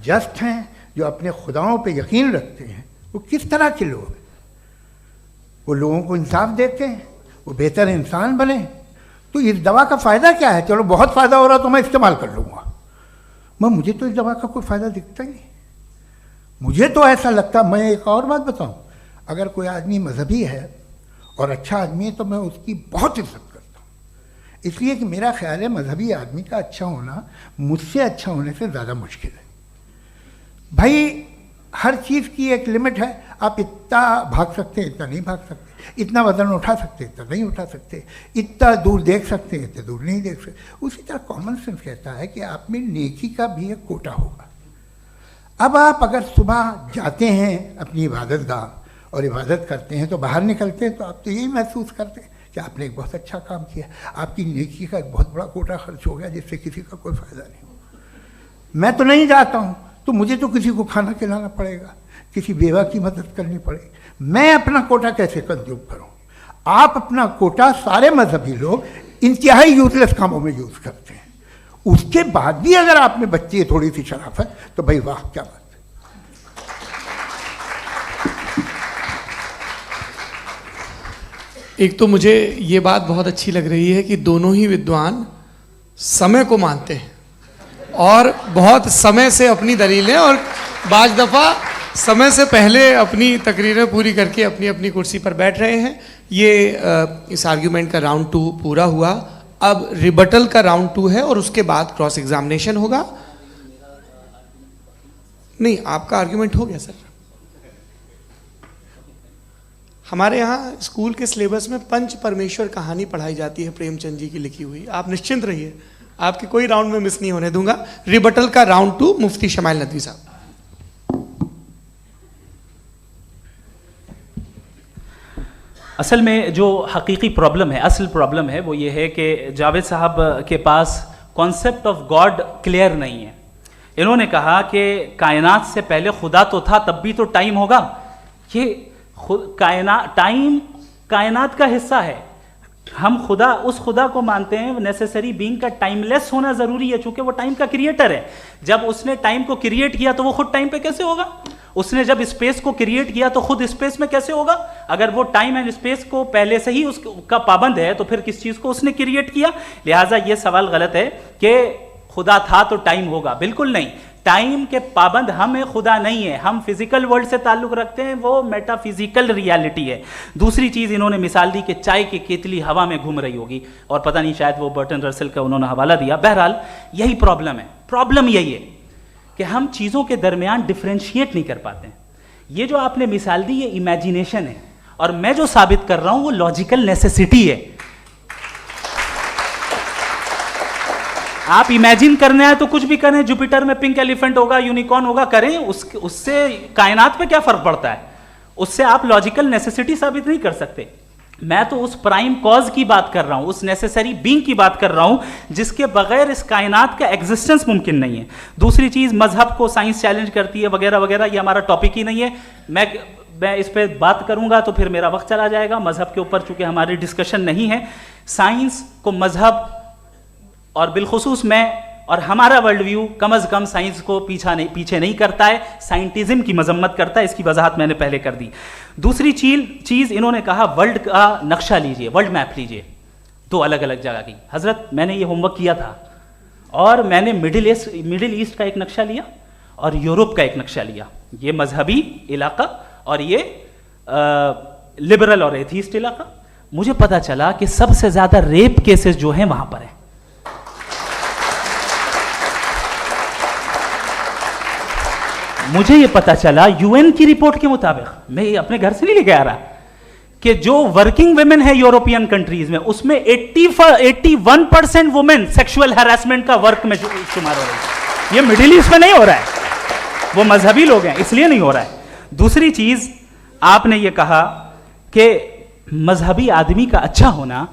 जस्ट हैं, जो अपने खुदाओं पे यकीन रखते हैं, वो किस तरह के लोग हैं। वो लोगों को इंसाफ देते हैं, वो बेहतर इंसान बने। तो इस दवा का फ़ायदा क्या है। चलो बहुत फ़ायदा हो रहा तो मैं इस्तेमाल कर लूँगा, मुझे तो इस दवा का कोई फ़ायदा दिखता ही नहीं। मुझे तो ऐसा लगता, मैं एक और बात बताऊं, अगर कोई आदमी मजहबी है और अच्छा आदमी है तो मैं उसकी बहुत इज्जत करता हूँ, इसलिए कि मेरा ख्याल है मजहबी आदमी का अच्छा होना मुझसे अच्छा होने से ज़्यादा मुश्किल है। भाई हर चीज़ की एक लिमिट है। आप इतना भाग सकते हैं, इतना नहीं भाग सकते, इतना वजन उठा सकते, इतना नहीं उठा सकते, इतना दूर देख सकते हैं, इतना दूर नहीं देख सकते। उसी तरह कॉमन सेंस कहता है कि आप में नेकी का भी एक कोटा होगा। अब आप अगर सुबह जाते हैं अपनी इबादत गाह और इबादत करते हैं तो बाहर निकलते हैं तो आप तो यही महसूस करते हैं कि आपने एक बहुत अच्छा काम किया, आपकी नेकी का एक बहुत बड़ा कोटा खर्च हो गया जिससे किसी का कोई फ़ायदा नहीं हो। मैं तो नहीं जाता हूँ तो मुझे तो किसी को खाना खिलाना पड़ेगा, किसी बेवा की मदद करनी पड़ेगी, मैं अपना कोटा कैसे कंज्यूम करूँ? आप अपना कोटा सारे मजहबी लोग इंतहाई यूजलेस कामों में यूज़ करते हैं, उसके बाद भी अगर आप में बच्ची है थोड़ी सी शराफत तो भाई वाह क्या बात है। एक तो मुझे ये बात बहुत अच्छी लग रही है कि दोनों ही विद्वान समय को मानते हैं और बहुत समय से अपनी दलीलें और बाज दफ़ा समय से पहले अपनी तकरीरें पूरी करके अपनी अपनी कुर्सी पर बैठ रहे हैं। ये इस आर्ग्यूमेंट का राउंड 2 पूरा हुआ। अब रिबटल का राउंड 2 है और उसके बाद क्रॉस एग्जामिनेशन होगा। नहीं, आपका आर्ग्यूमेंट हो गया सर। हमारे यहाँ स्कूल के सिलेबस में पंच परमेश्वर कहानी पढ़ाई जाती है प्रेमचंद जी की लिखी हुई। आप निश्चिंत रहिए, आपके कोई राउंड में मिस नहीं होने दूंगा। रिबटल का राउंड 2 मुफ्ती शमाइल नदवी साहब। असल में जो हकीकी प्रॉब्लम है, असल प्रॉब्लम है वो ये है कि जावेद साहब के पास कॉन्सेप्ट ऑफ गॉड क्लियर नहीं है। इन्होंने कहा कि कायनात से पहले खुदा तो था, तब भी तो टाइम होगा। ये टाइम कायनात का हिस्सा है। हम खुदा, उस खुदा को मानते हैं नेसेसरी बीइंग का टाइमलेस होना जरूरी है, चूंकि वो टाइम का क्रिएटर है। जब उसने टाइम को क्रिएट किया तो वो खुद टाइम पे कैसे होगा? उसने जब स्पेस को क्रिएट किया तो खुद स्पेस में कैसे होगा? अगर वो टाइम एंड स्पेस को पहले से ही उसका पाबंद है तो फिर किस चीज को उसने क्रिएट किया? लिहाजा ये सवाल गलत है कि खुदा था तो टाइम होगा। बिल्कुल नहीं, टाइम के पाबंद हम हैं, खुदा नहीं है। हम फिजिकल वर्ल्ड से ताल्लुक रखते हैं, वो मेटाफिजिकल रियलिटी है। दूसरी चीज इन्होंने मिसाल दी कि चाय की केतली हवा में घूम रही होगी, और पता नहीं शायद वो बर्टन रसल का उन्होंने हवाला दिया। बहरहाल यही प्रॉब्लम है। प्रॉब्लम यही है कि हम चीजों के दरमियान डिफरेंशिएट नहीं कर पाते हैं। ये जो आपने मिसाल दी ये इमेजिनेशन है, और मैं जो साबित कर रहा हूं वो लॉजिकल नेसेसिटी है। आप इमेजिन करने आए तो कुछ भी करें, जुपिटर में पिंक एलिफेंट होगा, यूनिकॉर्न होगा, करें, उससे कायनात पे क्या फर्क पड़ता है? उससे आप लॉजिकल नेसेसिटी साबित नहीं कर सकते। मैं तो उस प्राइम कॉज की बात कर रहा हूं, उस नेसेसरी बीइंग की बात कर रहा हूं जिसके बगैर इस कायनात का एग्जिस्टेंस मुमकिन नहीं है। दूसरी चीज, मजहब को साइंस चैलेंज करती है वगैरह वगैरह, ये हमारा टॉपिक ही नहीं है। मैं इस पर बात करूंगा तो फिर मेरा वक्त चला जाएगा। मजहब के ऊपर चूंकि हमारी डिस्कशन नहीं है, साइंस को मजहब और बिलखुसूस मैं और हमारा वर्ल्ड व्यू कम अज कम साइंस को पीछे नहीं करता है, साइंटिज्म की मजम्मत करता है। इसकी वजाहत मैंने पहले कर दी। दूसरी चीज इन्होंने कहा वर्ल्ड का नक्शा लीजिए, वर्ल्ड मैप लीजिए, 2 अलग अलग जगह की। हजरत मैंने ये होमवर्क किया था और मैंने मिडिल ईस्ट का एक नक्शा लिया और यूरोप का एक नक्शा लिया, ये मजहबी इलाका और ये लिबरल और एथीस्ट इलाका। मुझे पता चला कि सबसे ज्यादा रेप केसेस जो हैं वहां पर है। मुझे ये पता चला यूएन की रिपोर्ट के मुताबिक, मैं ये अपने घर से नहीं लेके आ रहा, कि जो वर्किंग वुमेन है यूरोपियन कंट्रीज में उसमें 81% वुमेन सेक्सुअल हैरेसमेंट का वर्क में शुमार हो रही है। ये मिडिल ईस्ट में नहीं हो रहा है, वो मजहबी लोग हैं इसलिए नहीं हो रहा है। दूसरी चीज आपने ये कहा कि मजहबी आदमी का अच्छा होना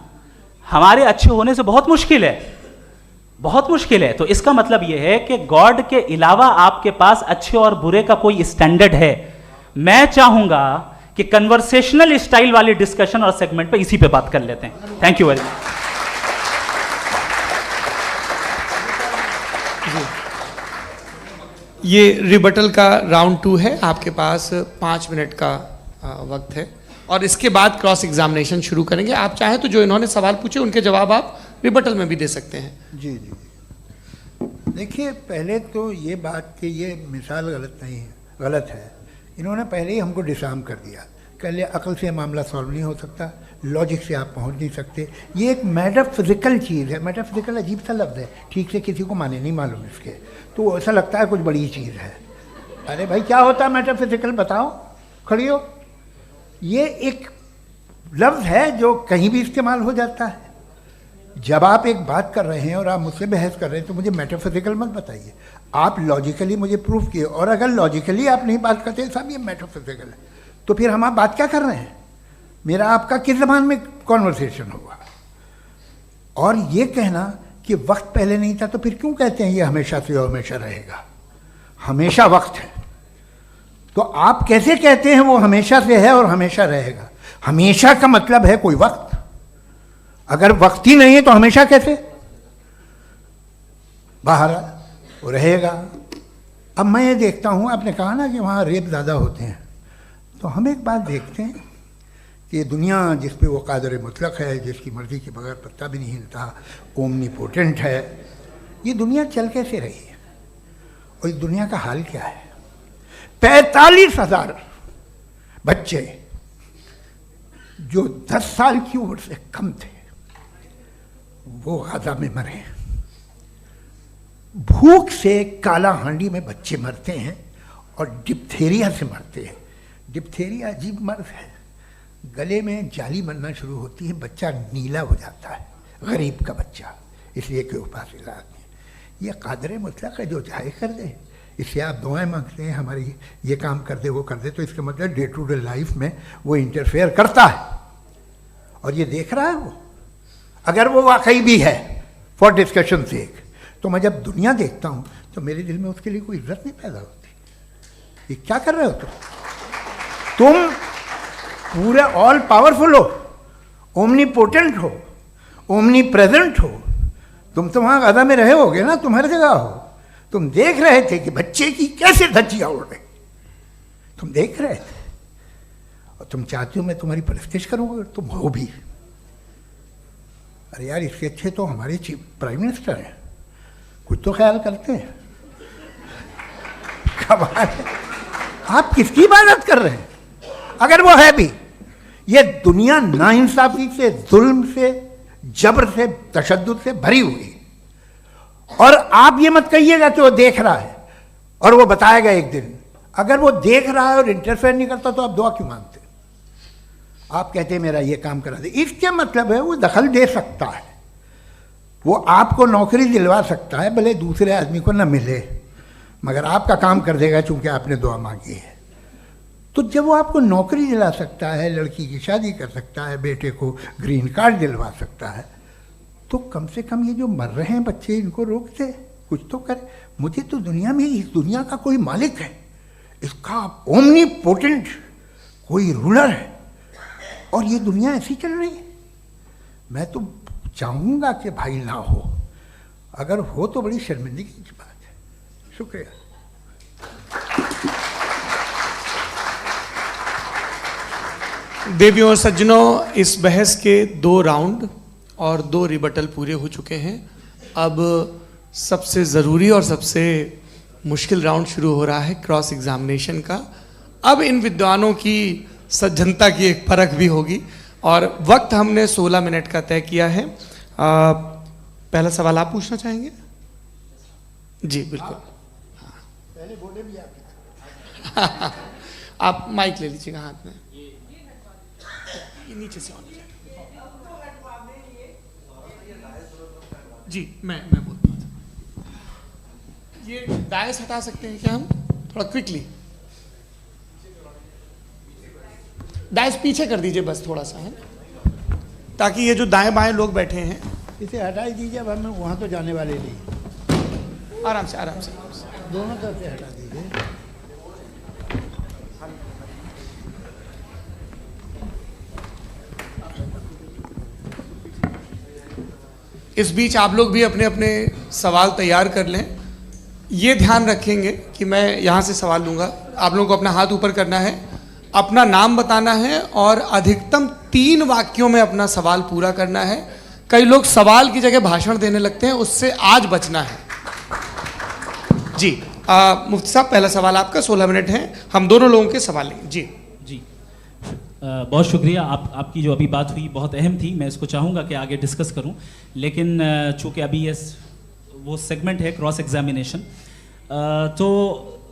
हमारे अच्छे होने से बहुत मुश्किल है, बहुत मुश्किल है। तो इसका मतलब यह है कि गॉड के अलावा आपके पास अच्छे और बुरे का कोई स्टैंडर्ड है। मैं चाहूंगा कि कन्वर्सेशनल स्टाइल वाली डिस्कशन और सेगमेंट पे इसी पे बात कर लेते हैं। Thank you very much. ये रिबटल का राउंड 2 है, आपके पास 5 मिनट का वक्त है और इसके बाद क्रॉस एग्जामिनेशन शुरू करेंगे। आप चाहें तो जो इन्होंने सवाल पूछे उनके जवाब आप रिबटल में भी दे सकते हैं। जी जी, देखिए पहले तो ये बात कि ये मिसाल गलत नहीं है, गलत है। इन्होंने पहले ही हमको डिसार्म कर दिया, कह लिया अकल से मामला सॉल्व नहीं हो सकता, लॉजिक से आप पहुंच नहीं सकते। ये एक मेटाफिजिकल चीज़ है। मेटाफिजिकल अजीब सा लफ्ज़ है, ठीक से किसी को माने नहीं मालूम इसके, तो ऐसा लगता है कुछ बड़ी चीज़ है। अरे भाई क्या होता है मेटाफिजिकल, बताओ, खड़ी हो। ये एक लफ्ज़ है जो कहीं भी इस्तेमाल हो जाता है। जब आप एक बात कर रहे हैं और आप मुझसे बहस कर रहे हैं तो मुझे मेटाफिजिकल मत बताइए, आप लॉजिकली मुझे प्रूफ किए, और अगर लॉजिकली आप नहीं बात करते साहब ये मेटाफिजिकल है, तो फिर हम आप बात क्या कर रहे हैं? मेरा आपका किस ज़बान में कॉन्वर्सेशन होगा? और ये कहना कि वक्त पहले नहीं था, तो फिर क्यों कहते हैं ये हमेशा से और हमेशा रहेगा? हमेशा वक्त है, तो आप कैसे कहते हैं वो हमेशा से है और हमेशा रहेगा? हमेशा का मतलब है कोई वक्त, अगर वक्त ही नहीं है तो हमेशा कैसे? बाहर वो रहेगा। अब मैं ये देखता हूँ, आपने कहा ना कि वहाँ रेप ज़्यादा होते हैं, तो हम एक बात देखते हैं कि ये दुनिया जिस पे वो कादर मुतलक है, जिसकी मर्ज़ी के बगैर पत्ता भी नहीं हिलता, ओमनीपोटेंट है, ये दुनिया चल कैसे रही है? और इस दुनिया का हाल क्या है? 45,000 बच्चे जो 10 साल की उम्र से कम थे वो गाजा में मरे। भूख से काला हांडी में बच्चे मरते हैं और डिप्थेरिया से मरते हैं। डिप्थेरिया अजीब मर्ज है, गले में जाली बनना शुरू होती है, बच्चा नीला हो जाता है, गरीब का बच्चा, इसलिए कि उपास इलाज में। ये कादर मुतलक है जो चाहे कर दे, इससे आप दुआएं मांगते हैं हमारी ये काम कर दे वो कर दे, तो इसका मतलब डे टू डे लाइफ में वो इंटरफेयर करता है और ये देख रहा है वो। अगर वो वाकई भी है फॉर डिस्कशन सेक, तो मैं जब दुनिया देखता हूँ तो मेरे दिल में उसके लिए कोई इज्जत नहीं पैदा होती। ये क्या कर रहे हो तुम पूरे ऑल पावरफुल हो, ओमनीपोटेंट हो, ओमनी प्रेजेंट हो, तुम तो वहाँ गाजा में रहे होगे ना, तुम हर जगह हो। तुम देख रहे थे कि बच्चे की कैसे धज्जियाँ उड़ रही, तुम देख रहे थे, और तुम चाहते हो मैं तुम्हारी परस्तिश करूँगा, तुम हो भी। अरे यार, इसके अच्छे तो हमारे चीफ प्राइम मिनिस्टर हैं, कुछ तो ख्याल करते हैं। कमाल है, आप किसकी इबादत कर रहे हैं? अगर वो है भी, ये दुनिया नाइंसाफी से, जुल्म से, जबर से, तशद्दुद से भरी हुई, और आप ये मत कहिएगा कि वो देख रहा है और वो बताएगा एक दिन। अगर वो देख रहा है और इंटरफेयर नहीं करता तो आप दुआ क्यों मांगते? आप कहते हैं मेरा ये काम करा दे, इसके मतलब है वो दखल दे सकता है, वो आपको नौकरी दिलवा सकता है, भले दूसरे आदमी को न मिले, मगर आपका काम कर देगा चूंकि आपने दुआ मांगी है। तो जब वो आपको नौकरी दिला सकता है, लड़की की शादी कर सकता है, बेटे को ग्रीन कार्ड दिलवा सकता है, तो कम से कम ये जो मर रहे हैं बच्चे, इनको रोक दे, कुछ तो करे। मुझे तो दुनिया में, इस दुनिया का कोई मालिक है, इसका ओमनीपोटेंट कोई रूलर है, और ये दुनिया ऐसी चल रही है। मैं तो चाहूँगा कि भाई ना हो, अगर हो तो बड़ी शर्मिंदगी की बात है। शुक्रिया। देवियों और सज्जनों, इस बहस के 2 राउंड और 2 रिबटल पूरे हो चुके हैं। अब सबसे ज़रूरी और सबसे मुश्किल राउंड शुरू हो रहा है, क्रॉस एग्जामिनेशन का। अब इन विद्वानों की सज्जनता की एक परख भी होगी, और वक्त हमने 16 मिनट का तय किया है। पहला सवाल आप पूछना चाहेंगे? जी बिल्कुल। पहले बोले भी आप आप माइक ले लीजिएगा हाथ में, ये नीचे से ऑन हो जाएगा। जी मैं बोलता हूँ, ये डायस हटा सकते हैं क्या हम थोड़ा क्विकली? डायस पीछे कर दीजिए बस थोड़ा सा, है, ताकि ये जो दाएं बाएं लोग बैठे हैं, इसे हटा ही दीजिए। अब हम वहाँ तो जाने वाले नहीं, आराम से आराम से दोनों तरफ से हटा दीजिए। इस बीच आप लोग भी अपने अपने सवाल तैयार कर लें। ये ध्यान रखेंगे कि मैं यहाँ से सवाल लूँगा, आप लोगों को अपना हाथ ऊपर करना है, अपना नाम बताना है, और अधिकतम 3 वाक्यों में अपना सवाल पूरा करना है। कई लोग सवाल की जगह भाषण देने लगते हैं, उससे आज बचना है। जी मुफ्ती साहब, पहला सवाल आपका, 16 मिनट हैं, हम दोनों लोगों के सवाल लेंगे। जी जी बहुत शुक्रिया। आपकी जो अभी बात हुई बहुत अहम थी, मैं इसको चाहूँगा कि आगे डिस्कस करूँ, लेकिन चूँकि अभी ये वो सेगमेंट है क्रॉस एग्जामिनेशन, तो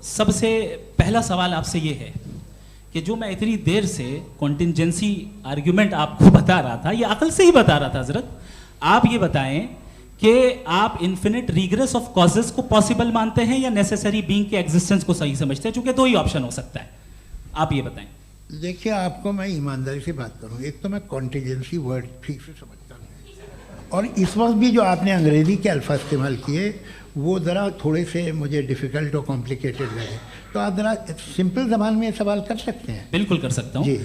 सबसे पहला सवाल आपसे ये है कि जो मैं इतनी देर से कॉन्टिंजेंसी आर्ग्यूमेंट आपको बता रहा था, ये अकल से ही बता रहा था हजरत, आप ये बताएं कि आप इन्फिनिट रिग्रेस ऑफ कॉजेस को पॉसिबल मानते हैं या नेसेसरी बीइंग के एग्जिस्टेंस को सही समझते हैं, क्योंकि दो ही ऑप्शन हो सकता है, आप ये बताएं। देखिए, आपको मैं ईमानदारी से बात करूं, एक तो मैं कॉन्टीजेंसी वर्ड ठीक से समझता नहीं, और इस वक्त भी जो आपने अंग्रेजी के अल्फाज इस्तेमाल किए वो ज़रा थोड़े से मुझे डिफ़िकल्ट और कॉम्प्लिकेटेड लगे, तो आप ज़रा सिंपल ज़बान में सवाल कर सकते हैं। बिल्कुल कर सकता हूँ जी।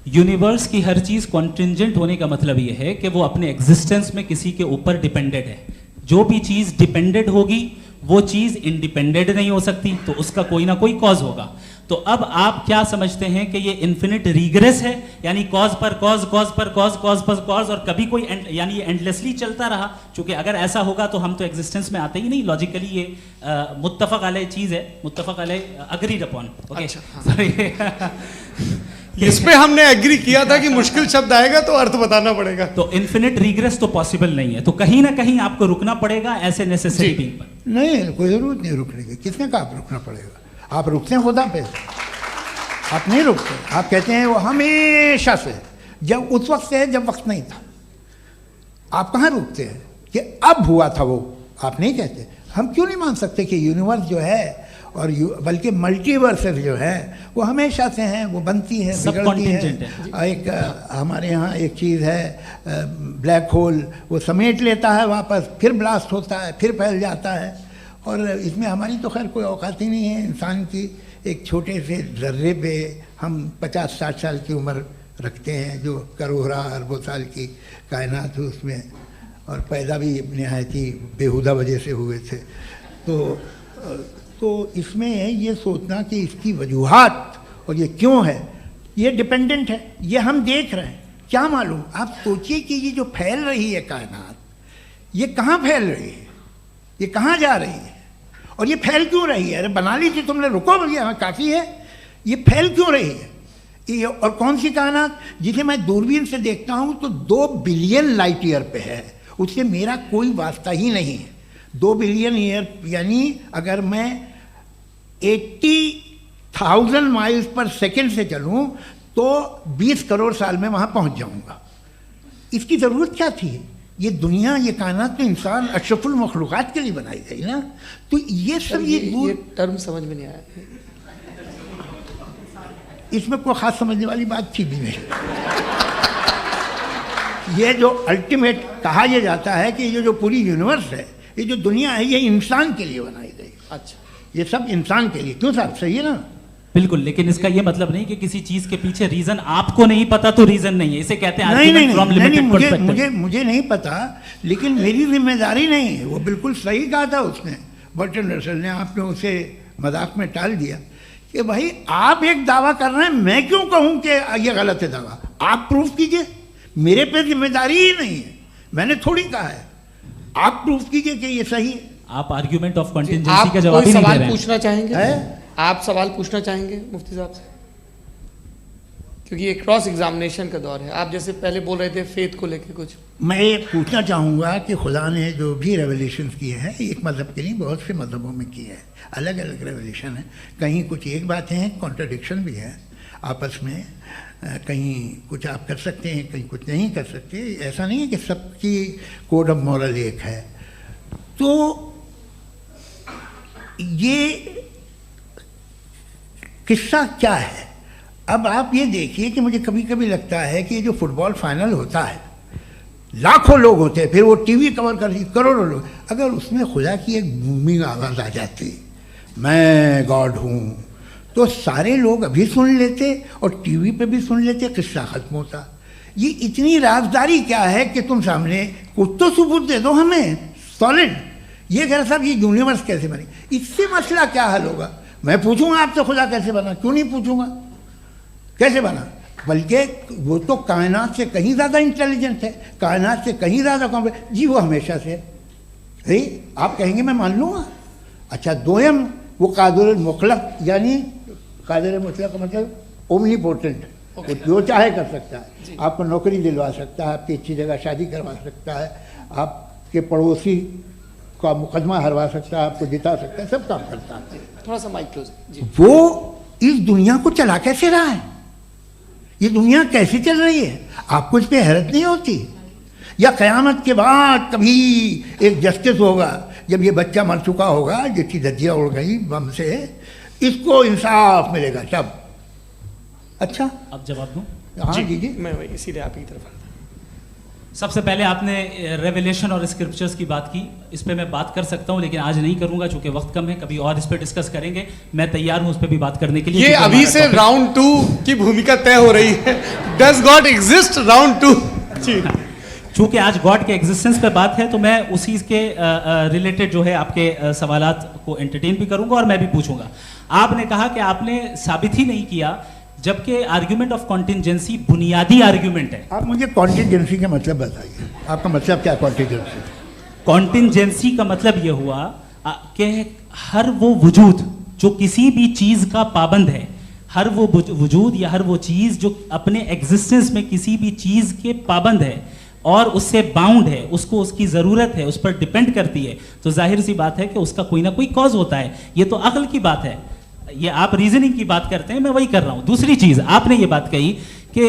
यूनिवर्स की हर चीज कॉन्टिंजेंट होने का मतलब यह है कि वो अपने एग्जिस्टेंस में किसी के ऊपर डिपेंडेड है। जो भी चीज डिपेंडेड होगी वो चीज इंडिपेंडेंट नहीं हो सकती, तो उसका कोई ना कोई कॉज होगा। तो अब आप क्या समझते हैं कि ये इन्फिनिट रिग्रेस है, यानी कॉज पर कॉज, कॉज पर कॉज, कॉज पर कॉज, और कभी कोई यानी ये एंडलेसली चलता रहा? क्योंकि अगर ऐसा होगा तो हम तो एग्जिस्टेंस में आते ही नहीं, लॉजिकली ये मुत्तफक अलैह चीज है, मुत्तफक अलैह अग्रीड अपॉन। इस पे हमने एग्री किया था कि मुश्किल शब्द आएगा तो अर्थ बताना पड़ेगा। तो इन्फिनिट रिग्रेस तो पॉसिबल नहीं है, तो कहीं ना कहीं आपको रुकना पड़ेगा ऐसे नेसेसरी बीइंग पर। नहीं, कोई ज़रूरत नहीं रुकने की। किसने कहा आप रुकना पड़ेगा? आप रुकते हैं खुदा पे, आप नहीं रुकते। आप कहते हैं वो हमेशा से, जब उस वक्त से है जब वक्त नहीं था। आप कहाँ रुकते हैं कि अब हुआ था वो? आप नहीं कहते। हम क्यों नहीं मान सकते कि यूनिवर्स जो है और बल्कि मल्टीवर्सेस जो है वो हमेशा से हैं, वो बनती है, बिगड़ती है। एक हमारे यहाँ एक चीज़ है ब्लैक होल, वो समेट लेता है वापस, फिर ब्लास्ट होता है, फिर फैल जाता है। और इसमें हमारी तो खैर कोई औकात ही नहीं है इंसान की। एक छोटे से ज़र्रे पे हम 50-60 साल की उम्र रखते हैं, जो करोड़ों अरबों साल की कायनात है उसमें, और पैदा भी नहायत ही बेहुदा वजह से हुए थे। तो इसमें है ये सोचना कि इसकी वजूहात और ये क्यों है, ये डिपेंडेंट है, ये हम देख रहे हैं। क्या मालूम, आप सोचिए कि ये जो फैल रही है कायनात, ये कहाँ फैल रही है, ये कहाँ जा रही है, और ये फैल क्यों रही है? अरे बना ली थी तुमने, रुको भैया, काफ़ी है। ये फैल क्यों रही है? ये और कौन सी कायनात जिसे मैं दूरबीन से देखता हूँ तो 2 बिलियन लाइट ईयर पे है, उससे मेरा कोई वास्ता ही नहीं है। 2 बिलियन ईयर यानी अगर मैं 80,000 माइल्स पर सेकेंड से चलूँ तो 20 करोड़ साल में वहाँ पहुँच जाऊँगा। इसकी ज़रूरत क्या थी? ये दुनिया, ये कायनात तो इंसान अशरफुल मखलूक़ात के लिए बनाई गई ना। तो ये सब ये टर्म समझ में नहीं आया, इसमें कोई ख़ास समझने वाली बात थी भी नहीं। ये जो अल्टीमेट कहा यह जाता है कि ये जो पूरी यूनिवर्स है, ये जो दुनिया है, ये इंसान के लिए बनाई गई। अच्छा, ये सब इंसान के लिए। क्यों साहब, सही है ना? बिल्कुल, लेकिन इसका ये मतलब नहीं कि किसी चीज के पीछे रीजन आपको नहीं पता तो रीजन नहीं है, इसे कहते हैं नहीं, मुझे नहीं पता, लेकिन मेरी जिम्मेदारी नहीं है। वो बिल्कुल सही कहा था उसने, बर्टन रसल ने। आपने उसे मजाक में टाल दिया कि भाई आप एक दावा कर रहे हैं, मैं क्यों कहूं कि ये गलत है दावा? आप प्रूफ कीजिए, मेरे पे जिम्मेदारी ही नहीं है, मैंने थोड़ी कहा है। आप प्रूफ कीजिए कि ये सही है। आप आर्ग्यूमेंट ऑफ कंटिजेंसी का जवाब ही नहीं दे सवाल रहे हैं। पूछना चाहेंगे? है? आप सवाल पूछना चाहेंगे मुफ्ती साहब से? क्योंकि ये क्रॉस एग्जामिनेशन का दौर है। आप जैसे पहले बोल रहे थे फेथ को लेके कुछ, मैं ये पूछना चाहूँगा कि खुदा ने जो भी रेवल्यूशन किए हैं, एक मज़हब के नहीं बहुत से मज़हबों में किए हैं, अलग अलग रेवल्यूशन है। कहीं कुछ एक बातें हैं, कॉन्ट्रडिक्शन भी है आपस में, कहीं कुछ आप कर सकते हैं, कहीं कुछ नहीं कर सकते। ऐसा नहीं है कि सबकी कोड ऑफ मॉरल एक है। तो ये किस्सा क्या है? अब आप ये देखिए कि मुझे कभी कभी लगता है कि जो फुटबॉल फाइनल होता है, लाखों लोग होते हैं, फिर वो टीवी कवर कर करोड़ों लोग, अगर उसमें खुदा की एक बूमिंग आवाज़ आ जाती, मैं गॉड हूँ, तो सारे लोग अभी सुन लेते और टीवी पे भी सुन लेते, किस्सा ख़त्म होता। ये इतनी राजदारी क्या है कि तुम सामने कुछ तो सबूत दे दो हमें सॉलिड। ये कह रहा साहब ये यूनिवर्स कैसे बनी, इससे मसला क्या हल होगा? मैं पूछूंगा आपसे खुदा कैसे बना? क्यों नहीं पूछूंगा कैसे बना? बल्कि वो तो कायनात से कहीं ज़्यादा इंटेलिजेंट है, कायनात से कहीं ज़्यादा कॉम्प्लेक्स। जी वो हमेशा से है, आप कहेंगे मैं मान लूँगा। अच्छा, दोयम वो कादिर मुतलक, यानी कादिर मुतलक का मतलब ओमनीपोटेंट, वो जो चाहे कर सकता है। आपको नौकरी दिलवा सकता है, आपकी अच्छी जगह शादी करवा सकता है, आपके पड़ोसी का मुकदमा हरवा सकता है, आपको जिता सकता है, सब काम करता है। थोड़ा सा माइक क्लोज जी। वो इस दुनिया को चला कैसे रहा है? ये दुनिया कैसे चल रही है? आपको इस पर हैरत नहीं होती? या क़यामत के बाद कभी एक जस्टिस होगा, जब ये बच्चा मर चुका होगा जिसकी धज्जियाँ उड़ गई बम से, इसको इंसाफ मिलेगा तब। अच्छा, अब जवाब दूं? हाँ दीजिए। मैं वही इसीलिए आप की तरफ। सबसे पहले आपने रेवलेशन और स्क्रिप्चर्स की बात की, इस पे मैं बात कर सकता हूं लेकिन आज नहीं करूंगा चूंकि वक्त कम है, कभी और इस पे डिस्कस करेंगे। मैं तैयार हूं उस पे भी बात करने के लिए। ये क्योंकि अभी हमारा से topic- राउंड 2 की भूमिका तय हो रही है। Does God exist round 2? जी, चूंकि आज गॉड के एग्जिस्टेंस पे बात है तो मैं उसी के रिलेटेड जो है आपके सवालात को एंटरटेन भी करूंगा और मैं भी पूछूंगा। आपने कहा कि आपने साबित ही नहीं किया, जबकि आर्ग्यूमेंट ऑफ कॉन्टिंजेंसी बुनियादी आर्ग्यूमेंट है। आप मुझे कॉन्टिजेंसी का मतलब बताइए, आपका मतलब क्या कॉन्टिजेंसी? कॉन्टिंजेंसी का मतलब यह हुआ कि हर वो वजूद जो किसी भी चीज का पाबंद है, हर वो वजूद या हर वो चीज जो अपने एग्जिस्टेंस में किसी भी चीज के पाबंद है और उससे बाउंड है, उसको उसकी जरूरत है, उस पर डिपेंड करती है, तो जाहिर सी बात है कि उसका कोई ना कोई कॉज होता है। ये तो अक्ल की बात है, ये आप रीजनिंग की बात करते हैं, मैं वही कर रहा हूं। दूसरी चीज आपने ये बात कही कि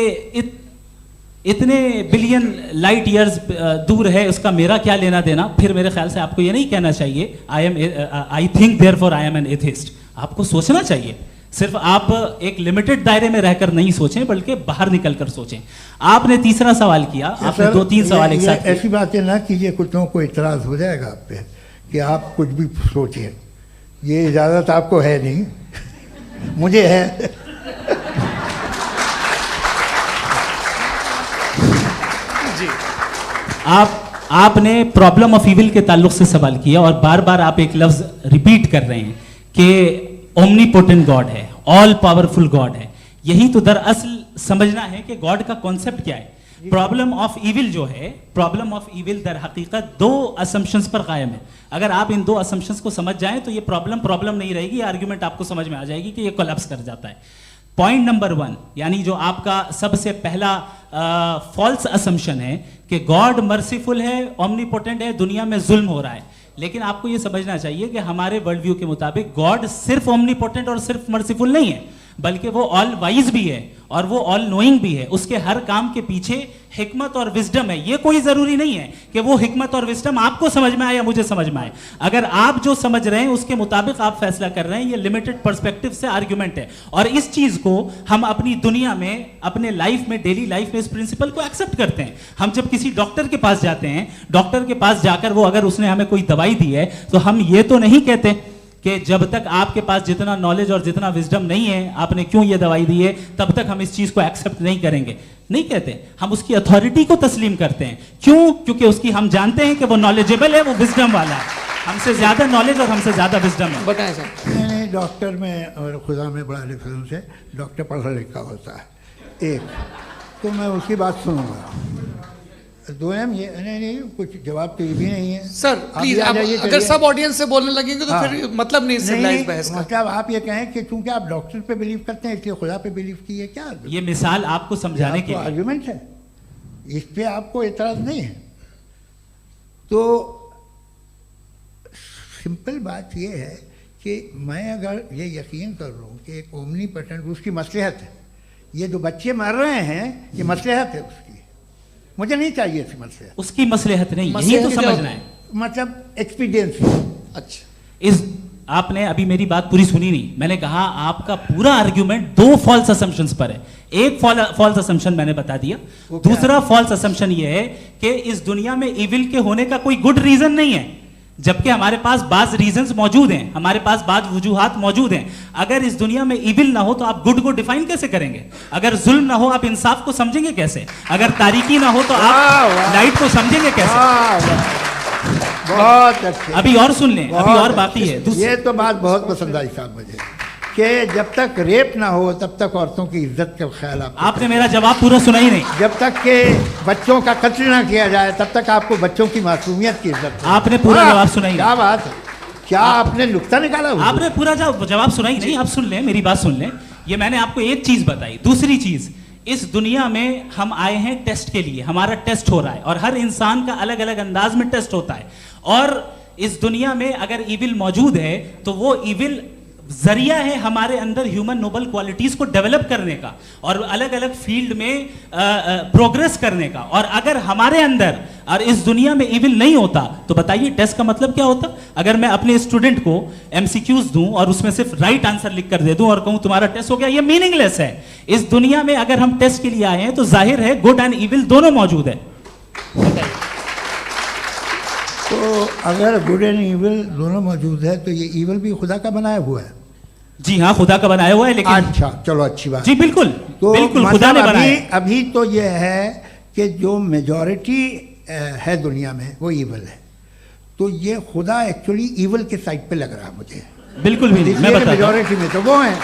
इतने बिलियन लाइट ईयर्स दूर है, उसका मेरा क्या लेना देना। फिर मेरे ख्याल से आपको ये नहीं कहना चाहिए I think therefore I am an atheist. आपको सोचना चाहिए, सिर्फ आप एक लिमिटेड दायरे में रहकर नहीं सोचें बल्कि बाहर निकलकर सोचें। आपने तीसरा सवाल किया, आपने 2-3 सवाल एक साथ किए। ऐसी बातें ना कीजिए, कुछ लोगों को इतराज हो जाएगा आप पे कि आप कुछ भी सोचें। ये इजाज़त आपको है नहीं, मुझे है। जी, आपने प्रॉब्लम ऑफ इविल के ताल्लुक से सवाल किया और बार बार आप एक लफ्ज रिपीट कर रहे हैं कि ओमनीपोटेंट गॉड है, ऑल पावरफुल गॉड है। यही तो दरअसल समझना है कि गॉड का कॉन्सेप्ट क्या है। प्रॉब्लम ऑफ इविल जो है, प्रॉब्लम ऑफ इविल दर हकीकत 2 असम्पशंस पर कायम है। अगर आप इन 2 असम्पशंस को समझ जाएं तो ये प्रॉब्लम नहीं रहेगी, आर्ग्यूमेंट आपको समझ में आ जाएगी कि ये कोलैप्स कर जाता है। पॉइंट नंबर 1, यानी जो आपका सबसे पहला फॉल्स असम्पशन है कि गॉड मर्सीफुल है, ओमनीपोटेंट है, दुनिया में जुल्म हो रहा है। लेकिन आपको ये समझना चाहिए कि हमारे वर्ल्ड व्यू के मुताबिक गॉड सिर्फ ओमनीपोटेंट और सिर्फ मर्सीफुल नहीं है, बल्कि वो ऑल वाइज भी है और वो ऑल नोइंग भी है। उसके हर काम के पीछे हिकमत और विजडम है। ये कोई जरूरी नहीं है कि वो हिकमत और विजडम आपको समझ में आए या मुझे समझ में आए। अगर आप जो समझ रहे हैं उसके मुताबिक आप फैसला कर रहे हैं, ये लिमिटेड पर्सपेक्टिव से आर्ग्यूमेंट है। और इस चीज को हम अपनी दुनिया में, अपने लाइफ में, डेली लाइफ में इस प्रिंसिपल को एक्सेप्ट करते हैं। हम जब किसी डॉक्टर के पास जाते हैं, डॉक्टर के पास जाकर वो अगर उसने हमें कोई दवाई दी है तो हम ये तो नहीं कहते कि जब तक आपके पास जितना नॉलेज और जितना विजडम नहीं है, आपने क्यों ये दवाई दी है, तब तक हम इस चीज को एक्सेप्ट नहीं करेंगे। नहीं कहते, हम उसकी अथॉरिटी को तस्लीम करते हैं। क्यों? क्योंकि उसकी हम जानते हैं कि वो नॉलेजेबल है, वो विजडम वाला है, हमसे ज्यादा नॉलेज और हमसे ज्यादा विजडम है। बताएं सर। नहीं, डॉक्टर में और खुदा में बड़ा डिफरेंस है। डॉक्टर पढ़ा लिखा होता है एक, तो मैं उसकी बात सुनूंगा। 2 ये नहीं, कुछ जवाब तो ये भी नहीं है सर प्लीज, आप अगर सब ऑडियंस से बोलने लगेंगे तो फिर मतलब नहीं सिविलाइज्ड बहस का। मतलब आप ये कहें कि चूंकि आप डॉक्टर पे बिलीव करते हैं इसलिए खुदा पे बिलीव किए, क्या ये मिसाल आपको समझाने के लिए आर्ग्यूमेंट है, इस पे आपको एतराज नहीं है। तो सिंपल बात ये है कि मैं अगर ये यकीन कर लूँ कि एक ओमनीपोटेंट, उसकी मसलहत है, ये जो बच्चे मर रहे हैं ये मसलहत है उसकी, मुझे नहीं चाहिए थी मसलहत। उसकी मसलहत नहीं, यही तो समझना है, मतलब एक्सपीरियंस। अच्छा, इस आपने अभी मेरी बात पूरी सुनी नहीं। मैंने कहा आपका पूरा आर्ग्यूमेंट 2 फॉल्स असम्पशंस पर है। एक फॉल्स असम्पशन मैंने बता दिया, दूसरा फॉल्स असम्पशन ये है कि इस दुनिया में इविल के होने का कोई गुड रीजन नहीं है, जबकि हमारे पास बाज रीजंस मौजूद हैं, हमारे पास बाज वजूहात मौजूद हैं। अगर इस दुनिया में इविल ना हो तो आप गुड को डिफाइन कैसे करेंगे? अगर जुल्म ना हो आप इंसाफ को समझेंगे कैसे? अगर तारीकी ना हो तो आप लाइट को समझेंगे कैसे? बहुत अच्छे। अभी और सुन लें, अभी और बाकी है। ये तो बात बहुत पसंद आई साहब मुझे कि जब तक रेप ना हो तब तक औरतों की इज्जत का ख्याल आपने मेरा जवाब पूरा सुना ही नहीं। जब तक के बच्चों का कत्ल ना किया जाए तब तक आपको बच्चों की मासूमियत की इज्जत। आपने पूरा जवाब सुना ही नहीं। क्या बात है, क्या आपने नुक्ता निकाला? आपने पूरा जवाब सुना ही नहीं। आप सुन लें, मेरी बात सुन लें। ये मैंने आपको एक चीज बताई। दूसरी चीज, इस दुनिया में हम आए हैं टेस्ट के लिए, हमारा टेस्ट हो रहा है और हर इंसान का अलग अलग अंदाज में टेस्ट होता है। और इस दुनिया में अगर इविल मौजूद है तो वो इविल जरिया है हमारे अंदर ह्यूमन नोबल क्वालिटीज को डेवलप करने का और अलग अलग फील्ड में प्रोग्रेस करने का। और अगर हमारे अंदर और इस दुनिया में इविल नहीं होता तो बताइए टेस्ट का मतलब क्या होता? अगर मैं अपने स्टूडेंट को एमसीक्यूज दूं और उसमें सिर्फ राइट आंसर लिख कर दे दूं और कहूं तुम्हारा टेस्ट हो गया, ये मीनिंगलेस है। इस दुनिया में अगर हम टेस्ट के लिए आए हैं तो जाहिर है गुड एंड इविल दोनों मौजूद है। तो अगर गुड एंड इविल दोनों मौजूद है तो ये इविल भी खुदा का बनाया हुआ है? जी हाँ, खुदा का बनाया हुआ है। लेकिन अच्छा, चलो अच्छी बात। जी बिल्कुल, तो बिल्कुल खुदा ने बनाया। अभी तो ये है कि जो मेजॉरिटी है दुनिया में वो इविल है, तो ये खुदा एक्चुअली इविल के साइड पे लग रहा है मुझे। बिल्कुल भी नहीं, मैं बताता हूं। मेजॉरिटी में तो वो है।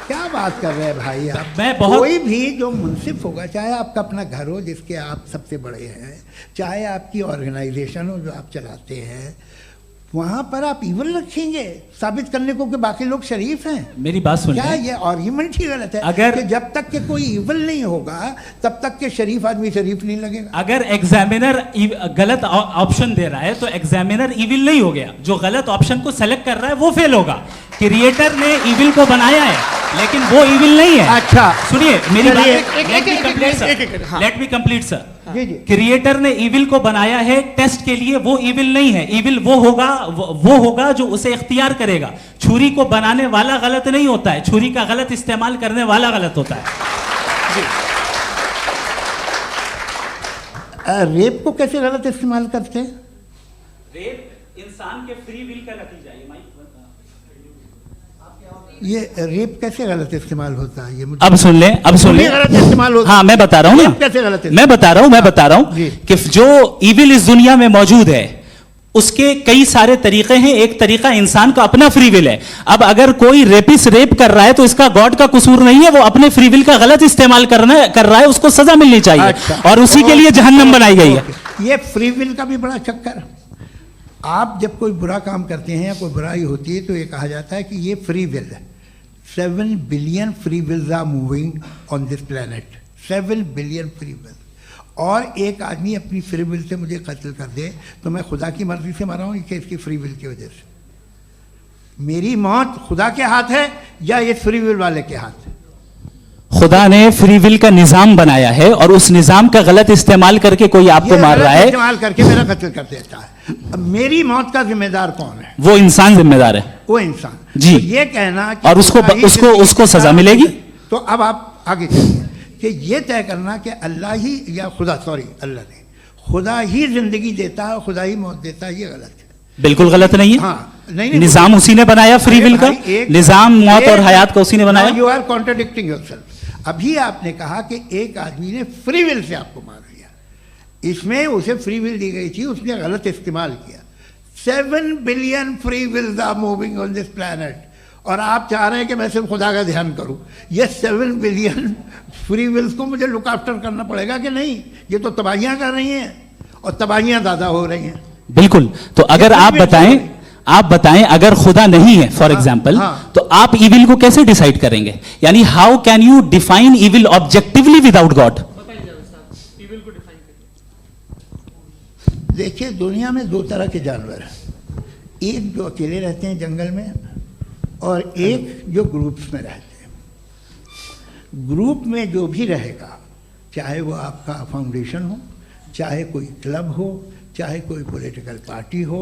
क्या बात कर रहे हैं भाई आप? कोई भी जो मुंसिफ होगा, चाहे आपका अपना घर हो जिसके आप सबसे बड़े हैं, चाहे आपकी ऑर्गेनाइजेशन हो जो आप चलाते हैं, वहां पर आप इवल रखेंगे साबित करने को कि बाकी लोग शरीफ हैं? मेरी बात सुनिए। क्या ये आर्ग्यूमेंट ही गलत है? अगर कि जब तक के कोई इवल नहीं होगा तब तक के शरीफ आदमी शरीफ नहीं लगेगा। अगर एग्जामिनर गलत ऑप्शन दे रहा है तो एग्जामिनर इविल नहीं हो गया, जो गलत ऑप्शन को सेलेक्ट कर रहा है वो फेल होगा। क्रिएटर ने इविल को बनाया है लेकिन वो इविल नहीं है। अच्छा सुनिए मेरी बात, हाँ। Let me complete sir. जी जी। क्रिएटर ने इविल को बनाया है टेस्ट के लिए, वो इविल नहीं है। इविल वो होगा जो उसे इख्तियार करेगा। छुरी को बनाने वाला गलत नहीं होता है, छुरी का गलत इस्तेमाल करने वाला गलत होता है। रेप को कैसे गलत इस्तेमाल करते हैं? रेप इंसान के फ्री विल का नतीजा है। ये रेप कैसे गलत इस्तेमाल होता है? ये मुझे अब सुन ले, अब सुन ले। गलत इस्तेमाल होता है। हाँ मैं बता रहा हूँ ना, कैसे गलत इस्तेमाल? मैं बता रहा हूँ कि जो इविल इस दुनिया में मौजूद है उसके कई सारे तरीके हैं। एक तरीका इंसान का अपना फ्री विल है। अब अगर कोई रेपिस्ट रेप कर रहा है तो इसका गॉड का कसूर नहीं है, वो अपने फ्री विल का गलत इस्तेमाल कर रहा है, उसको सजा मिलनी चाहिए। अच्छा। और उसी के लिए जहन्नम बनाई गई है। ये फ्री विल का भी बड़ा चक्कर। आप जब कोई बुरा काम करते हैं या कोई बुराई होती है तो ये कहा जाता है कि ये फ्री विल है। 7 billion free wills are moving on this planet. 7 billion free will. और एक आदमी अपनी फ्री विल से मुझे कत्ल कर दे तो मैं खुदा की मर्जी से मरा हूँ कि इसकी फ्री विल की वजह से? मेरी मौत खुदा के हाथ है या ये फ्री विल वाले के हाथ है? खुदा ने फ्री विल का निजाम बनाया है और उस निजाम का गलत इस्तेमाल करके कोई आपको मार रहा है, इस्तेमाल करके मेरा कत्ल कर देता है। अब मेरी मौत का जिम्मेदार कौन है? वो इंसान जिम्मेदार है। वो इंसान। जी। तो ये कहना कि और उसको सजा मिलेगी। तो अब आप आगे चलिए कि ये तय करना कि अल्लाह ही या अल्लाह ने खुदा ही जिंदगी देता है, खुदा ही मौत देता है, ये गलत है। बिल्कुल गलत नहीं है। हाँ, नहीं, निजाम उसी ने बनाया फ्री विल का। निजाम मौत और हयात का उसी ने बनाया। You are contradicting yourself. अभी आपने कहा कि एक आदमी ने फ्री विल से आपको मार दिया, इसमें उसे फ्री विल दी गई थी, उसने गलत इस्तेमाल किया। 7 billion free wills are moving on this planet और आप चाह रहे हैं कि मैं सिर्फ खुदा का ध्यान करूं। ये 7 बिलियन फ्री विल्स को मुझे लुक आफ्टर करना पड़ेगा कि नहीं? ये तो तबाहियां कर रही हैं और तबाहियां ज़्यादा हो रही हैं। बिल्कुल। तो अगर आप बताएं अगर खुदा नहीं है फॉर एग्जाम्पल, तो आप इविल को कैसे डिसाइड करेंगे? यानी how can you define evil objectively without God? देखिए दुनिया में 2 तरह के जानवर हैं। एक जो अकेले रहते हैं जंगल में और एक जो ग्रुप्स में रहते हैं। ग्रुप में जो भी रहेगा, चाहे वो आपका फाउंडेशन हो, चाहे कोई क्लब हो, चाहे कोई पॉलिटिकल पार्टी हो,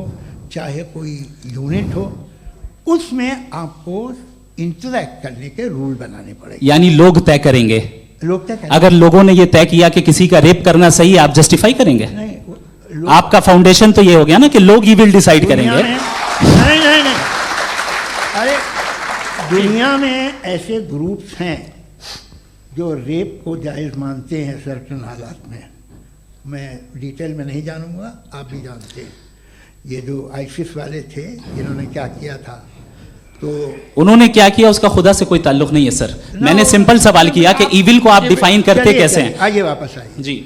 चाहे कोई यूनिट हो, उसमें आपको इंटरैक्ट करने के रूल बनाने पड़ेंगे। यानी लोग तय करेंगे। लोग तय करेंगे। अगर लोगों ने ये तय किया कि किसी का रेप करना सही है, आप जस्टिफाई करेंगे? नहीं, आपका फाउंडेशन तो ये हो गया ना कि लोग ही विल डिसाइड करेंगे। नहीं। अरे दुनिया में ऐसे ग्रुप्स हैं जो रेप को जायज़ मानते हैं सर्टेन हालात में। मैं डिटेल में नहीं जानूंगा, आप भी जानते हैं। ये जो आईसिस वाले थे जिन्होंने क्या किया था, तो उन्होंने क्या किया उसका खुदा से कोई ताल्लुक नहीं है सर। मैंने सिंपल सवाल किया कि इविल को आप डिफाइन करते कैसे हैं? आइए वापस आइए जी।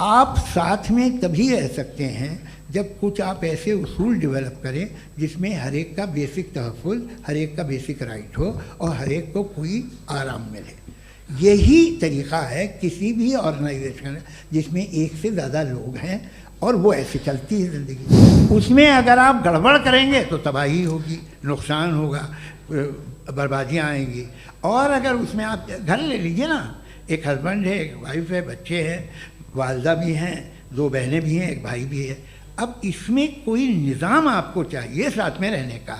आप साथ में तभी रह सकते हैं जब कुछ आप ऐसे उसूल डेवलप करें जिसमें हर एक का बेसिक तहफ़्फ़ुज़, हर एक का बेसिक राइट हो और हर एक को कोई आराम मिले। यही तरीक़ा है किसी भी ऑर्गेनाइजेशन जिसमें एक से ज़्यादा लोग हैं। और वो ऐसे चलती है ज़िंदगी। उसमें अगर आप गड़बड़ करेंगे तो तबाही होगी, नुकसान होगा, बर्बादियाँ आएंगी। और अगर उसमें आप घर ले लीजिए ना, एक हस्बैंड है, एक वाइफ है, बच्चे हैं, वालदा भी हैं, 2 बहनें भी हैं, एक भाई भी है। अब इसमें कोई निज़ाम आपको चाहिए साथ में रहने का,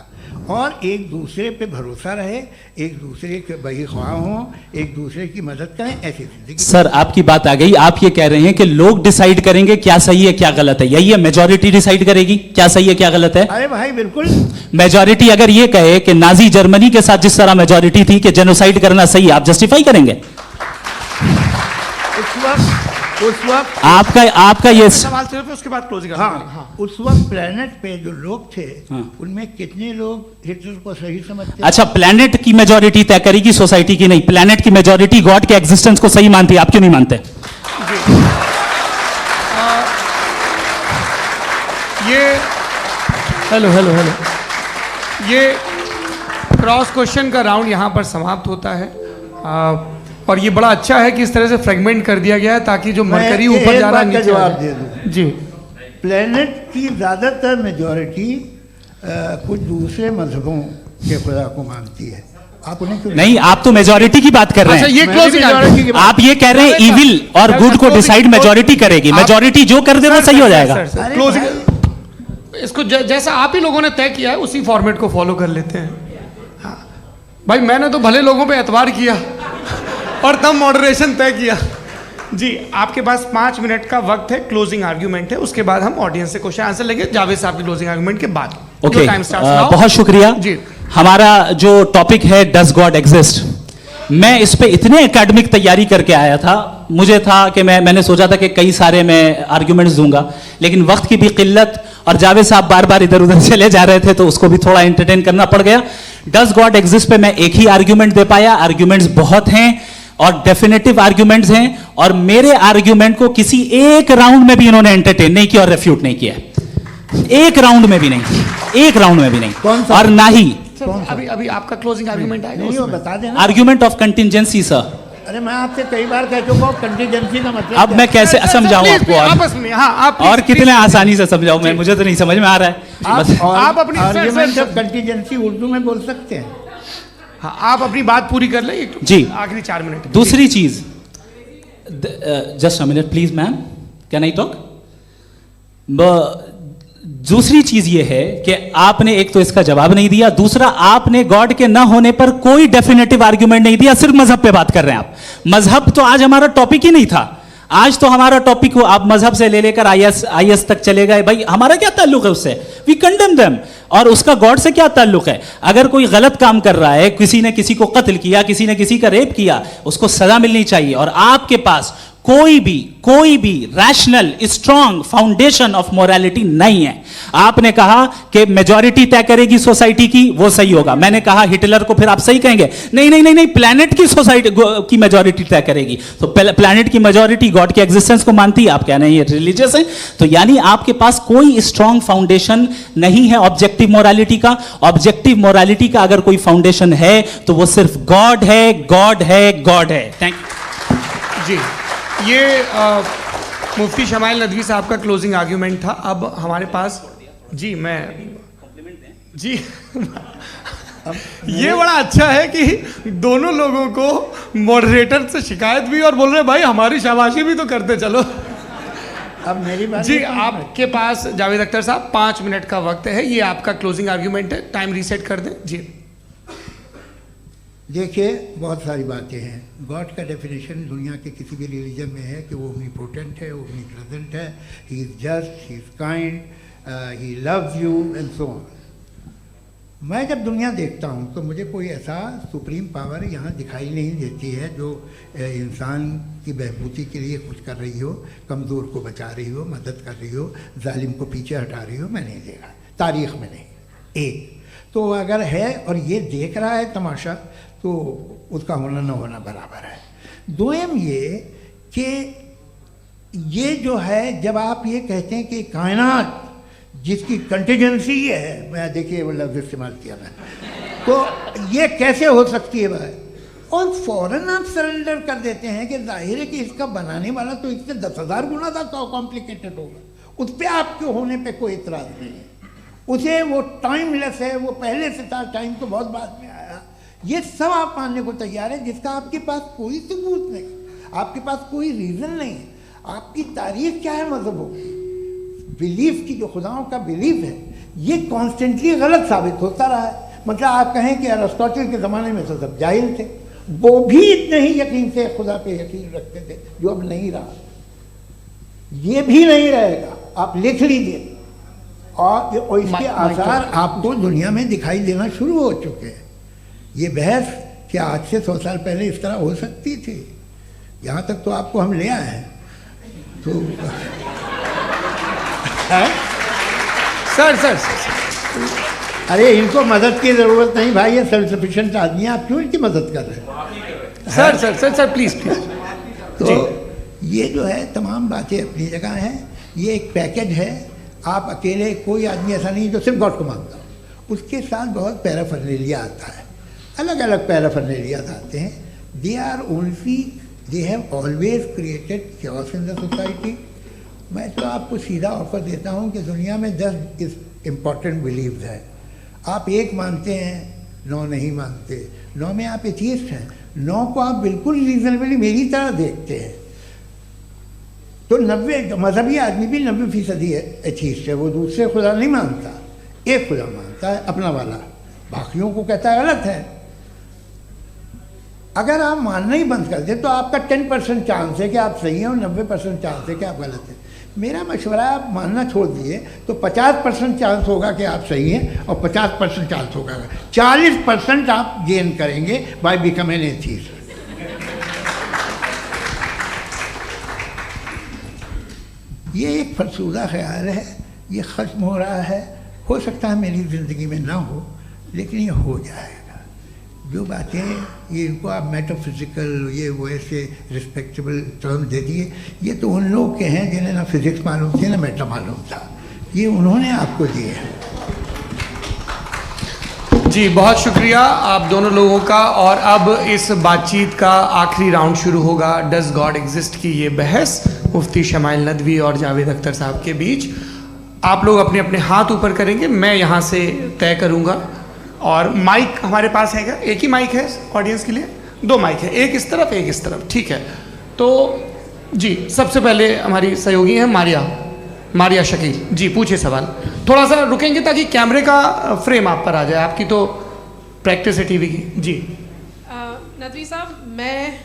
और एक दूसरे पे भरोसा रहे, एक दूसरे के बहीख्वाह हों, एक दूसरे की मदद करें, ऐसी जिंदगी। सर आपकी बात आ गई, आप ये कह रहे हैं कि लोग डिसाइड करेंगे क्या सही है क्या गलत है, यही है? मेजॉरिटी डिसाइड करेगी क्या सही है क्या गलत है? अरे भाई बिल्कुल। मेजॉरिटी अगर ये कहे कि नाजी जर्मनी के साथ जिस तरह मेजॉरिटी थी कि जेनोसाइड करना सही, आप जस्टिफाई करेंगे? उस वक्त आपका ये सवाल सिर्फ उसके बाद क्लोजिंग। हाँ, उस वक्त प्लेनेट पे जो लोग थे, उनमें कितने लोग हिटलर को सही समझते? अच्छा, प्लेनेट की मेजॉरिटी तय करेगी, सोसाइटी की नहीं। प्लेनेट की मेजॉरिटी गॉड के एग्जिस्टेंस को सही मानती है, आप क्यों नहीं मानते? ये हेलो हेलो हेलो, ये क्रॉस क्वेश्चन का राउंड यहाँ पर समाप्त होता है। और ये बड़ा अच्छा है कि इस तरह से फ्रेगमेंट कर दिया गया है ताकि जो मरकरी ऊपर जा रहा है नीचे जवाब दे दूं जी। प्लेनेट की ज़्यादातर मेजॉरिटी कुछ दूसरे मजहबों के खुदा को मानती है। आप उन्हें क्यों नहीं, आप तो मेजॉरिटी की बात कर रहे हैं। अच्छा, ये मैंने क्लोजिंग majority की बात- आप ये कह रहे हैं इविल और गुड को डिसाइड मेजॉरिटी करेगी, मेजॉरिटी जो कर दे वो सही हो जाएगा। अरे क्लोजिंग इसको जैसा आप ही लोगों ने तय किया है उसी फॉर्मेट को फॉलो कर लेते हैं। हाँ भाई, मैंने तो भले लोगों पे एतबार किया और तब मॉडरेशन तय किया जी। आपके पास 5 मिनट का वक्त है, क्लोजिंग आर्ग्यूमेंट है, उसके बाद हम ऑडियंस से क्वेश्चन आंसर लेंगे जावेद साहब की क्लोजिंग आर्ग्यूमेंट के बाद। Okay, time starts now. बहुत शुक्रिया जी। हमारा जो टॉपिक है डज गॉड एग्जिस्ट, मैं इस पे इतने एकेडमिक तैयारी करके आया था, मुझे था कि मैंने सोचा था कि कई सारे मैं आर्ग्यूमेंट्स दूंगा, लेकिन वक्त की भी किल्लत और जावेद साहब बार बार इधर उधर चले जा रहे थे तो उसको भी थोड़ा एंटरटेन करना पड़ गया। डज गॉड एग्जिस्ट पे मैं एक ही आर्ग्यूमेंट दे पाया। आर्ग्यूमेंट्स बहुत हैं और डेफिनेटिव आर्ग्यूमेंट्स हैं, और मेरे आर्ग्यूमेंट को किसी एक राउंड में भी इन्होंने एंटरटेन नहीं किया और रेफ्यूट नहीं किया, एक राउंड में भी नहीं, एक राउंड में भी नहीं। कौन सा? और ना ही अभी अभी आपका क्लोजिंग आर्ग्यूमेंट आएगा नहीं, वो उसमें। बता देना। Argument of contingency sir. अरे मैं आपसे कई बार कह चुका हूँ कंटीजेंसी का मतलब अब मैं कैसे समझाऊं आपको आपस में? हाँ, आप और कितने आसानी से समझाऊं मैं, मुझे तो नहीं समझ में आ रहा है बस। आप अपनी आर्ग्यूमेंट ऑफ कंटीजेंसी उर्दू में बोल सकते हैं। हाँ, आप अपनी बात पूरी कर लें जी। आखिरी 4 मिनट। दूसरी चीज, just a minute please ma'am, can I talk? दूसरी चीज ये है कि आपने एक तो इसका जवाब नहीं दिया, दूसरा आपने गॉड के ना होने पर कोई डेफिनेटिव आर्ग्यूमेंट नहीं दिया, सिर्फ मजहब पे बात कर रहे हैं आप। मजहब तो आज हमारा टॉपिक ही नहीं था, आज तो हमारा टॉपिक हो, आप मजहब से ले लेकर आईएस तक चले गए। भाई हमारा क्या ताल्लुक है उससे? We condemn them. और उसका गॉड से क्या ताल्लुक है? अगर कोई गलत काम कर रहा है, किसी ने किसी को कत्ल किया, किसी ने किसी का रेप किया, उसको सजा मिलनी चाहिए। और आपके पास कोई भी rational strong foundation of morality नहीं है। आपने कहा कि मेजॉरिटी तय करेगी सोसाइटी की, वो सही होगा। मैंने कहा हिटलर को फिर आप सही कहेंगे, नहीं नहीं नहीं नहीं, प्लैनेट की सोसाइटी की मेजॉरिटी तय करेगी। तो प्लैनेट की मेजॉरिटी गॉड के एग्जिस्टेंस को मानती है, आप कह रहे हैं ये रिलीजियस है। तो यानी आपके पास कोई स्ट्रॉन्ग फाउंडेशन नहीं है ऑब्जेक्टिव मोरालिटी का। ऑब्जेक्टिव मोरालिटी का अगर कोई फाउंडेशन है तो वो सिर्फ गॉड है, गॉड है, गॉड है। थैंक यू जी। ये मुफ्ती शमाइल नदवी साहब का क्लोजिंग आर्ग्यूमेंट था। अब हमारे पास जी जी ये बड़ा अच्छा है कि दोनों लोगों को मॉडरेटर से शिकायत भी और बोल रहे भाई हमारी शाबाशी भी तो करते चलो। अब मेरी बात जी, आपके पास जावेद अख्तर साहब 5 मिनट का वक्त है, ये आपका क्लोजिंग आर्ग्यूमेंट है, टाइम रीसेट कर दें जी। देखिए, बहुत सारी बातें हैं। गॉड का डेफिनेशन दुनिया के किसी भी रिलीजन में है कि वो ओमनीपोटेंट है, ओमनीप्रेजेंट है, he is just, he is kind, he loves you and so on. मैं जब दुनिया देखता हूँ तो मुझे कोई ऐसा सुप्रीम पावर यहाँ दिखाई नहीं देती है जो इंसान की बहबूदी के लिए कुछ कर रही हो, कमज़ोर को बचा रही हो, मदद कर रही हो, जालिम को पीछे हटा रही हो। मैं नहीं देखा, तारीख़ में नहीं। एक तो अगर है और ये देख रहा है तमाशा, तो उसका होना न होना बराबर है। दोयम ये कि ये जो है, जब आप ये कहते हैं कि कायनात जिसकी कंटीजेंसी है, मैं देखिए वो लफ्ज़ इस्तेमाल किया मैं, तो ये कैसे हो सकती है भाई? और फ़ौरन आप सरेंडर कर देते हैं कि जाहिर है कि इसका बनाने वाला तो इससे 10,000 गुना ज़्यादा कॉम्प्लिकेटेड होगा। उस पर आपके होने पे कोई इतराज़ नहीं है। उसे वो टाइमलेस है, वो पहले से था, टाइम तो बहुत बाद में आया, ये सब आप मानने को तैयार है, जिसका आपके पास कोई सबूत नहीं, आपके पास कोई रीज़न नहीं है। आपकी तारीख क्या है मज़हबों की? बिलीफ की, जो खुदाओं का बिलीफ है, ये कॉन्स्टेंटली गलत साबित होता रहा है। मतलब आप कहें कि अरिस्टोटल के ज़माने में तो सब जाहिल थे, वो भी इतने ही यकीन से खुदा पे यकीन रखते थे, जो अब नहीं रहा, ये भी नहीं रहेगा, आप लिख लीजिए। और इसके आसार आपको दुनिया में दिखाई देना शुरू हो चुके हैं। ये बहस क्या आज से 100 साल पहले इस तरह हो सकती थी? यहाँ तक तो आपको हम ले आए हैं। तो सर अरे इनको मदद की ज़रूरत नहीं भाई, ये सेल्फ सफिशिएंट आदमी है, आप क्यों इनकी मदद कर रहे हैं? Sir please. तो ये जो है तमाम बातें अपनी जगह हैं। ये एक पैकेज है, आप अकेले, कोई आदमी ऐसा नहीं जो सिर्फ गॉड को मानता हो, उसके साथ बहुत पैराफर्नेलिया आता है, अलग अलग पैराफर्नेलियाज आते हैं। They have always created chaos in the society. मैं तो आपको सीधा ऑफर देता हूँ कि दुनिया में 10 इम्पॉर्टेंट बिलीव्स हैं, आप 1 मानते हैं, 9 नहीं मानते, 9 में आप एथियस्ट हैं, 9 को आप बिल्कुल रीजनेबली मेरी तरह देखते हैं। तो 90 मजहबी आदमी भी 90% एथियस्ट है, वो दूसरे खुदा नहीं मानता, एक खुदा मानता है अपना वाला, बाकियों को कहता है गलत है। अगर आप मानना ही बंद कर दें तो आपका 10% चांस है कि आप सही हैं और 90% चांस है कि आप गलत हैं। मेरा मशवरा है आप मानना छोड़ दिए तो 50% चांस होगा कि आप सही हैं और 50% चांस होगा, 40% आप गेन करेंगे बाय बिकमिंग एथियस्ट। ये एक फरसूदा ख्याल है, ये ख़त्म हो रहा है, हो सकता है मेरी ज़िंदगी में ना हो, लेकिन ये हो जाएगा। जो बातें ये इनको आप मेटाफिज़िकल ये वो ऐसे रिस्पेक्टेबल टर्म दे दिए, ये तो उन लोग के हैं जिन्हें ना फिज़िक्स मालूम थी ना मेटा मालूम था, ये उन्होंने आपको दिए हैं। जी बहुत शुक्रिया आप दोनों लोगों का। और अब इस बातचीत का आखिरी राउंड शुरू होगा, डज गॉड एग्जिस्ट की ये बहस मुफ्ती शमाइल नदवी और जावेद अख्तर साहब के बीच। आप लोग अपने अपने हाथ ऊपर करेंगे, मैं यहाँ से तय करूँगा। और माइक हमारे पास है क्या? एक ही माइक है ऑडियंस के लिए? 2 माइक है, एक इस तरफ एक इस तरफ, ठीक है। तो जी सबसे पहले हमारी सहयोगी हैं मारिया शकील जी, पूछिए सवाल। थोड़ा सा रुकेंगे ताकि कैमरे का फ्रेम आप पर आ जाए, आपकी तो प्रैक्टिस है टीवी की। जी नदवी साहब, मैं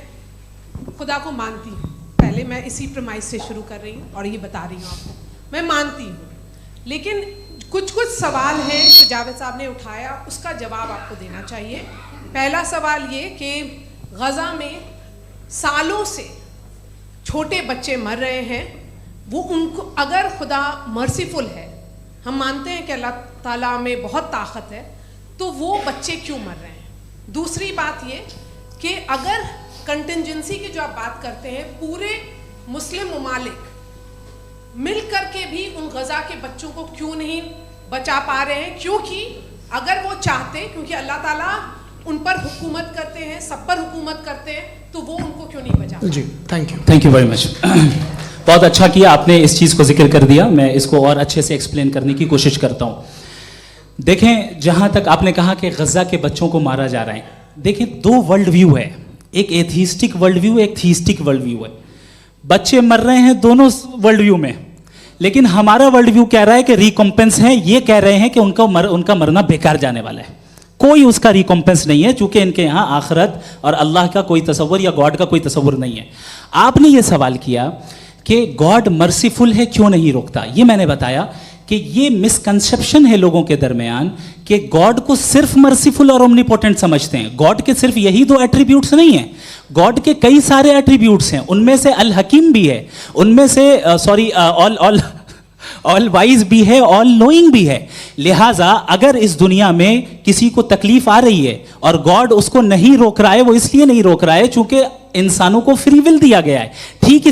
खुदा को मानती हूँ, पहले मैं इसी प्रमाइस से शुरू कर रही हूँ और ये बता रही हूँ आपको, मैं मानती हूँ, लेकिन कुछ सवाल हैं जो जावेद साहब ने उठाया, उसका जवाब आपको देना चाहिए। पहला सवाल ये कि गज़ा में सालों से छोटे बच्चे मर रहे हैं, वो उनको, अगर खुदा मर्सीफुल है, हम मानते हैं कि अल्लाह ताला में बहुत ताकत है, तो वो बच्चे क्यों मर रहे हैं? दूसरी बात ये कि अगर कंटिजेंसी की जो आप बात करते हैं, पूरे मुस्लिम ममालिक मिल कर के भी उन गज़ा के बच्चों को क्यों नहीं बचा पा रहे हैं? क्योंकि अगर वो चाहते, क्योंकि अल्लाह ताला उन पर हुकूमत करते हैं, सब पर हुकूमत करते हैं, तो वो उनको क्यों नहीं बचा? जी थैंक यू वेरी मच। बहुत अच्छा किया आपने इस चीज़ को जिक्र कर दिया, मैं इसको और अच्छे से एक्सप्लेन करने की कोशिश करता हूँ। देखें, जहाँ तक आपने कहा कि गज़ा के बच्चों को मारा जा रहा है, देखें 2 वर्ल्ड व्यू है, एक एथिस्टिक वर्ल्ड व्यू, एक थीस्टिक वर्ल्ड व्यू है। बच्चे मर रहे हैं दोनों वर्ल्ड व्यू में, लेकिन हमारा वर्ल्ड व्यू कह रहा है कि रिकॉम्पेंस है, ये कह रहे हैं कि उनका मरना बेकार जाने वाला है, कोई उसका रिकॉम्पेंस नहीं है, चूंकि इनके यहाँ आखिरत और अल्लाह का कोई तसव्वुर या गॉड का कोई तसव्वुर नहीं है। आपने ये सवाल किया कि गॉड मर्सीफुल है, क्यों नहीं रोकता? ये मैंने बताया कि ये मिसकंसेप्शन है लोगों के दरमियान कि गॉड को सिर्फ मर्सीफुल और ओमनीपोटेंट समझते हैं। गॉड के सिर्फ यही 2 एट्रीब्यूट्स नहीं हैं, गॉड के कई सारे एट्रीब्यूट्स हैं, उनमें से अल हकीम भी है, उनमें से ऑल वाइज भी है, ऑल नोइंग भी है। लिहाजा अगर इस दुनिया में किसी को तकलीफ आ रही है और गॉड उसको नहीं रोक रहा है, वो इसलिए नहीं रोक रहा है चूंकि इंसानों को फ्री विल दिया गया है। ठीक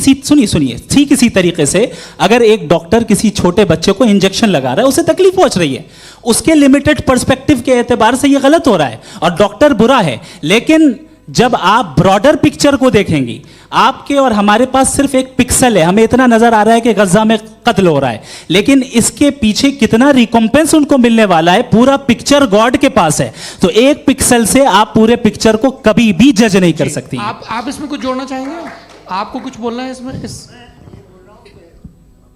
इसी तरीके से अगर एक डॉक्टर किसी छोटे बच्चे को इंजेक्शन लगा रहा है, उसे तकलीफ पहुंच रही है, उसके लिमिटेड पर्सपेक्टिव के एतबार से ये गलत हो रहा है और डॉक्टर बुरा है, लेकिन जब आप ब्रॉडर पिक्चर को देखेंगी, आपके और हमारे पास सिर्फ एक पिक्सल है, हमें इतना नजर आ रहा है कि गजा में कत्ल हो रहा है, लेकिन इसके पीछे कितना रिकॉम्पेंस उनको मिलने वाला है, पूरा पिक्चर गॉड के पास है। तो एक पिक्सल से आप पूरे पिक्चर को कभी भी जज नहीं कर सकती। आप इसमें कुछ जोड़ना चाहेंगे? आपको कुछ बोलना है इसमें?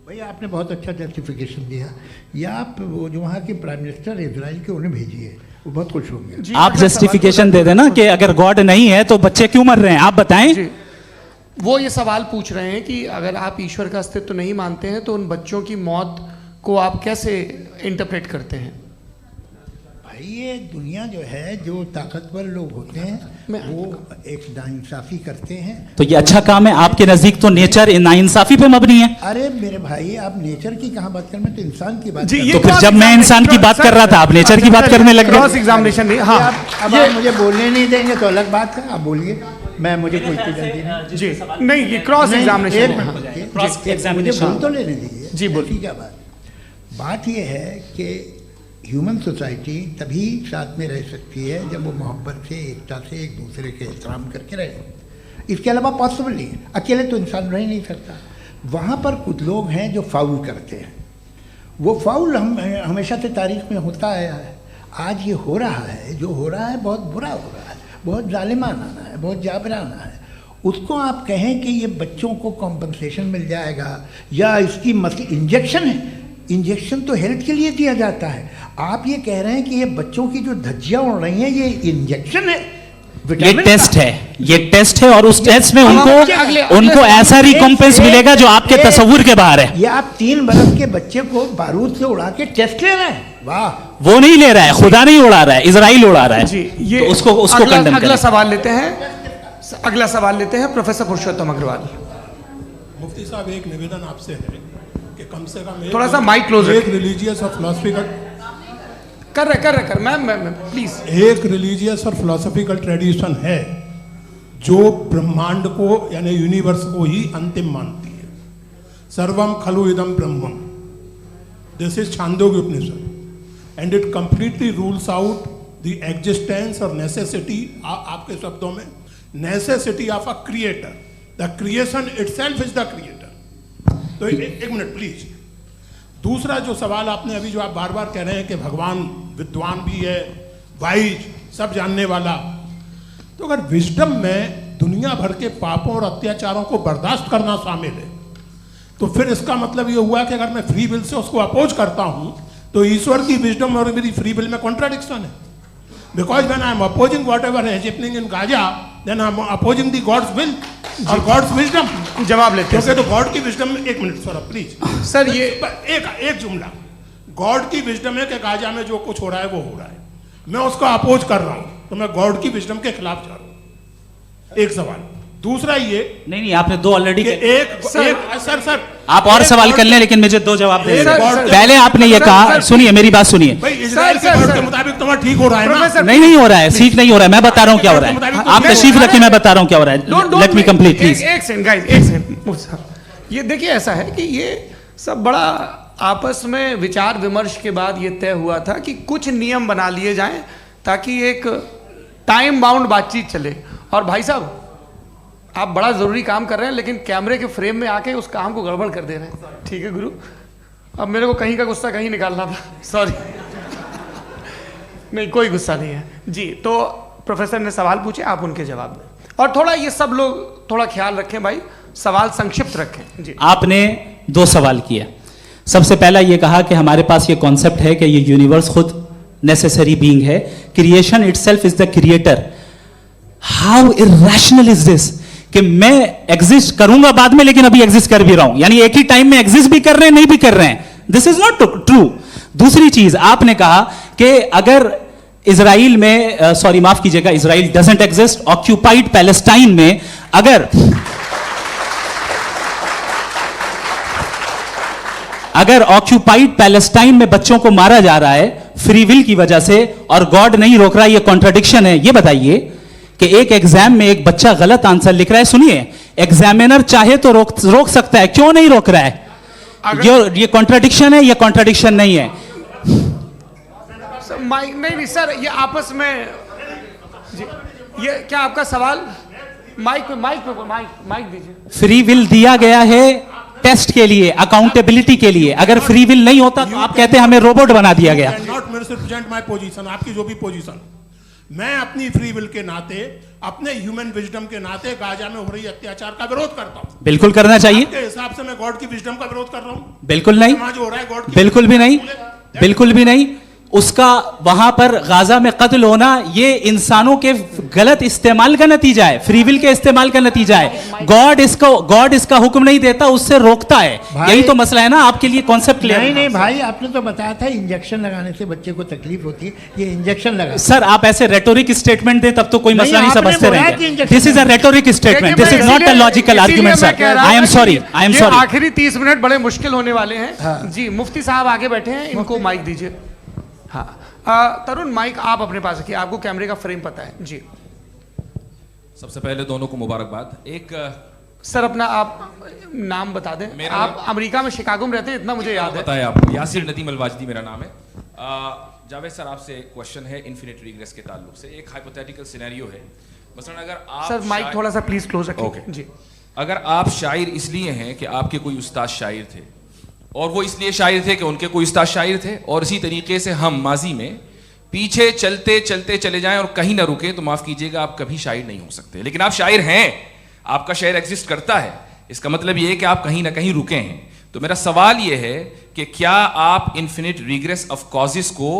भैया आपने बहुत अच्छा जस्टिफिकेशन दिया। या आप वो जो वहाँ के प्राइम मिनिस्टर इजराइल के उन्हें भेजिए, वो बहुत खुश होंगे। आप जस्टिफिकेशन दे देना कि अगर गॉड नहीं है तो बच्चे क्यों मर रहे हैं, आप बताएं। जी, वो ये सवाल पूछ रहे हैं कि अगर आप ईश्वर का अस्तित्व नहीं मानते हैं तो उन बच्चों की मौत को आप कैसे इंटरप्रेट करते हैं? भाई ये दुनिया जो है, जो ताकतवर लोग होते हैं वो एक नाइंसाफ़ी करते हैं। तो ये अच्छा काम है आपके नजदीक, तो नेचर नाइंसाफी पे मबनी है। अरे मेरे भाई, आप नेचर की कहाँ बात कर रहे हैं, तो इंसान की बात जी, कर ये रहे तो फिर जब मैं इंसान की बात कर रहा था, आप नेचर की बात करने लग क्रॉस गए। एग्जामिनेशन नहीं। हैं। हाँ, अब आप मुझे बोलने नहीं देंगे तो अलग बात है, आप बोलिए, मुझे कोई जल्दी नहीं। जी नहीं, ये क्रॉस नहीं, एग्जामिनेशन एक है। मिनट हाँ। रुकिए। क्रॉस मुझे एग्जामिनेशन। बोल तो लेने दीजिए। जी, बोलिए। ठीक है। बात ये है कि ह्यूमन सोसाइटी तभी साथ में रह सकती है जब वो मोहब्बत से, एकता से, एक दूसरे के एहतराम करके रहे। इसके अलावा पॉसिबल नहीं है, अकेले तो इंसान रह ही नहीं सकता। वहाँ पर कुछ लोग हैं जो फाउल करते हैं। वो फाउल हमेशा से तारीख में होता आया है। आज ये हो रहा है, जो हो रहा है बहुत बुरा हो रहा है, बहुत जालिमाना है, बहुत जाबराना है। उसको आप कहें कि ये बच्चों को कॉम्पनसेशन मिल जाएगा या इसकी इंजेक्शन है। इंजेक्शन तो हेल्थ के लिए दिया जाता है। आप ये कह रहे हैं कि ये बच्चों की जो धज्जियां उड़ रही हैं ये इंजेक्शन है, ये विटामिन टेस्ट का। है, ये टेस्ट है, और उस टेस्ट में अगले- उनको ऐसा रिकॉम्पेंस मिलेगा जो आपके तस्वुर के बाहर है। ये आप 3 बरस के बच्चे को बारूद से उड़ा के टेस्ट ले रहे हैं। वाह, वो नहीं ले रहा है, खुदा नहीं उड़ा रहा है, इजराइल उड़ा रहा है। जी, ये तो उसको कंडेम अगला करें। सवाल लेते हैं। अगला सवाल लेते हैं प्रोफेसर पुरुषोत्तम अग्रवाल। मुफ्ती साहब, एक निवेदन आपसे है कि कम से कम थोड़ा सा माइक क्लोज एक रिलीजियस और फिलोसफिकल कर मैं प्लीज। एक रिलीजियस और फिलोसफिकल ट्रेडिशन है जो ब्रह्मांड को यानी यूनिवर्स को ही अंतिम मानती है। सर्वम खलु इदम ब्रह्मम, this is Chandogya Upanishad, and it completely rules out the existence और नेसेसिटी, आपके शब्दों में necessity of a creator. The creation itself is the creator. तो एक मिनट प्लीज। दूसरा जो सवाल आपने अभी, जो आप बार बार कह रहे हैं कि भगवान विद्वान भी है, वाइज, सब जानने वाला, तो अगर विजडम में दुनिया भर के पापों और अत्याचारों को बर्दाश्त करना शामिल है, तो फिर इसका मतलब ये हुआ कि अगर मैं फ्री विल से उसको अपोज करता हूं तो ईश्वर की विजडम और मेरी फ्री विल में कॉन्ट्राडिक्शन है। Because when I am opposing whatever is happening in Gaza, then I am opposing the God's will और गॉड्स विजडम। जवाब लेते हैं क्योंकि तो गॉड की विजडम में, एक मिनट सर प्लीज सर, ये एक जुमला, गॉड की विजडम है कि गाजा में जो कुछ हो रहा है वो हो रहा है, मैं उसको अपोज कर रहा हूं, तो मैं गॉड की विजडम के खिलाफ जा रहा हूं। एक सवाल। दूसरा ये नहीं, आपने दो ऑलरेडी। सर आप और सवाल कर लें, लेकिन मुझे 2 जवाब दे सर, दीजिए। सर, पहले आपने ये सर, कहा, सर, सुनिए मेरी बात सुनिए। भाई इजराइल के गॉड के मुताबिक तुम्हारा ठीक हो रहा है ना? प्रोफेसर, नहीं हो रहा है, सीख नहीं हो रहा है, मैं बता रहा हूं क्या हो रहा है। आप तशरीफ रखिए, मैं बता रहा हूं क्या हो रहा है। Late me complete please. एक सेकंड गाइस, एक सेकंड। ये देखिए, ऐसा है कि ये सब बड़ा आपस में विचार विमर्श के बाद ये तय हुआ था कि कुछ नियम बना लिए जाएं ताकि एक टाइम बाउंड बातचीत चले। और भाई साहब, आप बड़ा ज़रूरी काम कर रहे हैं, लेकिन कैमरे के फ्रेम में आके उस काम को गड़बड़ कर दे रहे हैं। ठीक है गुरु, अब मेरे को कहीं का गुस्सा कहीं निकालना था, सॉरी। नहीं, कोई गुस्सा नहीं है जी। तो प्रोफेसर ने सवाल पूछे, आप उनके जवाब दें, और थोड़ा ये सब लोग थोड़ा ख्याल रखें भाई, सवाल संक्षिप्त रखें जी। आपने 2 सवाल किया। सबसे पहला ये कहा कि हमारे पास ये कॉन्सेप्ट है कि ये यूनिवर्स खुद नेसेसरी बीइंग है, creation itself is the creator. How irrational is this कि मैं एग्जिस्ट करूंगा बाद में, लेकिन अभी एग्जिस्ट कर भी रहा हूं, यानी एक ही टाइम में एग्जिस्ट भी कर रहे हैं, नहीं भी कर रहे हैं। This is not true. दूसरी चीज, आपने कहा कि अगर इजराइल में, सॉरी माफ कीजिएगा, Israel doesn't exist, occupied Palestine में अगर ऑक्यूपाइड पैलेस्टाइन में बच्चों को मारा जा रहा है फ्री विल की वजह से और गॉड नहीं रोक रहा, ये कॉन्ट्रडिक्शन है। ये बताइए कि एक एग्जाम में एक बच्चा गलत आंसर लिख रहा है, सुनिए, एग्जामिनर चाहे तो रोक सकता है, क्यों नहीं रोक रहा है? ये कॉन्ट्रडिक्शन है, ये कॉन्ट्रडिक्शन नहीं है। नहीं सर, ये आपस में जी, ये क्या आपका सवाल? माइक दीजिए। फ्री विल दिया गया है टेस्ट के लिए, अकाउंटेबिलिटी के लिए। अगर फ्री विल नहीं होता तो आप कहते हैं हमें रोबोट बना दिया गया। नॉट मिसरिप्रेजेंट माय पोजीशन, आपकी जो भी पोजीशन, मैं अपनी फ्री विल के नाते, अपने ह्यूमन विजडम के नाते गाजा में हो रही अत्याचार का विरोध करता हूं। बिल्कुल करना चाहिए। आपके हिसाब से मैं गॉड की विजडम का विरोध कर रहा हूं? बिल्कुल नहीं, समाज हो रहा है गॉड की, बिल्कुल भी नहीं, बिल्कुल भी नहीं। उसका वहां पर गाजा में कत्ल होना ये इंसानों के गलत इस्तेमाल का नतीजा है, फ्री विल के इस्तेमाल का नतीजा है। गॉड इसका हुक्म नहीं देता, उससे रोकता है। यही तो मसला है ना। आपके लिए कॉन्सेप्ट क्लियर? नहीं भाई, आपने तो बताया था इंजेक्शन लगाने से बच्चे को तकलीफ होती है, ये इंजेक्शन लगा। सर आप ऐसे रेटोरिक स्टेटमेंट दे तब तो कोई मसला नहीं समझते रहेंगे। This is a rhetoric statement, this is not a logical argument sir. I am sorry, I am sorry. आखिरी 30 मिनट बड़े मुश्किल होने वाले हैं। जी मुफ्ती साहब आगे बैठे हैं, इनको माइक दीजिए। हाँ तरुण, माइक आप अपने पास रखिए, आपको कैमरे का फ्रेम पता है। जी सबसे पहले दोनों को मुबारकबाद। एक सर अपना आप नाम बता दें। आप अमेरिका में शिकागो में रहते हैं, इतना मुझे याद है। बताया आपको, यासिर नदीम अलवाजदी मेरा नाम है। जावेद सर आपसे एक क्वेश्चन है इन्फिनिट रिग्रेस के ताल्लुक से। एक हाइपोथेटिकल सिनेरियो है, मसलन अगर आप सर माइक थोड़ा सा प्लीज क्लोज रखिए। ओके जी अगर आप शायर इसलिए हैं कि आपके कोई उस्ताद शायर थे, और वो इसलिए शायर थे कि उनके कोई उस्ताद शायर थे, और इसी तरीके से हम माजी में पीछे चलते चलते चले जाएं और कहीं ना रुके, तो माफ कीजिएगा आप कभी शायर नहीं हो सकते। लेकिन आप शायर हैं, आपका शायर एग्जिस्ट करता है, इसका मतलब ये है कि आप कहीं ना कहीं रुके हैं। तो मेरा सवाल ये है कि क्या आप इन्फिनिट रिग्रेस ऑफ कॉजेस को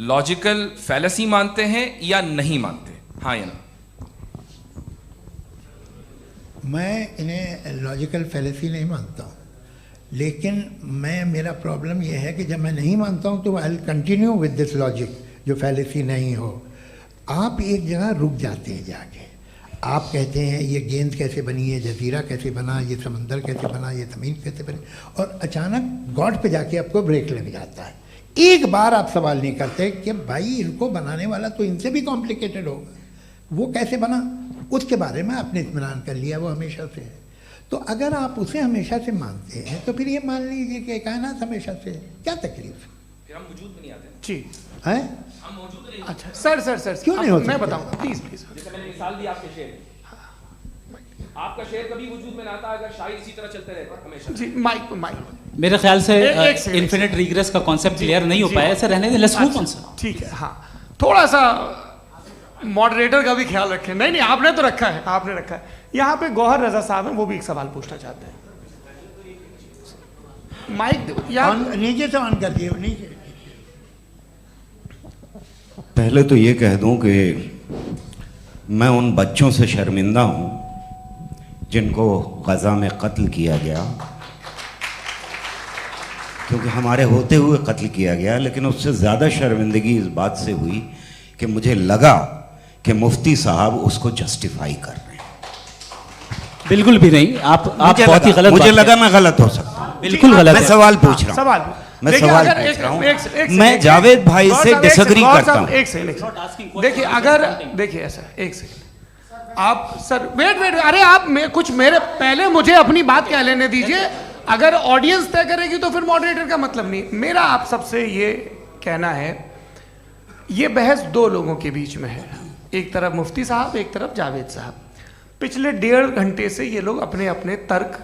लॉजिकल फैलेसी मानते हैं या नहीं मानते? हाँ या ना? मैं इन्हें लॉजिकल फैलेसी नहीं मानता हूँ, लेकिन मेरा प्रॉब्लम यह है कि जब मैं नहीं मानता हूँ तो I will continue with this logic जो फैलेसी नहीं हो। आप एक जगह रुक जाते हैं जाके, आप कहते हैं ये गेंद कैसे बनी, ये जजीरा कैसे बना, ये समंदर कैसे बना, ये ज़मीन कैसे बनी, और अचानक गॉड पे जाके आपको ब्रेक लग जाता है। एक बार आप सवाल नहीं करते कि भाई इनको बनाने वाला तो इनसे भी कॉम्प्लिकेटेड होगा, वो कैसे बना, उसके बारे में आपने इत्मीनान कर लिया, वो हमेशा से है। तो अगर आप उसे हमेशा से मानते हैं तो फिर ये मान लीजिए कि कायनात हमेशा से है, क्या तकलीफ? फिर हम वजूद में नहीं आते जी है? हम मौजूद नहीं। अच्छा सर क्यों नहीं होता? मैं बताऊंगा प्लीज प्लीज। जैसे मैंने मिसाल दी आपके शेर, आपका शेर कभी वजूद में ना आता अगर शायर इसी तरह चलते रहते हमेशा। जी माइक मेरे ख्याल से एक सेकंड। इन्फिनिट रिग्रेस का कॉन्सेप्ट क्लियर नहीं हो पाया। ऐसे रहने दें, लेट्स मूव ऑन सर। ठीक है। हाँ थोड़ा सा मॉडरेटर का भी ख्याल रखें। नहीं आपने तो रखा है, आपने रखा है। यहाँ पे गौहर रजा साहब हैं, वो भी एक सवाल पूछना चाहते हैं। माइक नीचे से ऑन कर दिए, नीचे। पहले तो ये कह दूं कि मैं उन बच्चों से शर्मिंदा हूं जिनको गजा में कत्ल किया गया, क्योंकि हमारे होते हुए कत्ल किया गया। लेकिन उससे ज़्यादा शर्मिंदगी इस बात से हुई कि मुझे लगा कि मुफ्ती साहब उसको जस्टिफाई कर रहे हैं। बिल्कुल भी नहीं। आप बहुत ही गलत। मुझे लगा मैं गलत हो सकता हूं। बिल्कुल गलत मैं है। सवाल पूछ रहा हूं। मैं सवाल पूछ रहा हूं। मैं जावेद भाई से डिसएग्री करता हूं। एक सेकंड देखिए, अगर देखिए ऐसा एक सेकंड आप सर वेट अरे आप कुछ मेरे पहले मुझे अपनी बात कह लेने दीजिए। अगर ऑडियंस तय करेगी तो फिर मॉडरेटर का मतलब नहीं। मेरा आप सबसे ये कहना है, ये बहस दो लोगों के बीच में है, एक तरफ मुफ्ती साहब, एक तरफ जावेद साहब। पिछले 1.5 घंटे से ये लोग अपने अपने तर्क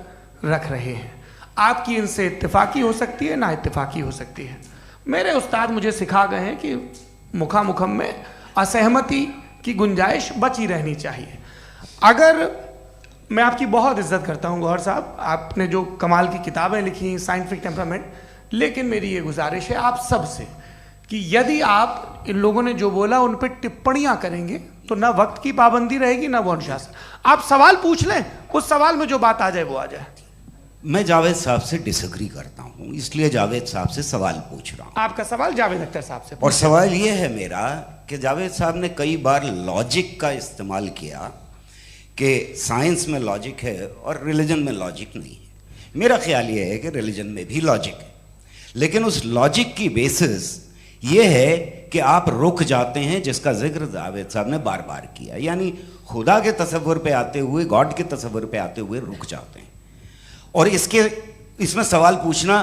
रख रहे हैं। आपकी इनसे इत्तेफाकी हो सकती है, ना इत्तेफाकी हो सकती है। मेरे उस्ताद मुझे सिखा गए हैं कि मुखामुखम में असहमति की गुंजाइश बची रहनी चाहिए। अगर मैं आपकी बहुत इज्जत करता हूं गौहर साहब, आपने जो कमाल की किताबें लिखी, साइंटिफिक टेम्परामेंट, लेकिन मेरी ये गुजारिश है आप सब से कि यदि आप इन लोगों ने जो बोला उन पर टिप्पणियां करेंगे तो ना वक्त की पाबंदी रहेगी ना वो अनुशासन। आप सवाल पूछ लें, उस सवाल में जो बात आ जाए वो आ जाए। मैं जावेद साहब से डिसएग्री करता हूं, इसलिए जावेद साहब से सवाल पूछ रहा हूं। आपका सवाल जावेद अख्तर साहब से। और सवाल ये है मेरा कि जावेद साहब ने कई बार लॉजिक का इस्तेमाल किया कि साइंस में लॉजिक है और रिलीजन में लॉजिक नहीं है। मेरा ख्याल ये है कि रिलीजन में भी लॉजिक है, लेकिन उस लॉजिक की बेसिस ये है कि आप रुक जाते हैं, जिसका जिक्र जावेद साहब ने बार बार किया। यानी खुदा के तसव्वुर पे आते हुए, गॉड के तसव्वुर पे आते हुए रुक जाते हैं। और इसमें सवाल पूछना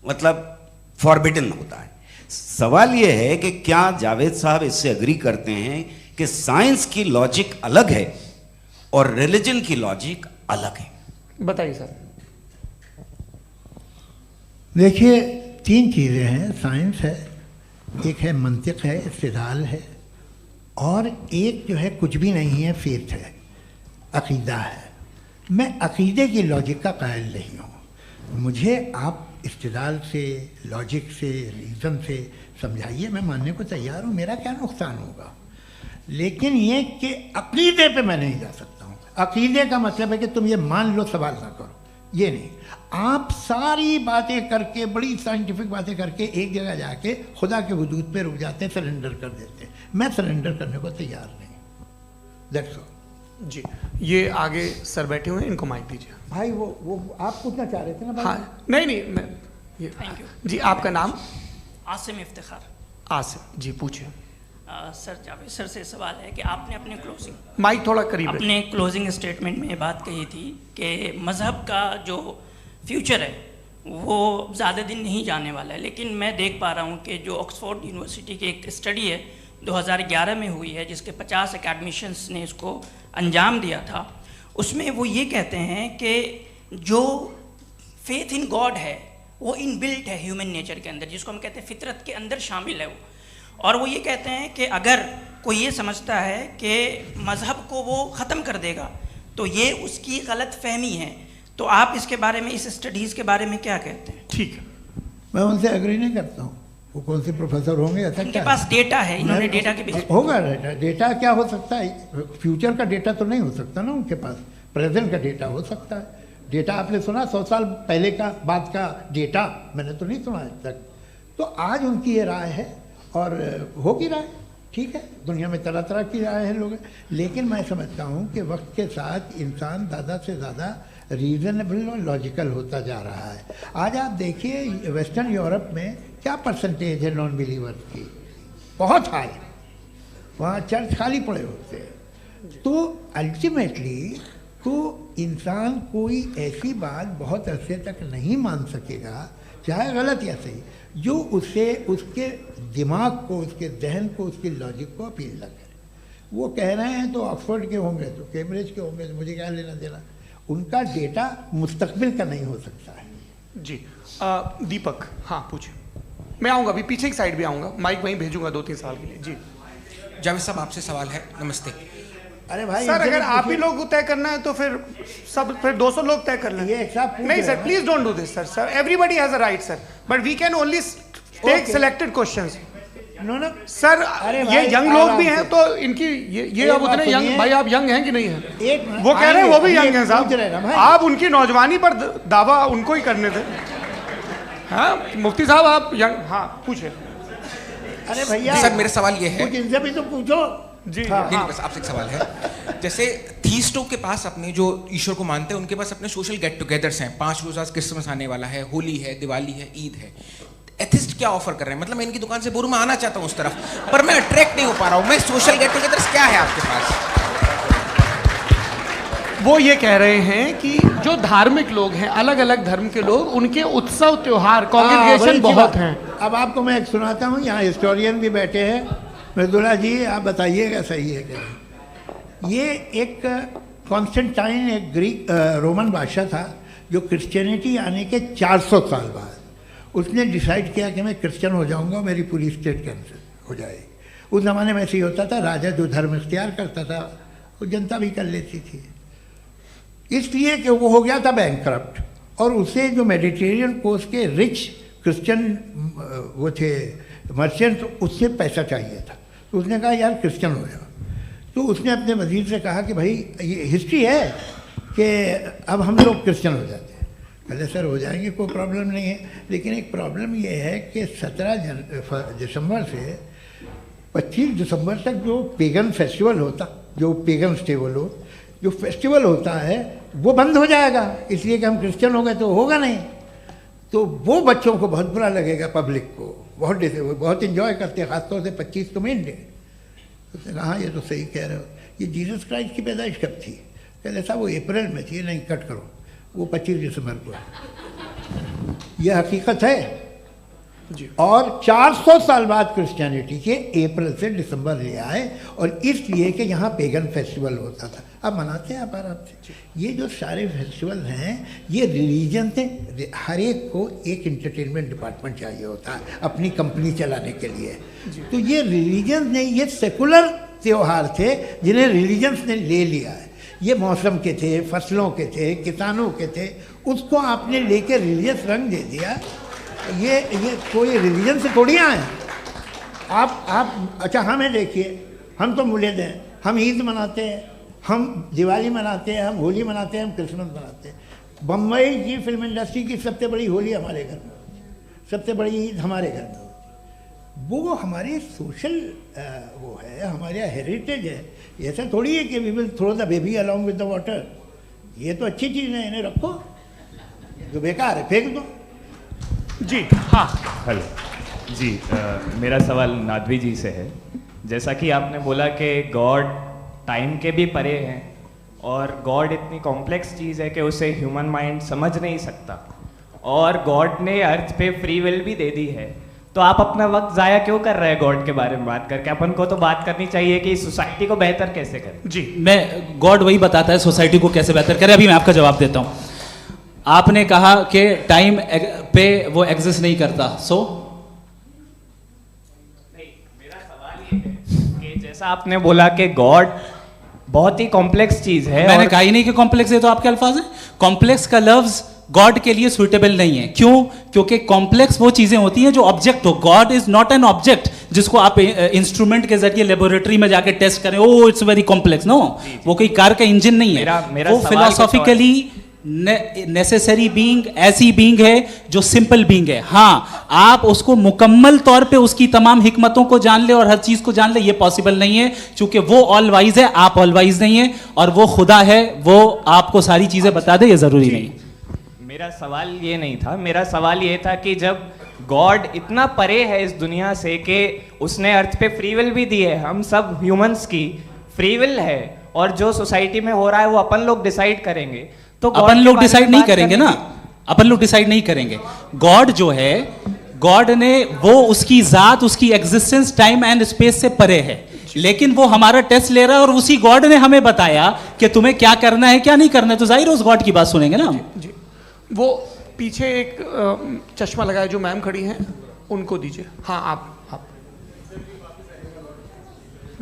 मतलब फॉरबिडन होता है। सवाल यह है कि क्या जावेद साहब इससे अग्री करते हैं कि साइंस की लॉजिक अलग है और रिलीजन की लॉजिक अलग है। बताइए सर। देखिए, तीन चीज़ें हैं। साइंस है, एक है मंतिक है, इस्तिदलाल है, और एक जो है कुछ भी नहीं है, फेथ है, अकीदा है। मैं अकीदे की लॉजिक का कायल नहीं हूँ। मुझे आप इस्तिदलाल से, लॉजिक से, रीज़न से समझाइए, मैं मानने को तैयार हूँ, मेरा क्या नुकसान होगा। लेकिन ये कि अकीदे पे मैं नहीं जा सकता हूँ। अकीदे का मतलब है कि तुम ये मान लो, सवाल ना करो, ये नहीं। आप सारी बातें करके, बड़ी साइंटिफिक बातें करके एक जगह जाके खुदा के वजूद पे रुक जाते हैं, सरेंडर कर देते हैं। मैं सरेंडर करने को तैयार नहीं। That's all. जी, ये आगे सर बैठे हुए हैं, इनको माइक दीजिए। भाई वो आप पूछना चाह रहे थे ना भाई? हाँ, नहीं मैं ये थैंक यू जी। आपका नाम? आसिम इफ्तिखार। आसिम जी, पूछिए। सर, जावेद सर से सवाल है कि आपने अपने क्लोजिंग माइक थोड़ा करीब रखिए। अपने क्लोजिंग स्टेटमेंट में ये बात कही थी कि मज़हब का जो फ्यूचर है वो ज़्यादा दिन नहीं जाने वाला है। लेकिन मैं देख पा रहा हूँ कि जो ऑक्सफोर्ड यूनिवर्सिटी की एक स्टडी है 2011 में हुई है, जिसके 50 एकेडमिशियंस ने इसको अंजाम दिया था, उसमें वो ये कहते हैं कि जो फेथ इन गॉड है वो इनबिल्ट है ह्यूमन नेचर के अंदर, जिसको हम कहते हैं फितरत के अंदर शामिल है वो। और वो ये कहते हैं कि अगर कोई ये समझता है कि मज़हब को वो ख़त्म कर देगा तो ये उसकी गलत फहमी है। तो आप इसके बारे में, इस स्टडीज़ के बारे में क्या कहते हैं? ठीक है, मैं उनसे एग्री नहीं करता हूँ। वो कौन से प्रोफेसर होंगे? ऐसा उनके क्या पास डेटा है, इन्होंने डेटा के बेस होगा। डेटा क्या हो सकता है? फ्यूचर का डेटा तो नहीं हो सकता ना उनके पास। प्रेजेंट का डेटा हो सकता है। डेटा आपने सुना 100 साल पहले का बाद का डेटा? मैंने तो नहीं सुना आज तक। तो आज उनकी ये राय है और होगी राय, ठीक है। दुनिया में तरह तरह की राय है लोग, लेकिन मैं समझता हूँ कि वक्त के साथ इंसान ज़्यादा से ज़्यादा रीज़नेबल और लॉजिकल होता जा रहा है। आज आप देखिए वेस्टर्न यूरोप में क्या परसेंटेज है नॉन बिलीवर्स की, बहुत हाई। वहाँ चर्च खाली पड़े होते हैं। तो अल्टीमेटली तो इंसान कोई ऐसी बात बहुत अरसे तक नहीं मान सकेगा, चाहे गलत या सही, जो उससे उसके दिमाग को, उसके जहन को, उसकी लॉजिक को अपील न करे। वो कह रहे हैं तो ऑक्सफोर्ड के होंगे तो कैम्ब्रिज के होंगे, तो मुझे क्या लेना देना। उनका डेटा मुस्तकबिल का नहीं हो सकता है। जी। दीपक, हाँ पूछिए। मैं आऊँगा, अभी पीछे की साइड भी आऊँगा, माइक वहीं भेजूंगा 2-3 साल के लिए। जी जावेद साहब, आपसे सवाल है। नमस्ते। अरे भाई सर, अगर आप ही लोग को तय करना है तो फिर 200 लोग तय कर लें। ये एक साथ नहीं sir, please don't do this sir. Everybody has a right sir, but we can only take selected questions. No sir, ये यंग लोग भी हैं तो इनकी ये एक अब बात उतने यंग, सुनिए। भाई आप यंग हैं कि नहीं हैं? एक मिनट, वो कह रहे हैं वो भी यंग हैं पूछ रहे हैं ना साहब। भाई। आप उनकी नौजवानी पर दावा उनको ही करने थे। हाँ मुफ्ती साहब, आप यंग, हाँ पूछे। अरे भैया सर, मेरा सवाल ये है, कुछ इनसे भी तो पूछो। जी नहीं, बस आपसे एक सवाल है। जैसे थीस्टों के पास अपने जो ईश्वर को मानते हैं उनके पास अपने सोशल गेट टुगेदर्स हैं। 5 रोज़ आज क्रिसमस आने वाला है, होली है, दिवाली है, ईद है। एथिस्ट क्या ऑफर कर रहे हैं? मतलब मैं इनकी दुकान से बोलूं, मैं आना चाहता हूं उस तरफ, पर मैं अट्रैक्ट नहीं हो पा रहा हूं। मैं सोशल गेट टुगेदर्स क्या है आपके पास? वो ये कह रहे हैं कि जो धार्मिक लोग हैं, अलग अलग धर्म के लोग, उनके उत्सव त्योहार, कॉन्ग्रेगेशन बहुत हैं। अब आपको मैं एक सुनाता हूँ, यहाँ हिस्टोरियन भी बैठे हैं। मृदुला जी, आप बताइएगा सही है कि नहीं। ये एक कॉन्स्टेंटाइन, एक ग्रीक रोमन बादशाह था जो क्रिश्चियनिटी आने के 400 साल बाद उसने डिसाइड किया कि मैं क्रिश्चियन हो जाऊंगा, मेरी पूरी स्टेट कैंसिल हो जाएगी। उस ज़माने में ऐसे ही होता था, राजा जो धर्म इख्तियार करता था वो जनता भी कर लेती थी। इसलिए कि वो हो गया था बैंकक्रप्ट, और उसे जो मेडिटेरियन कोस्ट के रिच क्रिश्चियन वो थे मर्चेंट, उससे पैसा चाहिए था। तो उसने कहा यार क्रिश्चियन हो जाओ। तो उसने अपने वजीर से कहा कि भाई ये हिस्ट्री है कि अब हम लोग क्रिश्चियन हो जाते हैं। पहले सर हो जाएंगे, कोई प्रॉब्लम नहीं है, लेकिन एक प्रॉब्लम ये है कि 17 दिसंबर से 25 दिसंबर तक जो पेगन फेस्टिवल होता, जो पेगन जो फेस्टिवल होता है वो बंद हो जाएगा, इसलिए कि हम क्रिश्चियन हो गए तो होगा नहीं। तो वो बच्चों को बहुत बुरा लगेगा, पब्लिक को बहुत इन्जॉय करते हैं, खासतौर से 25 को मेन डे। तो उसने कहा हाँ ये तो सही कह रहे हो। ये जीसस क्राइस्ट की पैदाइश कब थी? कहते साहब वो अप्रैल में थी। नहीं, कट करो, वो 25 दिसंबर को है। यह हकीकत है। और 400 साल बाद क्रिश्चियनिटी के अप्रैल से दिसंबर ले आए, और इसलिए कि यहाँ पेगन फेस्टिवल होता था। अब मनाते हैं आप आराम से। ये जो सारे फेस्टिवल हैं ये रिलीजन से, हर एक को एक इंटरटेनमेंट डिपार्टमेंट चाहिए होता है अपनी कंपनी चलाने के लिए। तो ये रिलीजन ने, ये सेकुलर त्यौहार थे जिन्हें रिलीजन्स ने ले लिया है। ये मौसम के थे, फसलों के थे, किसानों के थे, उसको आपने लेके रिलीजियस रंग दे दिया। ये कोई रिलीजन से थोड़ी आए हैं आप। अच्छा हमें देखिए, हम तो मुल्द हैं, हम ईद मनाते हैं, हम दिवाली मनाते हैं, हम होली मनाते हैं, हम क्रिसमस मनाते हैं। बम्बई की फिल्म इंडस्ट्री की सबसे बड़ी होली हमारे घर में होती है, सबसे बड़ी ईद हमारे घर में होती है। वो हमारे सोशल वो है, हमारे हेरिटेज है। ऐसा थोड़ी है कि we will throw the baby along with the water. ये तो अच्छी चीज़ है, इन्हें रखो, जो बेकार है फेंक दो। जी हाँ, हेलो जी, मेरा सवाल नादवी जी से है। जैसा कि आपने बोला कि गॉड टाइम के भी परे हैं और गॉड इतनी कॉम्प्लेक्स चीज़ है कि उसे ह्यूमन माइंड समझ नहीं सकता, और गॉड ने अर्थ पे फ्री विल भी दे दी है, तो आप अपना वक्त ज़ाया क्यों कर रहे हैं गॉड के बारे में बात करके? अपन को तो बात करनी चाहिए कि सोसाइटी को बेहतर कैसे करें। जी, मैं गॉड वही बताता है सोसाइटी को कैसे बेहतर करे। अभी मैं आपका जवाब देता हूँ। आपने कहा कि टाइम पे वो एग्जिस्ट नहीं करता, मेरा सवाल ये है कि जैसा आपने बोला कि गॉड बहुत ही कॉम्प्लेक्स चीज है। मैंने कहा ही नहीं कि कॉम्प्लेक्स है, तो आपके अल्फाज हैं। कॉम्प्लेक्स का लफ्ज गॉड के लिए सुइटेबल नहीं है। क्यों? क्योंकि कॉम्प्लेक्स वो चीजें होती हैं जो ऑब्जेक्ट हो। God is not an object जिसको आप इंस्ट्रूमेंट के जरिए लेबोरेटरी में जाके टेस्ट करें, oh it's very complex. No, वो कोई कार का इंजन नहीं है। वो फिलोसॉफिकली नेसेसरी बीइंग ऐसी बीइंग है जो सिंपल बीइंग है। हाँ, आप उसको मुकम्मल तौर पे उसकी तमाम हिकमतों को जान ले और हर चीज को जान ले, ये पॉसिबल नहीं है, क्योंकि वो ऑल वाइज है, आप ऑल वाइज नहीं है, और वो खुदा है, वो आपको सारी चीजें बता दे, ये जरूरी नहीं। मेरा सवाल ये नहीं था, मेरा सवाल ये था कि जब गॉड इतना परे है इस दुनिया से कि उसने अर्थ पे फ्री विल भी दी है, हम सब ह्यूमंस की फ्री विल है, और जो सोसाइटी में हो रहा है वो अपन लोग डिसाइड करेंगे, तो अपन लोग डिसाइड नहीं करेंगे ना, अपन लोग डिसाइड नहीं करेंगे। गॉड जो है, गॉड ने वो उसकी जात, उसकी एग्जिस्टेंस टाइम एंड स्पेस से परे है, लेकिन वो हमारा टेस्ट ले रहा है और उसी गॉड ने हमें बताया कि तुम्हें क्या करना है क्या नहीं करना है, तो जाहिर उस गॉड की बात सुनेंगे ना हम। जी, वो पीछे एक चश्मा लगाए जो मैम खड़ी हैं, उनको दीजिए। हाँ, आप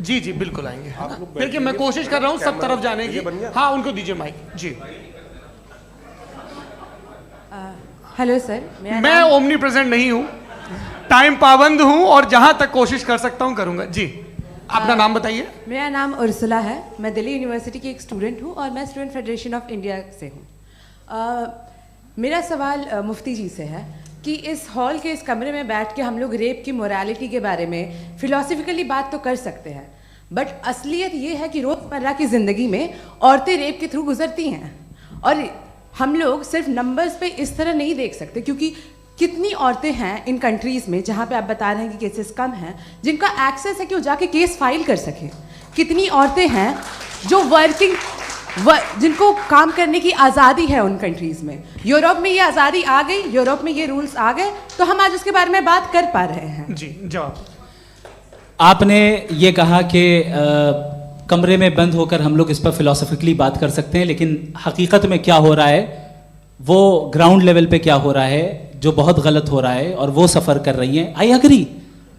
जी जी बिल्कुल आएंगे। देखिए मैं कोशिश कर रहा हूँ सब तरफ जाने की। हाँ, उनको दीजिए माइक। जी, हेलो सर, मैं ओमनी प्रेजेंट नहीं हूँ, टाइम पाबंद हूँ, और जहाँ तक कोशिश कर सकता हूँ करूँगा। जी, अपना नाम बताइए। मेरा नाम उर्सुला है, मैं दिल्ली यूनिवर्सिटी की एक स्टूडेंट हूँ और मैं स्टूडेंट फेडरेशन ऑफ इंडिया से हूँ। मेरा सवाल मुफ्ती जी से है कि इस हॉल के इस कमरे में बैठ के हम लोग रेप की मोरालिटी के बारे में फिलोसफिकली बात तो कर सकते हैं, बट असलियत ये है कि रोज़मर्रा की ज़िंदगी में औरतें रेप के थ्रू गुजरती हैं, और हम लोग सिर्फ नंबर्स पे इस तरह नहीं देख सकते, क्योंकि कितनी औरतें हैं इन कंट्रीज़ में जहाँ पे आप बता रहे हैं कि केसेस कम हैं, जिनका एक्सेस है कि वो जाके केस फाइल कर सकें। कितनी औरतें हैं जो जिनको काम करने की आज़ादी है उन कंट्रीज़ में। यूरोप में ये आज़ादी आ गई, यूरोप में ये रूल्स आ गए, तो हम आज उसके बारे में बात कर पा रहे हैं। जी, जवाब। आपने ये कहा कि कमरे में बंद होकर हम लोग इस पर फिलोसफिकली बात कर सकते हैं, लेकिन हकीकत में क्या हो रहा है, वो ग्राउंड लेवल पे क्या हो रहा है, जो बहुत गलत हो रहा है, और वो सफ़र कर रही हैं। आई अग्री,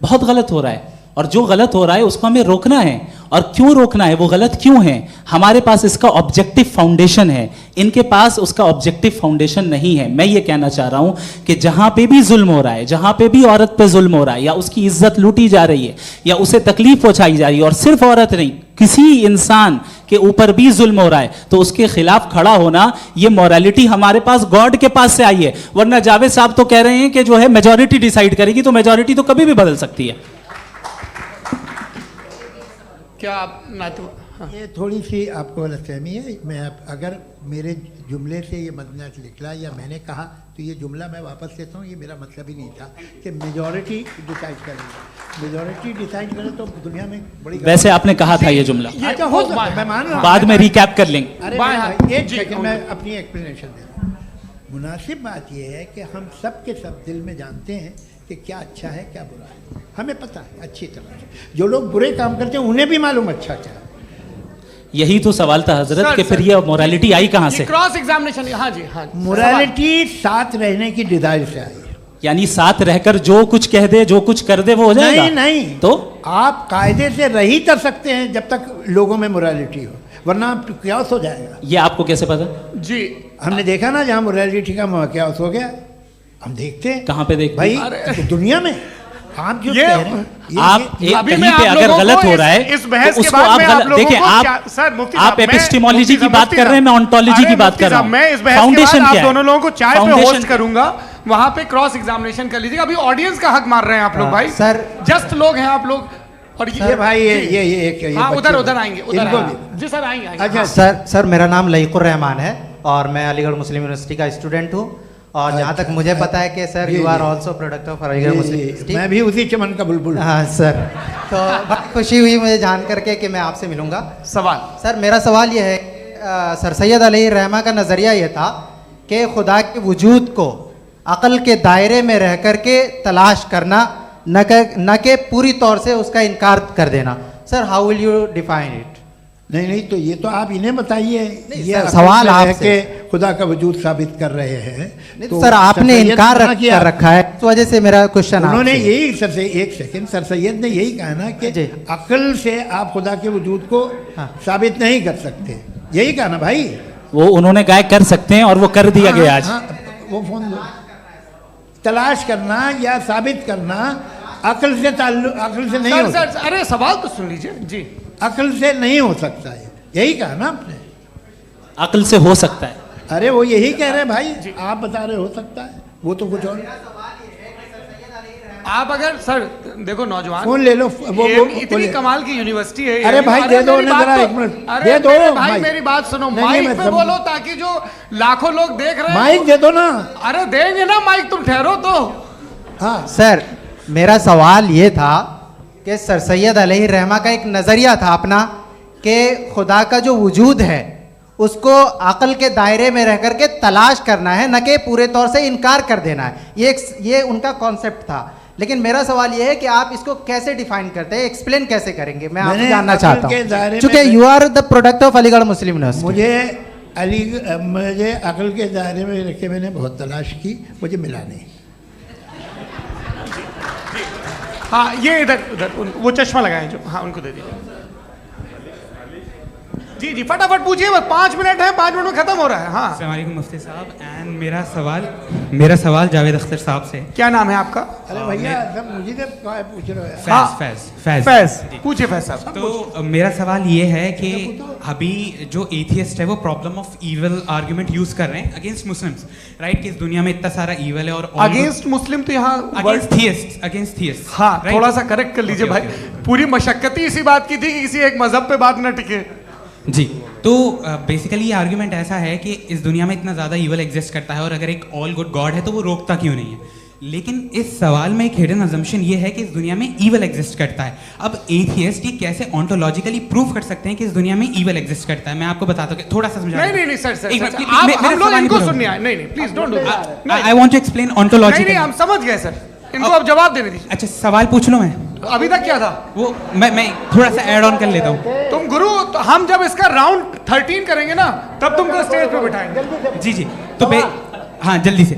बहुत गलत हो रहा है, और जो गलत हो रहा है उसको हमें रोकना है। और क्यों रोकना है, वो गलत क्यों है, हमारे पास इसका ऑब्जेक्टिव फाउंडेशन है, इनके पास उसका ऑब्जेक्टिव फाउंडेशन नहीं है। मैं ये कहना चाह रहा हूं कि जहां पे भी जुल्म हो रहा है, जहां पे भी औरत पे जुल्म हो रहा है, या उसकी इज्जत लूटी जा रही है, या उसे तकलीफ पहुंचाई जा रही है, और सिर्फ औरत नहीं, किसी इंसान के ऊपर भी जुल्म हो रहा है, तो उसके खिलाफ खड़ा होना, ये मॉरलिटी हमारे पास गॉड के पास से आई है। वरना जावेद साहब तो कह रहे हैं कि जो है मेजॉरिटी डिसाइड करेगी, तो मेजॉरिटी तो कभी भी बदल सकती है। क्या आप ये थोड़ी सी आपको गलतफहमी है। मैं अगर मेरे जुमले से ये मदनत निकला या मैंने कहा, तो ये जुमला मैं वापस लेता हूँ। ये मेरा मतलब ही नहीं था कि मेजॉरिटी डिसाइड करेगी। मेजॉरिटी डिसाइड करे तो दुनिया में बड़ी, वैसे आपने कहा था ये जुमला। अच्छा, हो सकता है, मैं मान रहा हूँ, बाद में रिकैप कर लेंगे। अरे एक सेकंड, मैं अपनी एक्सप्लेनेशन देता हूँ। मुनासिब बात यह है कि हम सब के सब दिल में जानते हैं कि क्या अच्छा है क्या बुरा है, हमें पता है अच्छी तरह से। जो लोग बुरे काम करते हैं उन्हें भी मालूम अच्छा क्या है। यही तो सवाल था हजरत कि फिर ये मोरालिटी आई कहाँ से? क्रॉस एग्जामिनेशन, हाँ जी हाँ। मोरालिटी साथ रहने की डिजायर से आई है। यानी साथ रहकर जो कुछ कह दे जो कुछ कर दे वो हो जाएगा? नहीं नहीं, तो आप कायदे से रह ही कर सकते हैं जब तक लोगों में मोरालिटी हो, वरना क्यास हो जाएगा। ये आपको कैसे पता? जी हमने देखा ना जहाँ मोरालिटी का क्यास हो गया, हम देखते हैं। कहाँ पे देखते भाई हैं? दुनिया में आप जो ये कह रहे हैं आप एक कहीं पे अगर गलत हो रहा है इस बहस तो के उसको बाद आप में गलत देखिए। आप सर मुफ्ती साहब, आप एपिस्टेमोलॉजी की बात कर रहे हैं, मैं ऑन्टोलॉजी की बात कर रहा हूँ। मैं इस बहस के बाद आप दोनों लोगों को चाय पे होस्ट करूंगा, वहां पे क्रॉस एग्जामिनेशन कर लीजिएगा। अभी ऑडियंस का हक मार रहे हैं आप लोग भाई, सर जस्ट लोग हैं आप लोग। और ये भाई ये हाँ उधर आएंगे, उधर इनको आएंगे जी सर, आएंगे। अच्छा सर मेरा नाम लईकुर रहमान है और मैं अलीगढ़ मुस्लिम यूनिवर्सिटी का स्टूडेंट हूँ। और जहाँ तक मुझे पता है कि sir you are also product of Aligarh Muslim University. मैं भी उसी चमन का बुलबुल। हाँ सर, तो बहुत खुशी हुई मुझे जान करके कि मैं आपसे मिलूंगा। सवाल सर मेरा सवाल ये है, सर सैयद अलैहि रहमा का नज़रिया ये था कि खुदा के वजूद को अक़ल के दायरे में रह कर के तलाश करना, न कि पूरी तौर से उसका इनकार कर देना। Sir how will you define it? नहीं तो ये तो आप इन्हें बताइए। ये सवाल आपसे खुदा का वजूद साबित कर रहे हैं तो सर आपने इनकार कर रखा है, इस वजह से मेरा क्वेश्चन उन्होंने यही सर से एक सेकंड, सर सैयद ने यही कहा ना कि अक्ल से आप खुदा के वजूद को साबित नहीं कर सकते, यही कहा ना भाई। वो उन्होंने कहा कर सकते हैं और वो कर दिया गया आज। वो फोन दो। तलाश करना या साबित करना अक्ल से अक्ल से नहीं हो सकता। अरे सवाल तो सुन लीजिए जी। अक्ल से नहीं हो सकता है, यही कहा ना आपने। अक्ल से हो सकता है? अरे वो यही कह रहे हैं भाई, आप बता रहे हो सकता है, वो तो कुछ और। आप अगर सर देखो नौजवान फोन ले लो, वो इतनी कमाल की यूनिवर्सिटी है। अरे भाई दे दो उन्हें जरा, एक मिनट दे दो भाई, मेरी बात सुनो, माइक पे बोलो ताकि जो लाखों लोग देख रहे हैं। माइक दे दो ना। अरे देंगे ना माइक, तुम ठहरो तो। हाँ सर मेरा सवाल ये था कि सर सैयद अलैहि रहमा का एक नज़रिया था अपना कि खुदा का जो वजूद है उसको अक़ल के दायरे में रह कर के तलाश करना है, न कि पूरे तौर से इनकार कर देना है। ये उनका कॉन्सेप्ट था। लेकिन मेरा सवाल ये है कि आप इसको कैसे डिफाइन करते हैं, एक्सप्लेन कैसे करेंगे, मैं आपसे जानना चाहता हूँ, क्योंकि you are the product of Aligarh Muslim University. मुझे अक़ल के दायरे में रखे मैंने बहुत तलाश की, मुझे मिला नहीं। हाँ ये इधर उधर वो चश्मा लगाए जो, हाँ उनको दे दीजिए। जी जी फटाफट पूछिए, बस 5 मिनट है, 5 मिनट में खत्म हो रहा है। हाँ अस्सलाम वालेकुम मुफ्ती साहब। एंड मेरा सवाल जावेद अख्तर साहब से। क्या नाम है आपका? अरे भैया सब मुझे पूछ रहे हो। फैज पूछिए फैज साहब। तो मेरा सवाल ये है कि अभी जो एथियस्ट है वो problem of evil argument use कर रहे हैं अगेंस्ट मुस्लिम्स, राइट? कि इस दुनिया में इतना सारा इविल है और अगेंस्ट मुस्लिम तो यहाँ अगेंस्ट थियस्ट। हाँ थोड़ा सा करेक्ट कर लीजिए भाई, पूरी मशक्कत ही इसी बात की थी कि किसी एक मजहब पे बात न टिके। जी तो बेसिकली ये आर्गुमेंट ऐसा है कि इस दुनिया में इतना ज़्यादा ईवल एग्जिस्ट करता है और अगर एक ऑल गुड गॉड है तो वो रोकता क्यों नहीं है? लेकिन इस सवाल में एक हिडन अजम्पशन ये है कि इस दुनिया में ईवल एग्जिस्ट करता है। अब एथियस्ट ये कैसे ऑन्टोलॉजिकली प्रूव कर सकते हैं कि इस दुनिया में ईवल एग्जिस्ट करता है? मैं आपको बताता हूँ, थोड़ा सा समझा। नहीं सर हम लोग इनको सुनने आए। नहीं please don't do that. I want to explain ontology. नहीं हम समझ गए सर, इनको अब जवाब देने दीजिए। अच्छा सवाल पूछ लो। मैं अभी तक क्या था वो मैं थोड़ा सा ऐड ऑन कर लेता हूँ। तुम गुरु, तो हम जब इसका राउंड 13 करेंगे ना तब तुमको स्टेज पे बिठाएंगे। जी तो हाँ जल्दी से।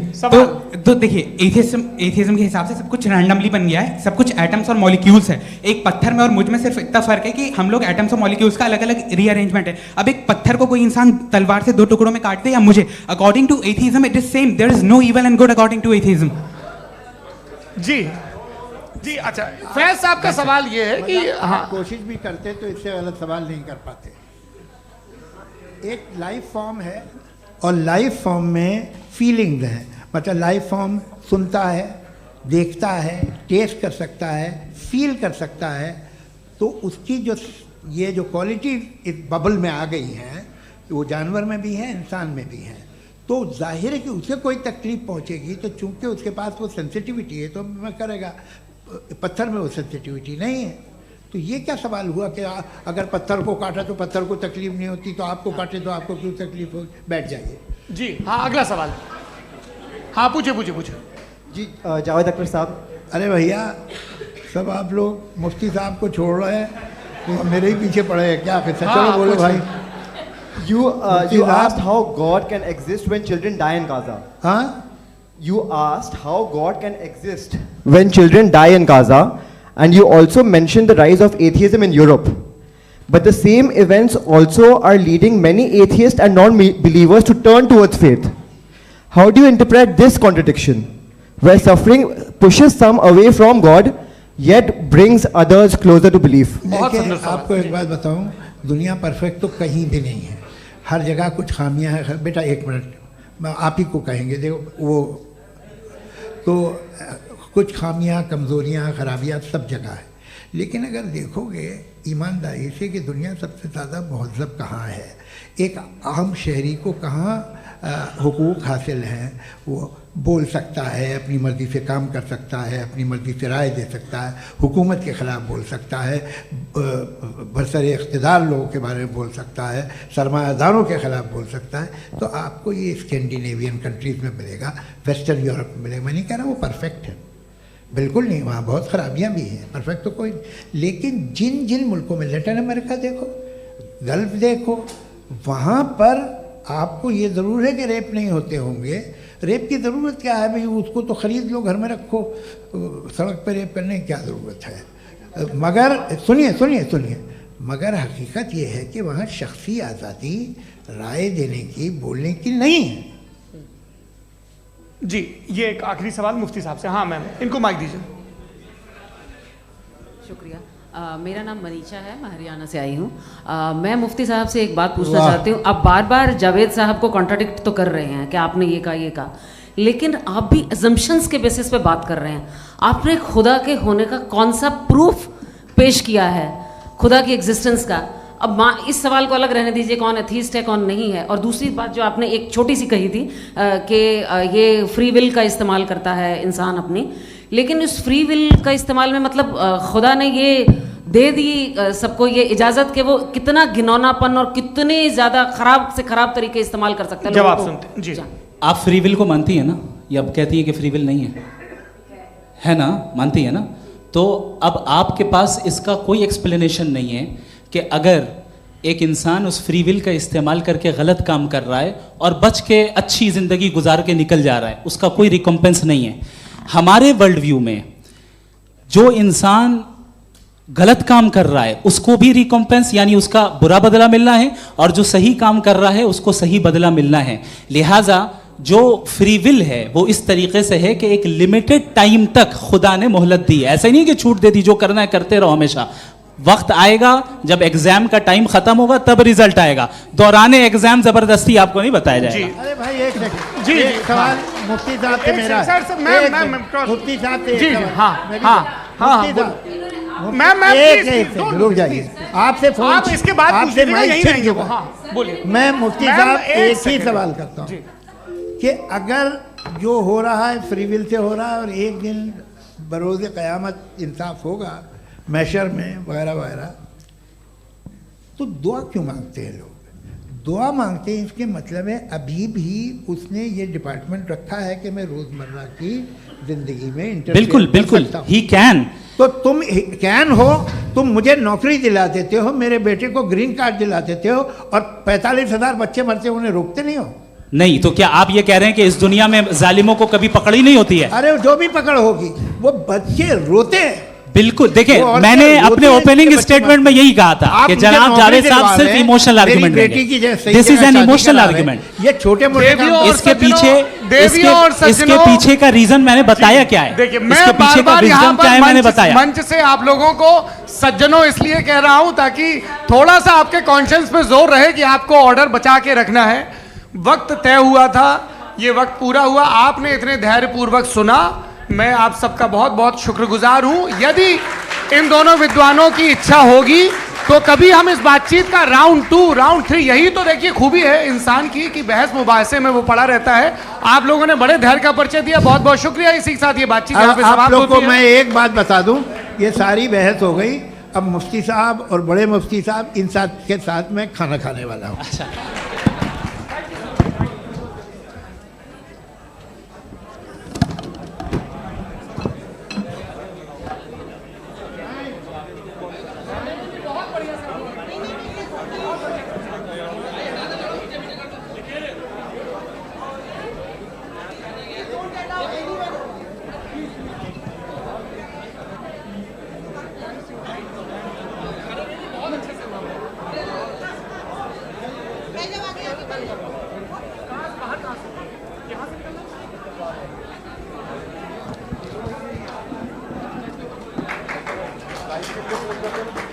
तो देखिए एथियज्म के हिसाब से सब कुछ रैंडमली बन गया है, सब कुछ एटम्स और मॉलिक्यूल्स है। एक पत्थर में और मुझ में सिर्फ इतना फर्क है कि हम लोग एटम्स और मॉलिक्यूल्स का अलग अलग रीअरेंजमेंट है। अब एक पत्थर को कोई इंसान तलवार से 2 टुकड़ों में काटते या मुझे, according to atheism it is same. There is no evil and good according to atheism. जी अच्छा फैज साहब का सवाल ये है कि हाँ कोशिश भी करते तो इससे गलत सवाल नहीं कर पाते। एक लाइफ फॉर्म है और लाइफ फॉर्म में फीलिंग्स हैं, मतलब लाइफ फॉर्म सुनता है, देखता है, टेस्ट कर सकता है, फील कर सकता है। तो उसकी जो ये जो क्वालिटी इस बबल में आ गई हैं वो जानवर में भी है, इंसान में भी है। तो जाहिर है कि उसे कोई तकलीफ पहुंचेगी, तो चूंकि उसके पास वो सेंसिटिविटी है तो मैं करेगा। पत्थर में वो सेंसिटिविटी नहीं है। तो ये क्या सवाल हुआ कि अगर पत्थर को काटा तो पत्थर को तकलीफ नहीं होती, तो आपको काटे तो आपको क्यों तकलीफ हो? बैठ जाइए। जी हाँ अगला सवाल। हाँ पूछे। जी जावेद अख्तर साहब, अरे भैया, सब आप लोग मुफ्ती साहब को छोड़ रहे हैं तो मेरे ही पीछे पड़े हैं क्या? फिर चलो बोलो भाई। You asked how God can exist when children die in Gaza. हाँ? You asked how God can exist when children die in Gaza, and you also mentioned the rise of atheism in Europe. But the same events also are leading many atheists and non-believers to turn towards faith. How do you interpret this contradiction, where suffering pushes some away from God, yet brings others closer to belief? देखिए, आपको एक बात बताऊं, दुनिया perfect तो कहीं भी नहीं है, हर जगह कुछ खामियां हैं। बेटा एक मिनट, मैं आप ही को कहेंगे, देखो वो तो कुछ खामियां, कमज़ोरियां, खराबियां सब जगह है। लेकिन अगर देखोगे ईमानदारी से कि दुनिया सबसे ज़्यादा महज़ब कहाँ है, एक आम शहरी को कहाँ हुकूक हासिल हैं, वो बोल सकता है, अपनी मर्ज़ी से काम कर सकता है, अपनी मर्ज़ी से राय दे सकता है, हुकूमत के ख़िलाफ़ बोल सकता है, बरसरे इक़्तिदार लोगों के बारे में बोल सकता है, सरमायादारों के ख़िलाफ़ बोल सकता है। तो आपको ये स्कैंडिनेवियन कंट्रीज़ में मिलेगा, वेस्टर्न यूरोप में मिलेगा। मैं नहीं कह रहा वो परफेक्ट है, बिल्कुल नहीं, वहाँ बहुत ख़राबियाँ भी हैं, परफेक्ट तो कोई। लेकिन जिन जिन मुल्कों में, लैटिन अमेरिका देखो, गल्फ़ देखो, वहाँ पर आपको ये ज़रूर है कि रेप नहीं होते होंगे। रेप की ज़रूरत क्या है भाई? उसको तो ख़रीद लो, घर में रखो, सड़क पर रेप करने की क्या ज़रूरत है? मगर सुनिए सुनिए सुनिए, मगर हकीकत ये है कि वहाँ शख्सी आज़ादी राय देने की, बोलने की नहीं है। जी, ये एक आखिरी सवाल मुफ्ती साहब से। हाँ मैम, इनको माइक दीजिए। शुक्रिया। मेरा नाम मनीषा है, मैं हरियाणा से आई हूँ। मैं मुफ्ती साहब से एक बात पूछना चाहती हूँ। आप बार बार जावेद साहब को कॉन्ट्राडिक्ट तो कर रहे हैं कि आपने ये कहा, लेकिन आप भी अजम्पशंस के बेसिस पे बात कर रहे हैं। आपने खुदा के होने का कौन सा प्रूफ पेश किया है, खुदा की एग्जिस्टेंस का? अब इस सवाल को अलग रहने दीजिए, कौन एथीस्ट है कौन नहीं है। और दूसरी बात जो आपने एक छोटी सी कही थी कि ये फ्री विल का इस्तेमाल करता है इंसान अपनी, लेकिन इस फ्री विल का इस्तेमाल में मतलब खुदा ने ये दे दी सबको ये इजाज़त कि वो कितना घिनौनापन और कितने ज़्यादा ख़राब से ख़राब तरीके इस्तेमाल कर सकता है। जवाब सुनते जी। आप फ्री विल को मानती है ना, या अब कहती है कि फ्री विल नहीं है ना? मानती है ना? तो अब आपके पास इसका कोई एक्सप्लेनेशन नहीं है कि अगर एक इंसान उस फ्री विल का इस्तेमाल करके गलत काम कर रहा है और बच के अच्छी ज़िंदगी गुजार के निकल जा रहा है, उसका कोई रिकम्पेंस नहीं है। हमारे वर्ल्ड व्यू में जो इंसान गलत काम कर रहा है उसको भी रिकम्पेंस यानी उसका बुरा बदला मिलना है, और जो सही काम कर रहा है उसको सही बदला मिलना है। लिहाजा जो फ्री विल है वो इस तरीके से है कि एक लिमिटेड टाइम तक खुदा ने मोहलत दी है। ऐसा नहीं कि छूट दे दी, जो करना है करते रहो हमेशा। वक्त आएगा जब एग्जाम का टाइम खत्म होगा तब रिजल्ट आएगा, दौराने एग्जाम जबरदस्ती आपको नहीं बताया जाएगा। अरे भाई एक सेकंड, जी एक सवाल मुफ्ती साहब से मेरा है। मुफ्ती साहब से जी, हाँ, रुक जाइए, आपसे फोन, आप इसके बाद आपसे यही रहेंगे वो। हाँ बोलिए। मैं मुफ्ती साहब एक ही सवाल करता हूँ कि अगर जो हो रहा है फ्री विल से हो रहा है और एक दिन बरोज़ क़यामत इंसाफ होगा मैशर में वगैरह वगैरह, तो दुआ क्यों मांगते हैं लोग? दुआ मांगते हैं इसके मतलब है अभी भी उसने ये डिपार्टमेंट रखा है कि मैं रोज़मर्रा की ज़िंदगी में बिल्कुल बिल्कुल ही कैन। तो तुम कैन हो, तुम मुझे नौकरी दिला देते हो, मेरे बेटे को ग्रीन कार्ड दिला देते हो, और 45,000 बच्चे मरते हो, उन्हें रोकते नहीं हो। नहीं तो क्या आप ये कह रहे हैं कि इस दुनिया में जालिमों को कभी पकड़ ही नहीं होती है? अरे जो भी पकड़ होगी वो बच्चे रोते हैं। बिल्कुल, देखिए मैंने अपने ओपनिंग स्टेटमेंट में यही कहा था कि जनाब जावेद साहब सिर्फ इमोशनल आर्गुमेंट देंगे। This is an emotional argument. ये छोटे मोटे इसके पीछे का रीजन मैंने बताया क्या है। देखिए मैं इसके पीछे का रीजन क्या है मैंने बताया। मंच से आप लोगों को सज्जनों इसलिए कह रहा हूं ताकि थोड़ा सा आपके कॉन्शियंस पे जोर रहे कि आपको ऑर्डर बचा के रखना है। वक्त तय हुआ था, ये वक्त पूरा हुआ, आपने इतने धैर्यपूर्वक सुना, मैं आप सबका बहुत बहुत शुक्रगुजार हूं। यदि इन दोनों विद्वानों की इच्छा होगी तो कभी हम इस बातचीत का राउंड 2 राउंड 3, यही तो देखिए खूबी है इंसान की कि बहस मुबाहसे में वो पड़ा रहता है। आप लोगों ने बड़े धैर्य का परिचय दिया, बहुत बहुत शुक्रिया। इसी के साथ ये बातचीत आप लोग को मैं एक बात बता दूं, ये सारी बहस हो गई, अब मुफ्ती साहब और बड़े मुफ्ती साहब इन साथ के साथ मैं खाना खाने वाला हूँ। अच्छा है